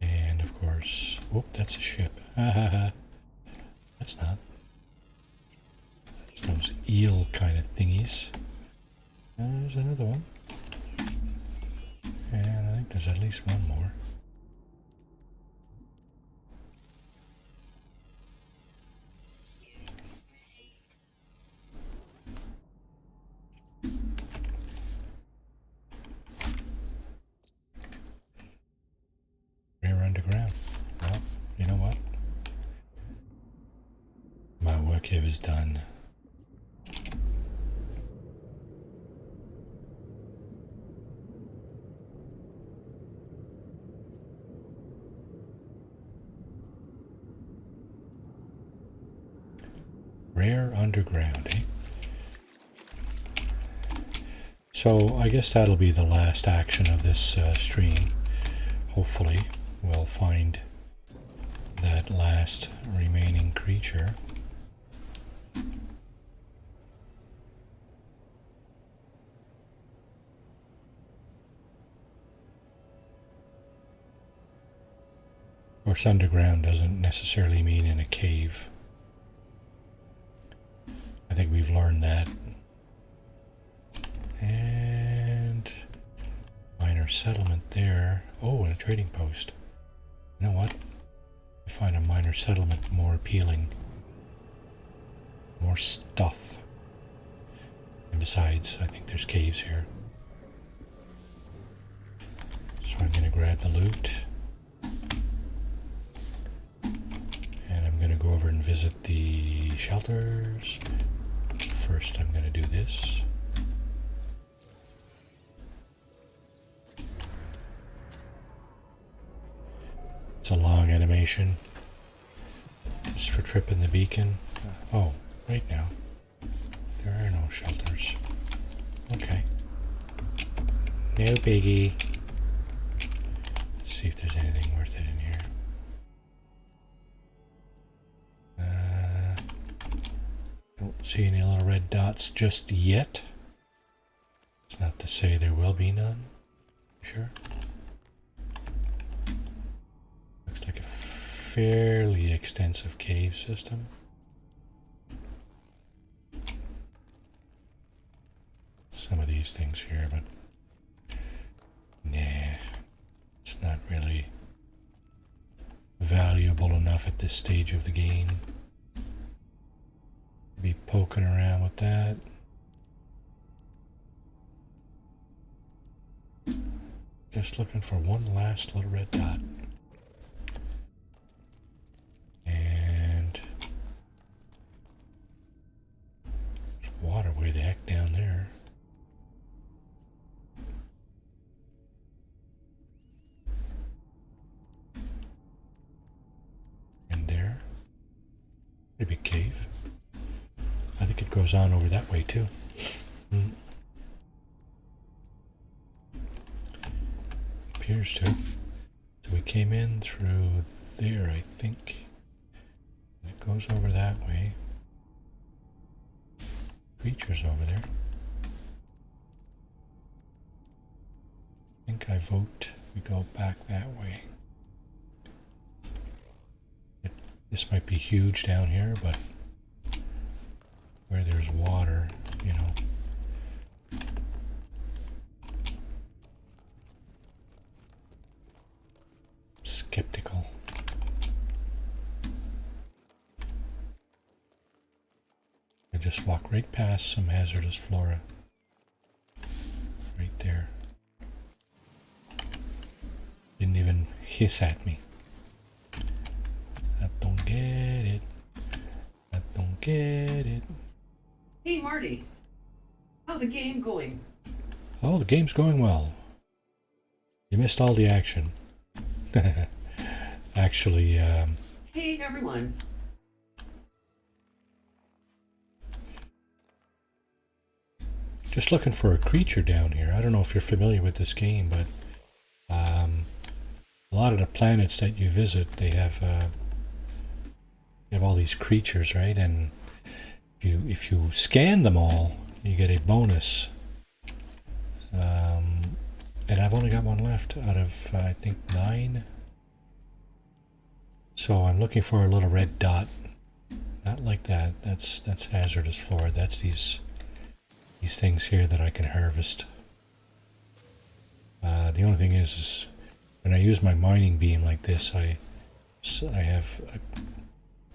And of course, oh, that's a ship. Ha ha ha. That's not. There's those eel kind of thingies. There's another one. And I think there's at least one more. Rare underground. Well, you know what? My work here is done. Rare underground, eh? So I guess that'll be the last action of this stream. Hopefully we'll find that last remaining creature. Of course, underground doesn't necessarily mean in a cave. I think we've learned that. And minor settlement there. Oh, and a trading post. You know what? I find a minor settlement more appealing. More stuff. And besides, I think there's caves here. So I'm going to grab the loot. And I'm going to go over and visit the shelters. First, I'm going to do this. It's a long animation. Just for tripping the beacon. Oh, right now. There are no shelters. Okay. No biggie. Let's see if there's anything worth it in here. Don't see any little red dots just yet. It's not to say there will be none. Sure. Looks like a fairly extensive cave system. Some of these things here, but nah, it's not really valuable enough at this stage of the game. Be poking around with that. Just looking for one last little red dot. And there's water way the heck down there. And there. Pretty big cave. I think it goes on over that way too. Appears to. So we came in through there, I think. And it goes over that way. Creatures over there. I think I vote we go back that way. This might be huge down here, but where there's water, you know. Skeptical. I just walk right past some hazardous flora. Right there. Didn't even hiss at me. I don't get it. I don't get it. Hey Marty, how's the game going? Oh, the game's going well. You missed all the action. Actually, Hey everyone. just looking for a creature down here. I don't know if you're familiar with this game, but a lot of the planets that you visit, they have all these creatures, right? And if you scan them all, you get a bonus. And I've only got one left out of I think 9. So I'm looking for a little red dot. Not like that. That's hazardous flora. That's these things here that I can harvest. The only thing is when I use my mining beam like this, I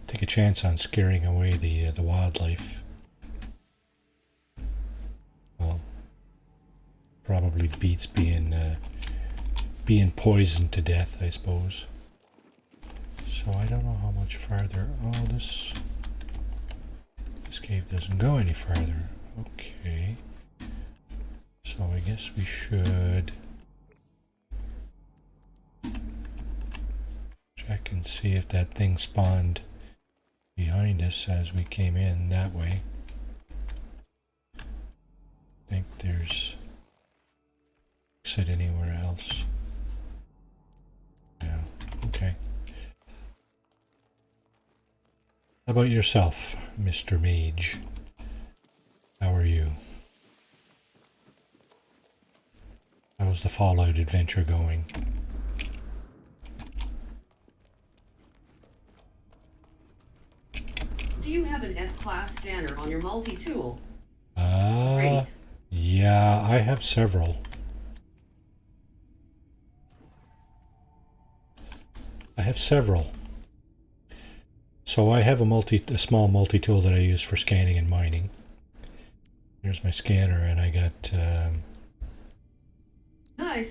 take a chance on scaring away the wildlife. Well, probably beats being poisoned to death, I suppose. So I don't know how much farther. Oh, this cave doesn't go any farther. Okay. So I guess we should check and see if that thing spawned behind us as we came in that way. I think there's exit anywhere else. Yeah, okay. How about yourself, Mr. Mage? How are you? How's the Fallout adventure going? Do you have an S-Class scanner on your multi-tool? Yeah, I have several. So I have a small multi-tool that I use for scanning and mining. Here's my scanner, and I got Nice.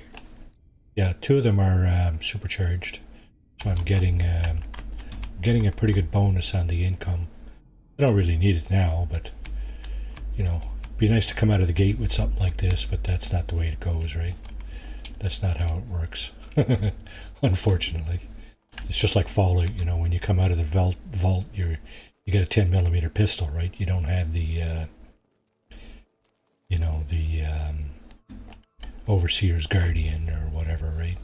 yeah, 2 of them are supercharged, so I'm getting a pretty good bonus on the income. I don't really need it now, but you know, it'd be nice to come out of the gate with something like this, but that's not the way it goes, right? That's not how it works. Unfortunately, it's just like Fallout. You know, when you come out of the vault, you get a 10mm pistol, right? You don't have the you know, the Overseer's Guardian or whatever, right?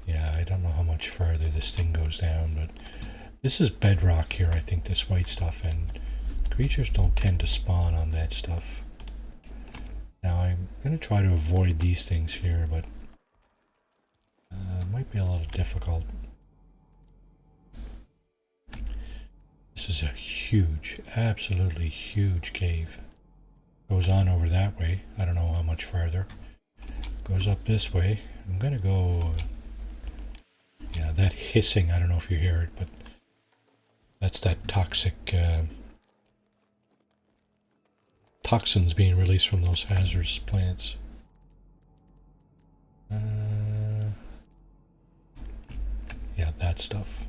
Yeah, I don't know how much farther this thing goes down, but this is bedrock here, I think, this white stuff, and creatures don't tend to spawn on that stuff. Now, I'm going to try to avoid these things here, but it might be a little difficult. This is a huge, absolutely huge cave. Goes on over that way. I don't know how much farther. Goes up this way. I'm going to go... Yeah, that hissing, I don't know if you hear it, but that's that toxic toxins being released from those hazardous plants. Yeah, that stuff.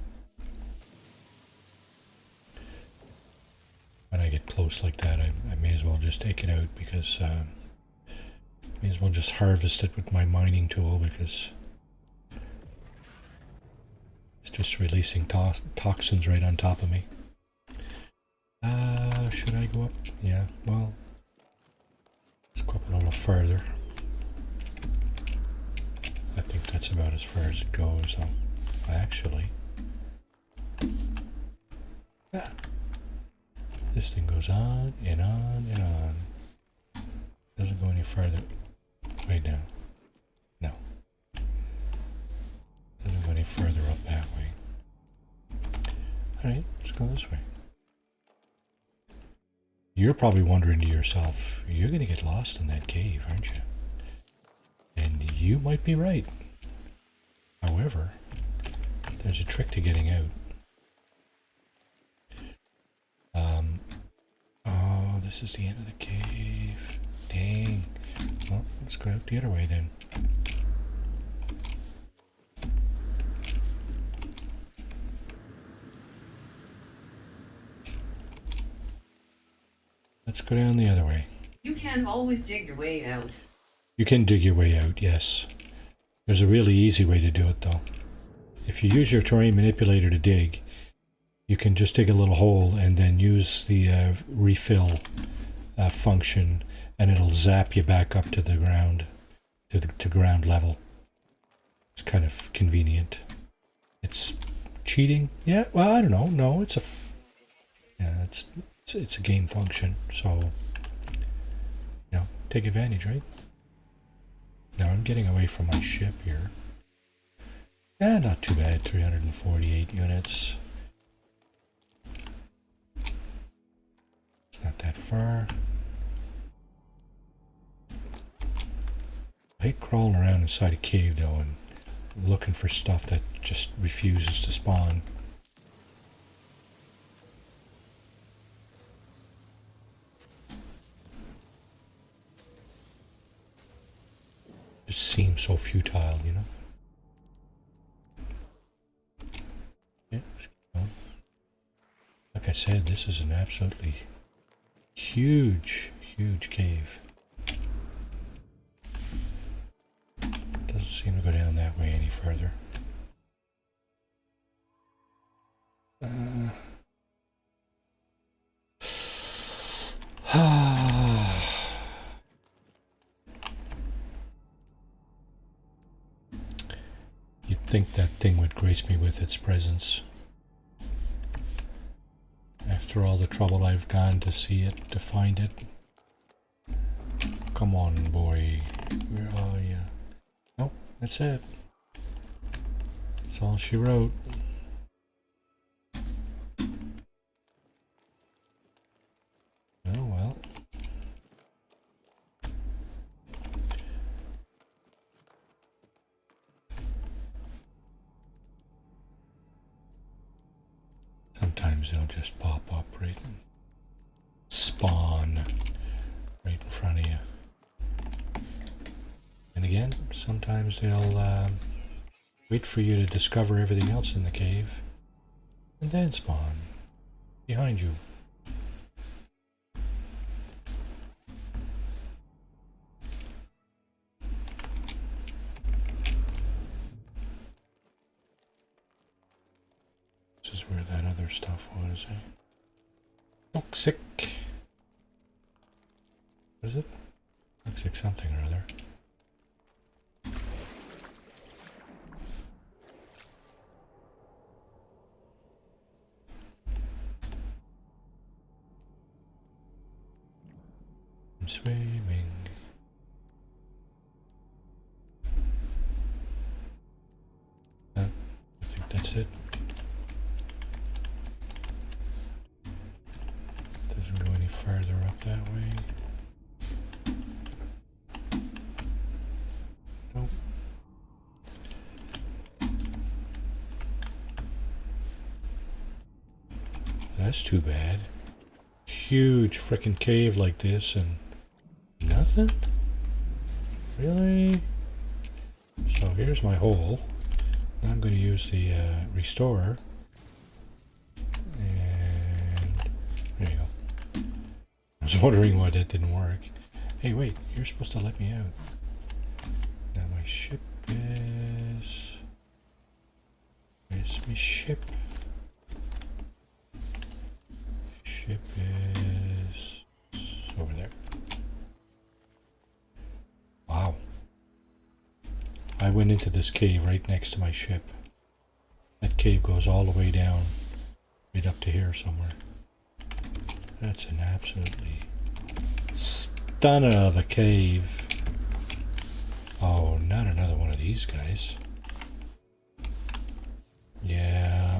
When I get close like that, I may as well just take it out, because may as well just harvest it with my mining tool, because it's just releasing toxins right on top of me. Should I go up? Yeah, well, let's go up a little further. I think that's about as far as it goes, though. Actually. This thing goes on and on and on. Doesn't go any further. Way down. No. Doesn't go any further up that way. Alright, let's go this way. You're probably wondering to yourself, you're going to get lost in that cave, aren't you? And you might be right. However, there's a trick to getting out. Oh, this is the end of the cave. Dang. Well, let's go out the other way then. Let's go down the other way. You can always dig your way out. You can dig your way out, yes. There's a really easy way to do it though. If you use your terrain manipulator to dig, you can just dig a little hole and then use the refill function, and it'll zap you back up to the ground, to ground level. It's kind of convenient. It's cheating, yeah. Well, I don't know. No, it's a game function. So, you know, take advantage, right? Now I'm getting away from my ship here. Yeah, not too bad. 348 units. It's not that far. I hate crawling around inside a cave though and looking for stuff that just refuses to spawn. It seems so futile, you know? Yeah, let's keep going. Like I said, this is an absolutely huge, huge cave. Doesn't seem to go down that way any further. You'd think that thing would grace me with its presence. After all the trouble I've gone to see it, to find it. Come on, boy. Where are you? Nope, that's it. That's all she wrote. Oh well. Sometimes they'll just pop up right and spawn right in front of you. And again, sometimes they'll wait for you to discover everything else in the cave and then spawn behind you. This is where that other stuff was, eh? Toxic. What is it? Toxic something or other. I'm swimming. I think that's it. Doesn't go any further up that way. Nope. That's too bad. Huge frickin' cave like this and nothing? Really? So here's my hole. I'm going to use the restorer. And there you go. I was wondering why that didn't work. Hey, wait, you're supposed to let me out. Now my ship is... Where's my ship? Ship is over there. Wow. I went into this cave right next to my ship. That cave goes all the way down, right up to here somewhere. That's an absolutely stunner of a cave. Oh, not another one of these guys. Yeah.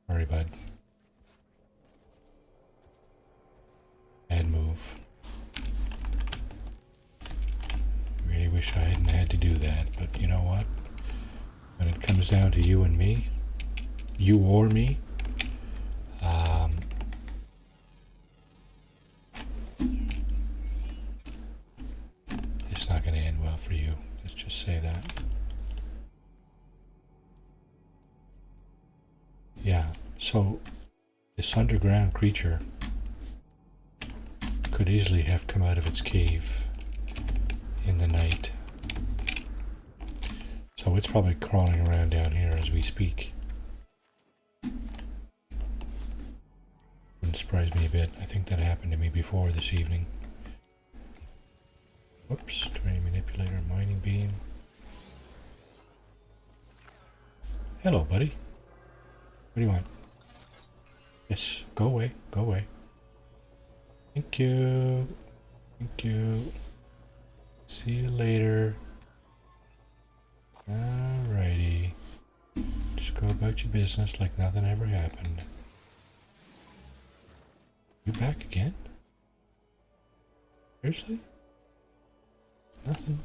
Sorry, bud. Bad move. Really wish I hadn't had to do that, but you know what? When it comes down to you and me, you or me, it's not going to end well for you. Let's just say that. Yeah, so this underground creature could easily have come out of its cave in the night. So it's probably crawling around down here as we speak. Wouldn't surprise me a bit. I think that happened to me before this evening. Whoops, terrain manipulator, mining beam. Hello, buddy. What do you want? Yes, go away, go away. Thank you. Thank you. See you later. Alrighty. Just go about your business like nothing ever happened. You back again? Seriously? Nothing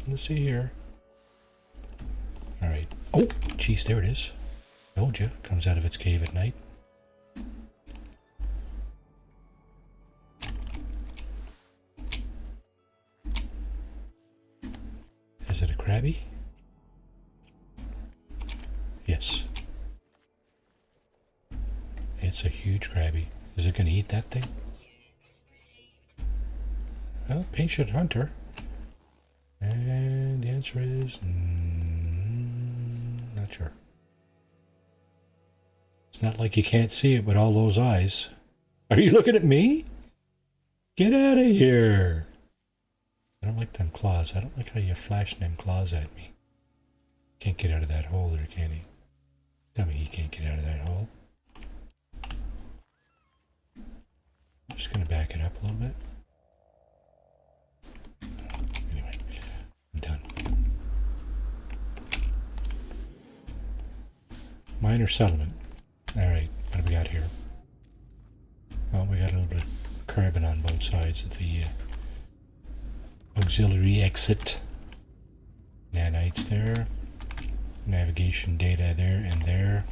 to see here. Alright. Oh, jeez, there it is. Told you. Comes out of its cave at night. Is it a crabby? Yes. It's a huge crabby. Is it going to eat that thing? Well, patient hunter. And the answer is not sure. It's not like you can't see it with all those eyes. Are you looking at me? Get out of here. I don't like them claws. I don't like how you're flashing them claws at me. Can't get out of that hole there, can he? Tell me he can't get out of that hole. I'm just going to back it up a little bit. Anyway, I'm done. Minor settlement. Alright, what do we got here? Well, we got a little bit of carbon on both sides of the auxiliary exit. Nanites there. Navigation data there and there.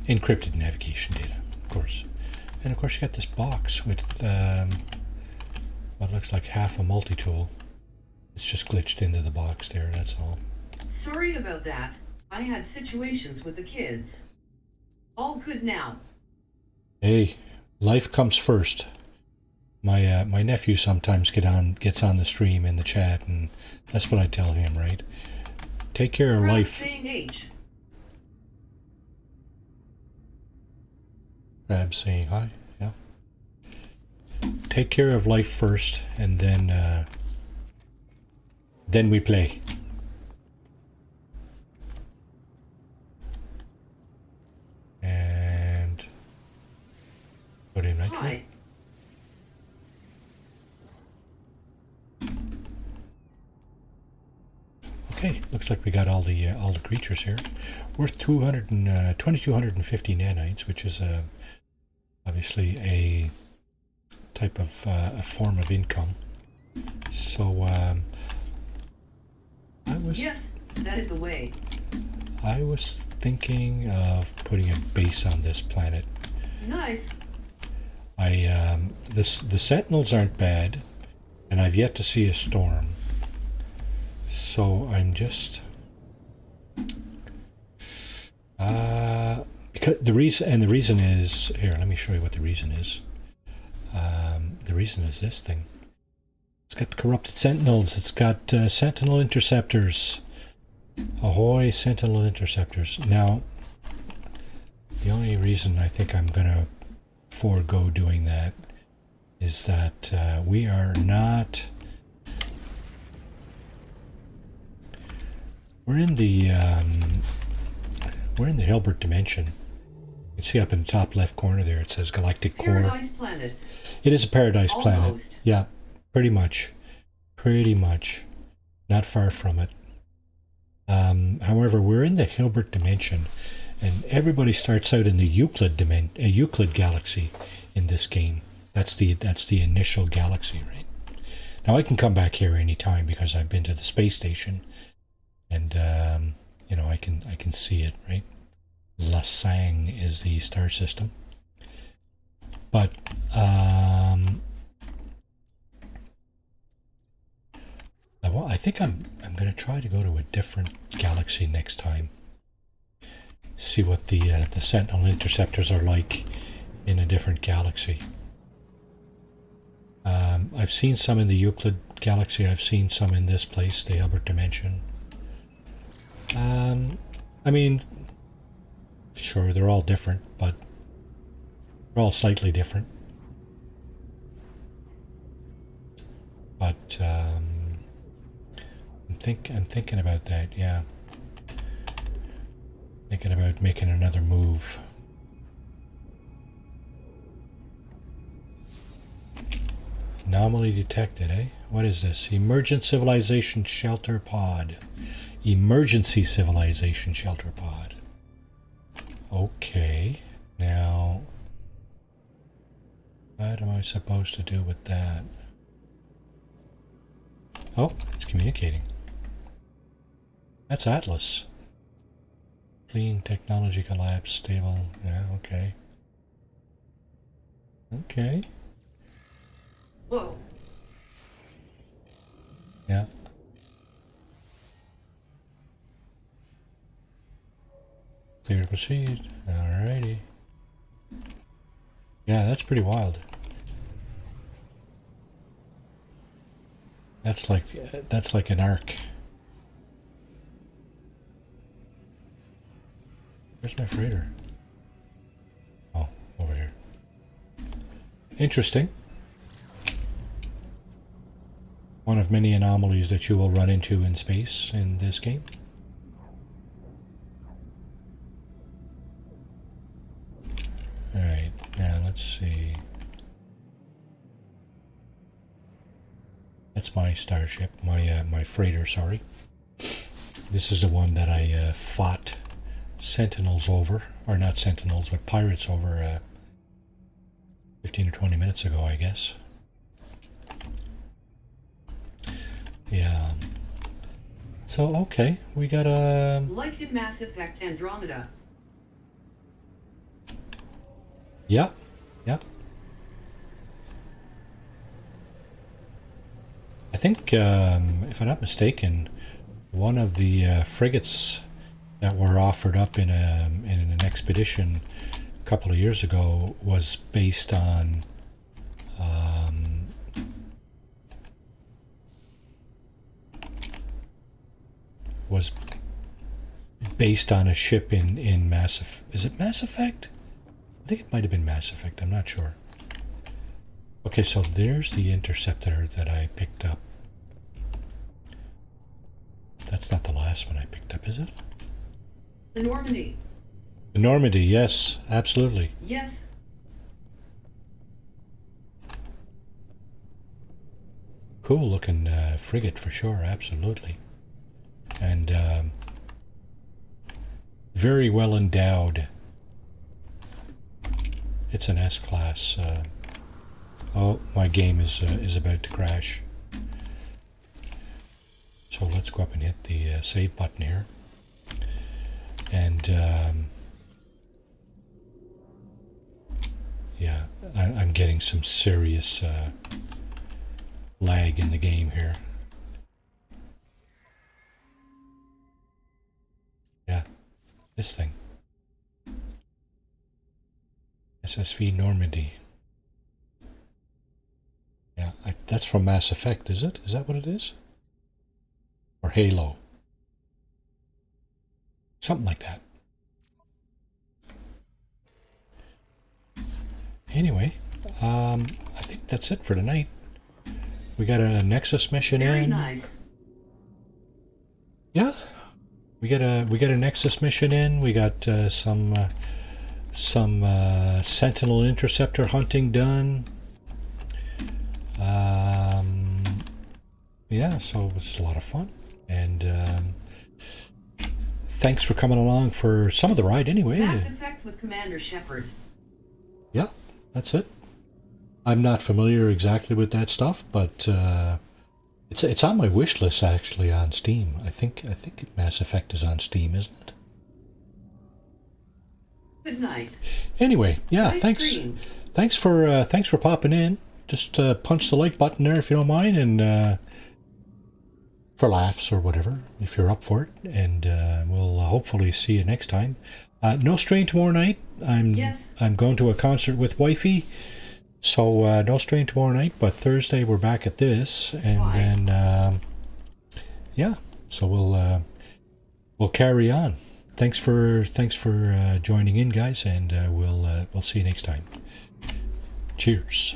Encrypted navigation data, of course. And of course you got this box with what looks like half a multi-tool. It's just glitched into the box there, that's all. Sorry about that. I had situations with the kids. All good now. Hey, life comes first. My nephew sometimes gets on the stream in the chat, and that's what I tell him, right? Take care of life. Saying H. Crab saying hi. Yeah. Take care of life first, and then we play. And put in nitro. Hi. Okay, looks like we got all the creatures here. Worth 2,250 nanites, which is obviously a type of a form of income. So Yes, that is the way. I was thinking of putting a base on this planet. Nice. The Sentinels aren't bad, and I've yet to see a storm. So I'm just because the reason is here. Let me show you what the reason is. The reason is this thing. It's got corrupted Sentinels. It's got Sentinel Interceptors. Ahoy, Sentinel Interceptors. Now, the only reason I think I'm gonna forego doing that is that we are not. We're in the Hilbert dimension, You see up in the top left corner there, it says galactic core. Paradise planets. It is a paradise planet. Almost. Yeah, pretty much. Pretty much. Not far from it. However, we're in the Hilbert dimension, and everybody starts out in the Euclid galaxy in this game. That's the initial galaxy, right? Now I can come back here anytime because I've been to the space station, and you know, I can see it, right? Lasang is the star system, but I think I'm going to try to go to a different galaxy next time. See what the Sentinel Interceptors are like in a different galaxy. I've seen some in the Euclid galaxy. I've seen some in this place, the Hilbert dimension. I mean, sure, they're all different, but they're all slightly different. But I'm thinking about that, yeah. Thinking about making another move. Anomaly detected, eh? What is this? Emergent Civilization Shelter Pod. Emergency Civilization Shelter Pod. Okay. Now, what am I supposed to do with that? Oh, it's communicating. That's Atlas. Clean technology collapse, stable. Yeah, okay. Okay. Whoa. Yeah. Clear to proceed. Alrighty. Yeah, that's pretty wild. That's like an arc. Where's my freighter? Oh, over here. Interesting. One of many anomalies that you will run into in space in this game. Alright, now let's see. That's my starship, my freighter, sorry. This is the one that I fought Sentinels over, or not Sentinels, but pirates over 15 or 20 minutes ago, I guess. Yeah. So, okay, we got a... Like in Mass Effect Andromeda. Yeah, yeah. I think, if I'm not mistaken, one of the frigates that were offered up in an expedition a couple of years ago was based on a ship in Mass Effect. Is it Mass Effect? I think it might have been Mass Effect. I'm not sure. Okay, so there's the interceptor that I picked up. That's not the last one I picked up, is it? The Normandy. The Normandy, yes, absolutely. Yes. Cool looking frigate for sure, absolutely. And very well endowed. It's an S-class. Oh, my game is about to crash. So let's go up and hit the save button here. And yeah, I'm getting some serious lag in the game here. Yeah, this thing. SSV Normandy. Yeah, that's from Mass Effect, is it? Is that what it is? Or Halo? Something like that. Anyway, I think that's it for tonight. We got a Nexus mission Very in. nice. Yeah, we got a Nexus mission in. We got some some Sentinel Interceptor hunting done. Yeah, so it was a lot of fun. And thanks for coming along for some of the ride anyway. Mass Effect with Commander Shepard. Yeah, that's it. I'm not familiar exactly with that stuff, but it's on my wish list actually on Steam. I think Mass Effect is on Steam, isn't it? Good night. Anyway, yeah, Nice thanks. dreams. Thanks for popping in. Just punch the like button there if you don't mind, and for laughs or whatever, if you're up for it. And we'll hopefully see you next time. No strain tomorrow night. Yes. I'm going to a concert with wifey, so no strain tomorrow night. But Thursday we're back at this, and Why? then yeah, so we'll carry on. Thanks for joining in, guys, and we'll see you next time. Cheers.